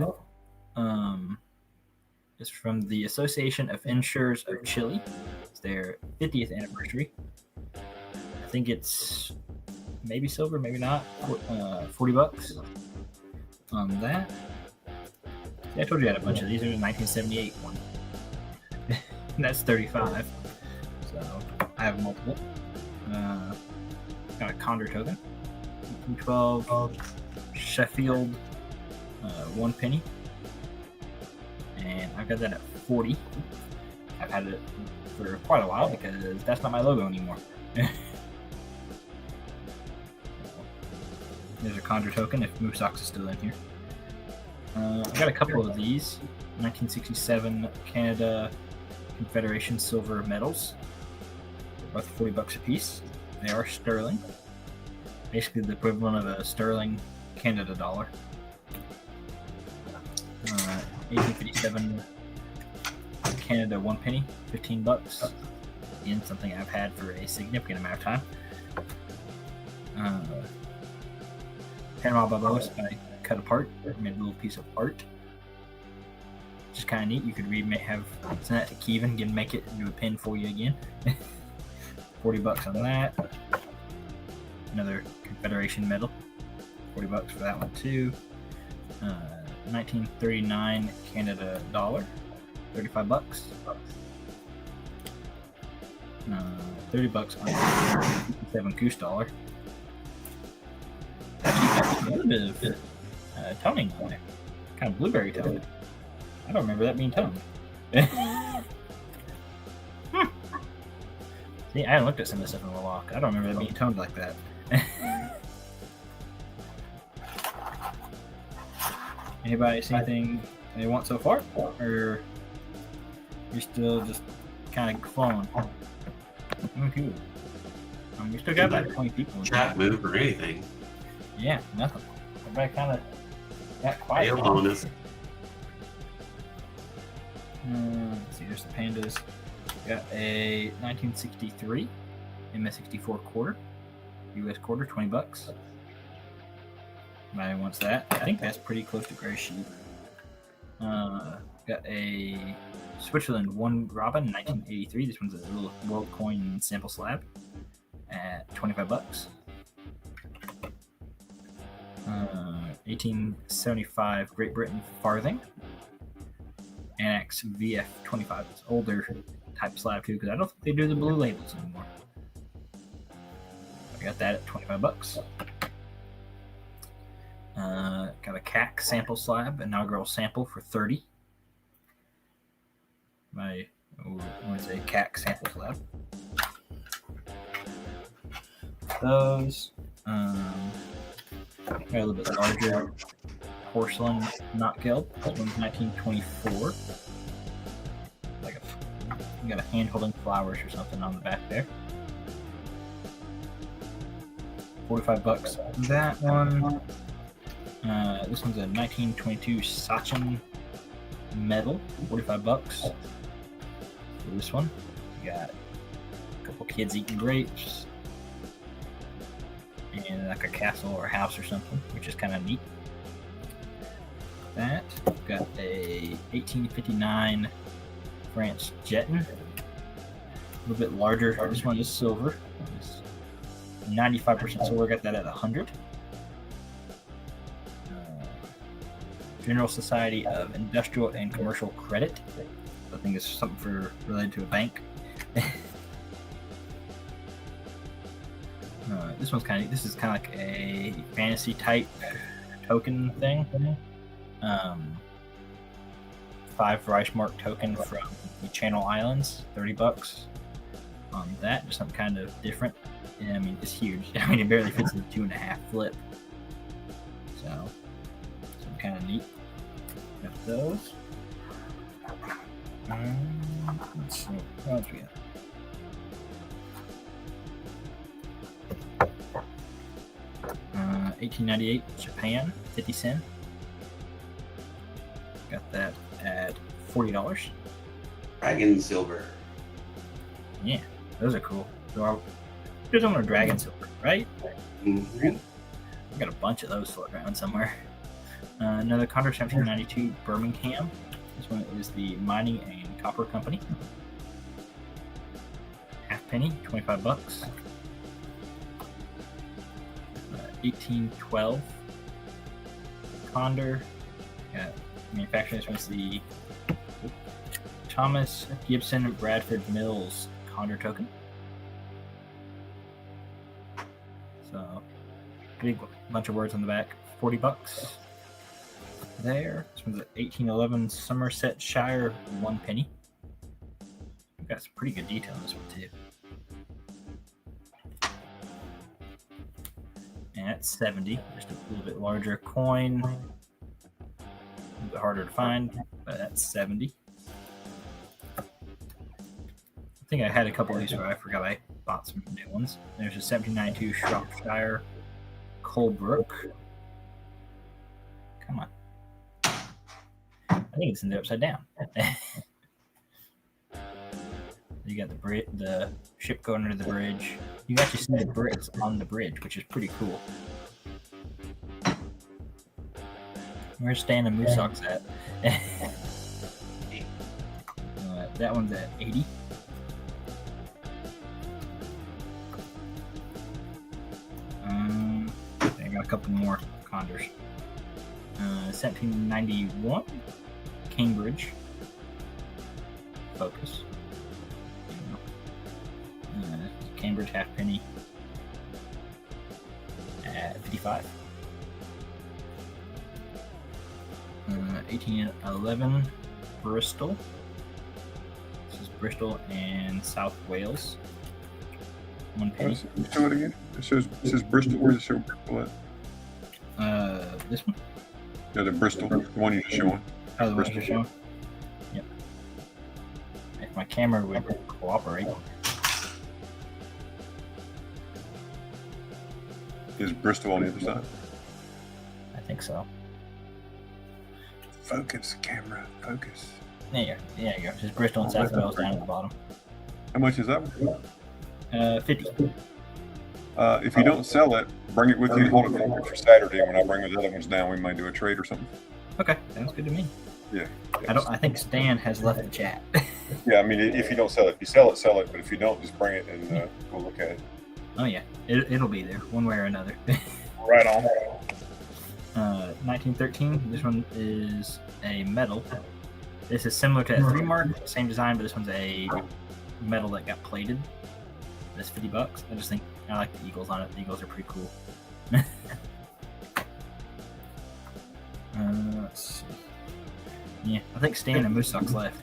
It's from the Association of Insurers of Chile. It's their 50th anniversary. I think it's maybe silver, maybe not. 40 bucks on that. See, I told you I had a bunch of these. There's a 1978 one. That's 35. So I have multiple. Got a Condor token. 12 Sheffield 1 penny. And I got that at 40. I've had it for quite a while because that's not my logo anymore. There's a Condor token if Moosox is still in here. I got a couple of these. 1967 Canada Confederation silver medals. They're both 40 bucks a piece. They are sterling. Basically the equivalent of a sterling Canada dollar. 1857 Canada 1 penny, 15 bucks. Again, something I've had for a significant amount of time. Panama Babos I cut apart, made a little piece of art. Which is kind of neat. You could send that to Kevin, make it into a pin for you again. 40 bucks on that. Another Confederation medal. 40 bucks for that one too. 1939 Canada dollar. 35 bucks. 30 bucks on 57 Goose dollar. Actually, a little bit of toning on there. Kind of blueberry tone. I don't remember that being toned. See, I haven't looked at some of this stuff in a while. I don't remember that being toned like that. Anybody see anything they want so far? Or you're still just kind of flowing? Cool. We still got about 20 people. Chat move or anything. Yeah, nothing. Everybody kind of got quiet. On us. Let's see, there's the pandas. Got a 1963 MS64 quarter, US quarter, 20 bucks. Nobody wants that. I think that's pretty close to gray sheep. Got a Switzerland 1 Robin, 1983. This one's a little world coin sample slab at 25 bucks. 1875 Great Britain farthing. Annex VF25. It's older type slab too, because I don't think they do the blue labels anymore. I got that at 25 bucks. Got a CAC sample slab, inaugural sample for 30. What is a CAC sample slab? Those. Got a little bit larger porcelain knot guild. This one's 1924. You got a hand holding flowers or something on the back there. 45 bucks. That one. This one's a 1922 Sachin medal. 45 bucks. For this one. You got couple kids eating grapes, and like a castle or a house or something, which is kind of neat. That got a 1859 France Jetton, a little bit larger. This one is silver. It's 95% silver. Got that at 100. General Society of Industrial and Commercial Credit. I think it's something for related to a bank. This one's kind of. This is kind of like a fantasy type token thing. 5 Reichsmark token from the Channel Islands, $30 on that. Just something kind of different. And, I mean, it's huge. I mean, it barely fits in the 2.5 flip. So, something kind of neat. Got those. Let's see. What else we got? 1898 Japan, 50 cent. Got that at $40. Dragon silver. Yeah, those are cool. So there's one of Dragon Silver, right? Mhm. I got a bunch of those floating around somewhere. Another Condor 1792 Birmingham. This one is the Mining and Copper Company. Halfpenny, $25. 1812 Condor. Got manufacturing. This one's the Thomas Gibson Bradford Mills Condor token. So, big bunch of words on the back. $40 there. This one's an 1811 Somersetshire 1 penny. We've got some pretty good detail on this one too. And that's 70. Just a little bit larger coin. A little bit harder to find, but that's 70. I think I had a couple of these where I forgot I bought some new ones. There's a 1792 Shropshire Colebrook. Come on. I think it's in the upside down. You got the ship going under the bridge. You actually see the bricks on the bridge, which is pretty cool. Where's Stan and Moosocks at? That one's at 80. I got a couple more Condors. 1791 Cambridge Focus. Cambridge halfpenny at 55. 1811 Bristol. This is Bristol and South Wales. 1 penny. Show it again. It says Bristol. Where's it show Bristol at? This one? Yeah, the Bristol. The one you just showing. Oh, the one Bristol. you're showing? Yep. If my camera would cooperate. Is Bristol on the other side? I think so. Focus, camera, focus. There you go. There you go. Just Bristol and South Wales down at the bottom. How much is that one? 50. If you don't sell it, bring it with you and hold it for Saturday. When I bring those other ones down, we might do a trade or something. Okay, sounds good to me. Yeah. I think Stan has left the chat. Yeah, I mean, if you don't sell it, if you sell it, sell it. But if you don't, just bring it and we'll look at it. Oh yeah, it'll be there one way or another. Right on. 1913. This one is a metal. This is similar to a 3 mark, same design, but this one's a metal that got plated. That's $50. I just think I like the eagles on it. The eagles are pretty cool. Let's see. Yeah, I think Stan and Moosocks left.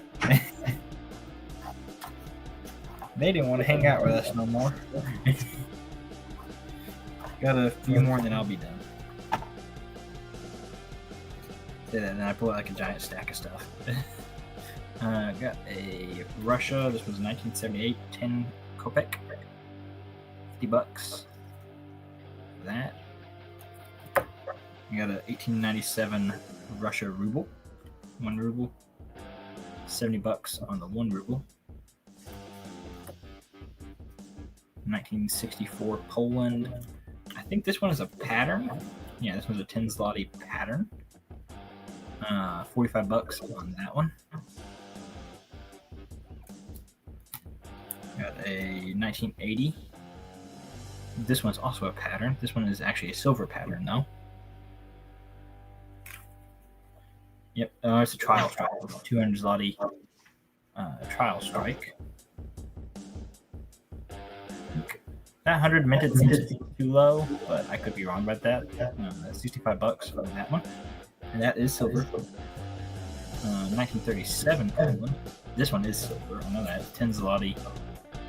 They didn't want to hang out with us no more. Got a few more and then I'll be done. Say that and then I pull out like a giant stack of stuff. Got a Russia. This was 1978, 10 Kopek. $50. That. You got a 1897 Russia ruble. 1 ruble. $70 on the 1 ruble. 1964 Poland. I think this one is a pattern. Yeah, this one's a 10 zloty pattern. $45 on that one. Got a 1980. This one's also a pattern. This one is actually a silver pattern, though. Yep, it's a trial strike. 200 zloty trial strike. That 100 minted seems too low, but I could be wrong about that. $65 for that one. And that is silver. 1937 Poland. This one is silver. I know that. 10 zloty.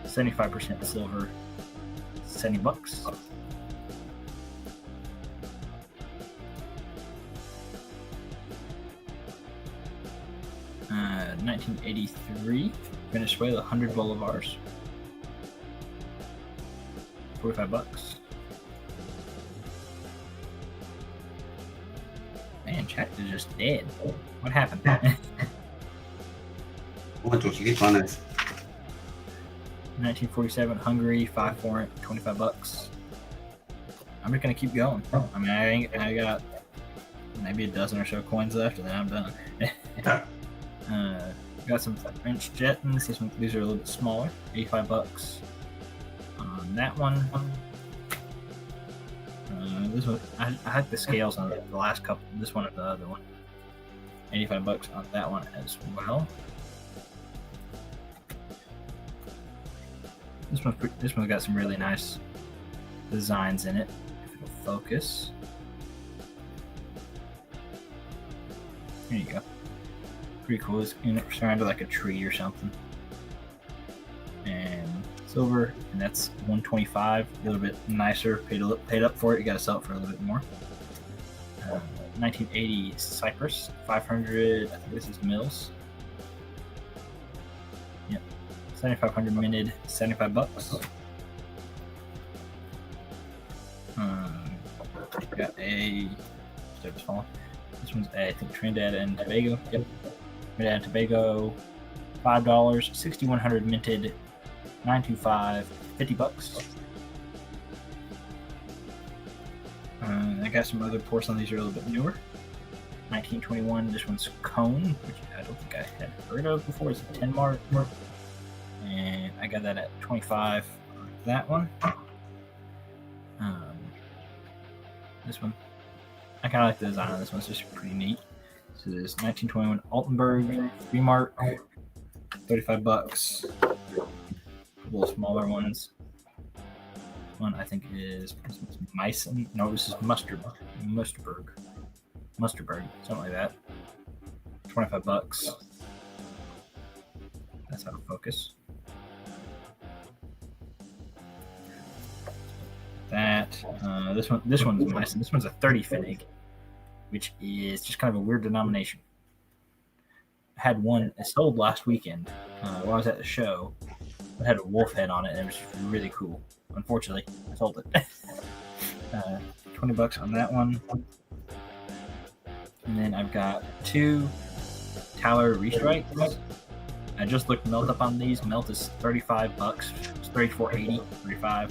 75% silver. $70. 1983 Venezuela 100 bolivars. $45. Man, chat is just dead. What happened? What do you get on this? 1947 Hungary 5 forint, $25. I'm just gonna keep going. I mean, I got maybe a dozen or so coins left, and then I'm done. Got some French Jettons. These are a little bit smaller. $85 on that one. This one, I had the scales on the last couple. This one and the other one. $85 on that one as well. This one's got some really nice designs in it. If it'll focus. There you go. Pretty cool. It's surrounded like a tree or something. And silver, and that's $125. A little bit nicer. Paid up for it. You got to sell it for a little bit more. 1980 Cyprus 500. I think this is mils. Yep. 7,500 minted. $75. Got a. This one's I think Trinidad and Tobago. Yep. Trinidad and Tobago, $5. 6,100 minted. 925. $50. I got some other porcelain. These are a little bit newer. 1921. This one's Cone, which I don't think I had heard of before. It's a 10 mark. And I got that at 25 on that one. This one, I kind of like the design on this one. It's just pretty neat. So this 1921 Altenburg 3 mark, $35. A little smaller ones. This one I think is Meissen. No, this is Musterberg, something like that. $25. That's out of focus. That this one's Meissen. This one's a 30 Pfennig, which is just kind of a weird denomination. I had one I sold last weekend while I was at the show. It had a wolf head on it, and it was really cool. Unfortunately, I sold it. $20 on that one. And then I've got 2 Thaler Restrikes. I just looked melt up on these. Melt is $35. It's $34.80, $35.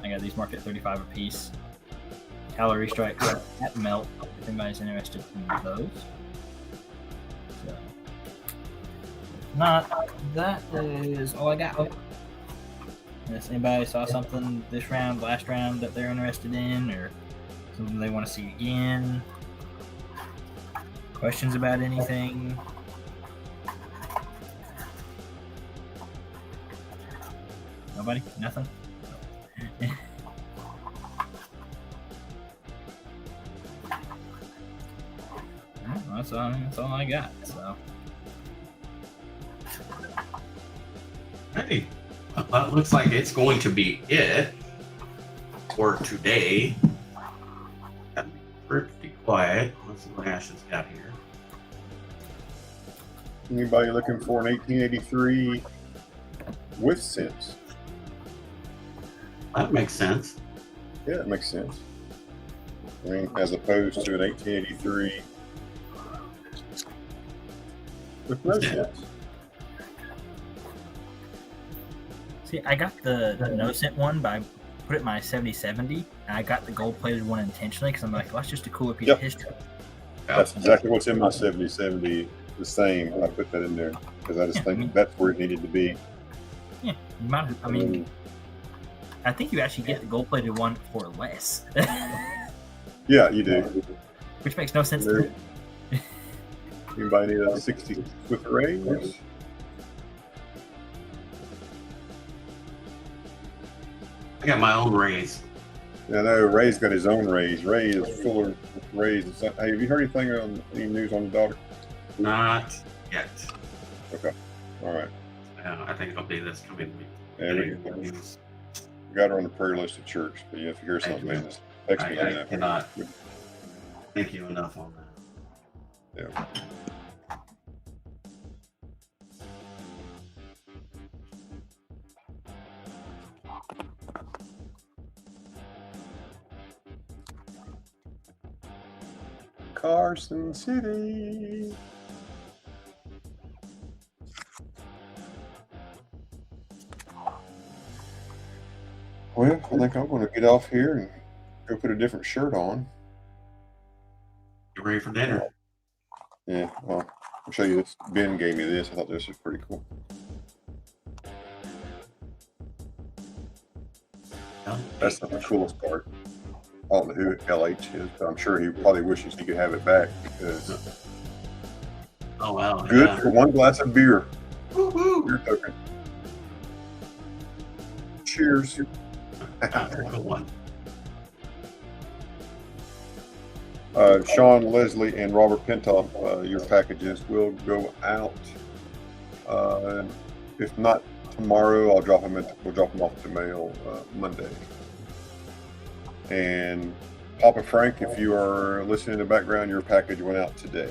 I got these marked at $35 a piece. Thaler Restrikes at melt. If anybody's interested in those. So, not that is all I got. If anybody saw something this round, last round that they're interested in, or something they want to see again, questions about anything. Nobody? Nothing? That's all I got. So. Hey, well, it looks like it's going to be it for today. Gotta be pretty quiet. Let's see what Ashton's got here. Anybody looking for an 1883 with sense? That makes sense. Yeah, it makes sense. I mean, as opposed to an 1883 with no sense. See, I got the no cent one, but I put it in my 7070, and I got the gold plated one intentionally because I'm like, well, that's just a cooler piece of history. That's exactly what's in my 7070. The same. I put that in there because I just think that's where it needed to be. Yeah, you might. I mean, I think you actually get the gold plated one for less. Yeah, you do. Which makes no sense to me. Anybody need a 60 with range? I got my own raise. Yeah, I know Ray's got his own raise. Ray is full of rays. Hey, have you heard anything on any news on your daughter? Not yet. Okay. All right. I think it'll be this coming week. Yeah, we got her on the prayer list at church. But yeah, if you hear something, man, just text me. I cannot thank you enough on that. Yeah. Carson City. Well, I think I'm going to get off here and go put a different shirt on. You ready for dinner? Yeah, well, I'll show you this. Ben gave me this. I thought this was pretty cool. That's the coolest part. I don't know who LH is, but I'm sure he probably wishes he could have it back because Oh wow! good Yeah. for one glass of beer. Woo-hoo. Beer token. Cheers. That's a good one. Sean, Leslie, and Robert Pintoff, your packages will go out. If not tomorrow, we'll drop them off at the mail Monday. And Papa Frank, if you are listening in the background, your package went out today.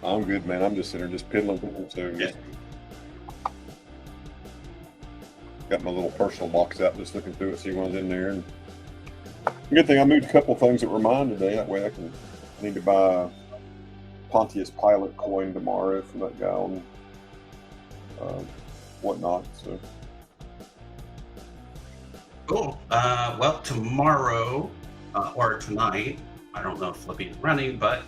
I'm good, man. I'm just sitting there just piddling. So Yeah. got my little personal box out, just looking through it, see what's in there. And good thing I moved a couple of things that were mine today. That way I need to buy a Pontius Pilate coin tomorrow from that guy on whatnot. So Cool. Well, tomorrow or tonight, I don't know if Flippy's running, but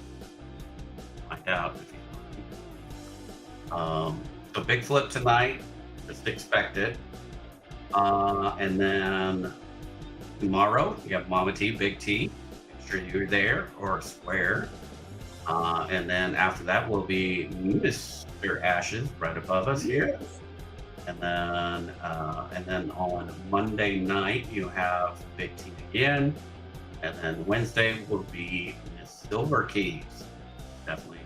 find out if he's running. So big flip tonight, just expect it. And then tomorrow we have Mama T, Big T. Make sure you're there or square. And then after that will be Mr. Ashes right above us here. And then on Monday night you have Big T again, and then Wednesday will be Miss Silver Keys. Definitely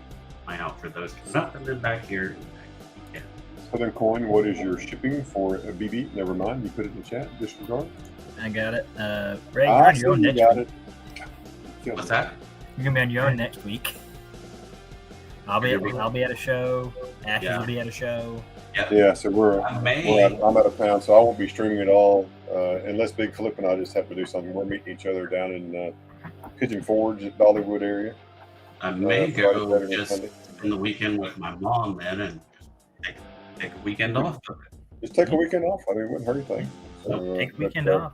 eye out for those coming up, and then back here next weekend. Southern Coin, what is your shipping for a BB? Never mind, you put it in the chat. Disregard. I got it. Ray, you're I on see your own you next got week. it. What's that? You're gonna be on your own next week. I'll be at a show. Ashley Yeah. will be at a show. Yeah, so I'm I'm out of town, so I won't be streaming at all unless Big Flip and I just have to do something. We're meeting each other down in Pigeon Forge at Dollywood area. I may Friday, go Saturday, and just Sunday. spend the weekend with my mom then, and just take a weekend off. Just take a weekend off. I mean, it wouldn't hurt anything. Take a weekend but, off.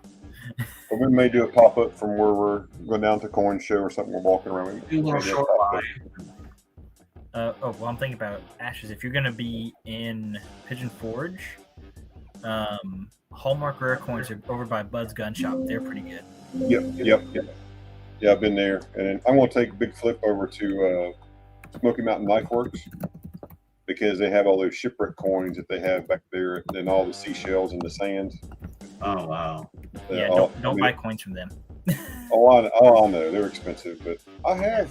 But we may do a pop up from where we're going down to Coin Show or something. We're walking around. Do a little Maybe short pop-up. line. Well, I'm thinking about Ashes. If you're gonna be in Pigeon Forge, Hallmark Rare Coins are over by Bud's Gun Shop. They're pretty good. Yep. Yeah, I've been there, and I'm going to take Big Flip over to Smoky Mountain Knife Works because they have all those shipwreck coins that they have back there, and all the seashells and the sand. Oh wow! Yeah, don't buy coins from them. I know they're expensive, but I have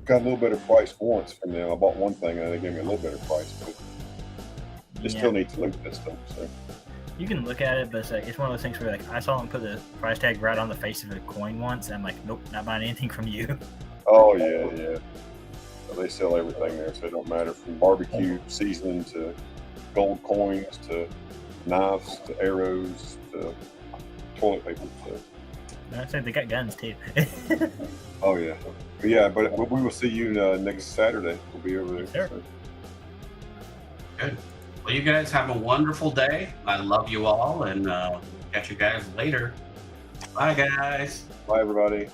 got a little better price once from them. I bought one thing and they gave me a little better price, but you still need to look at this stuff. So. You can look at it, but it's one of those things where I saw them put the price tag right on the face of a coin once, and I'm like, nope, not buying anything from you. Oh yeah. So they sell everything there, so it don't matter from barbecue seasoning to gold coins to knives to arrows to toilet paper. So I said they got guns too. Oh yeah, yeah. But we will see you next Saturday. We'll be over there. Yes, sir. Good. Well, you guys have a wonderful day. I love you all, and catch you guys later. Bye, guys. Bye, everybody.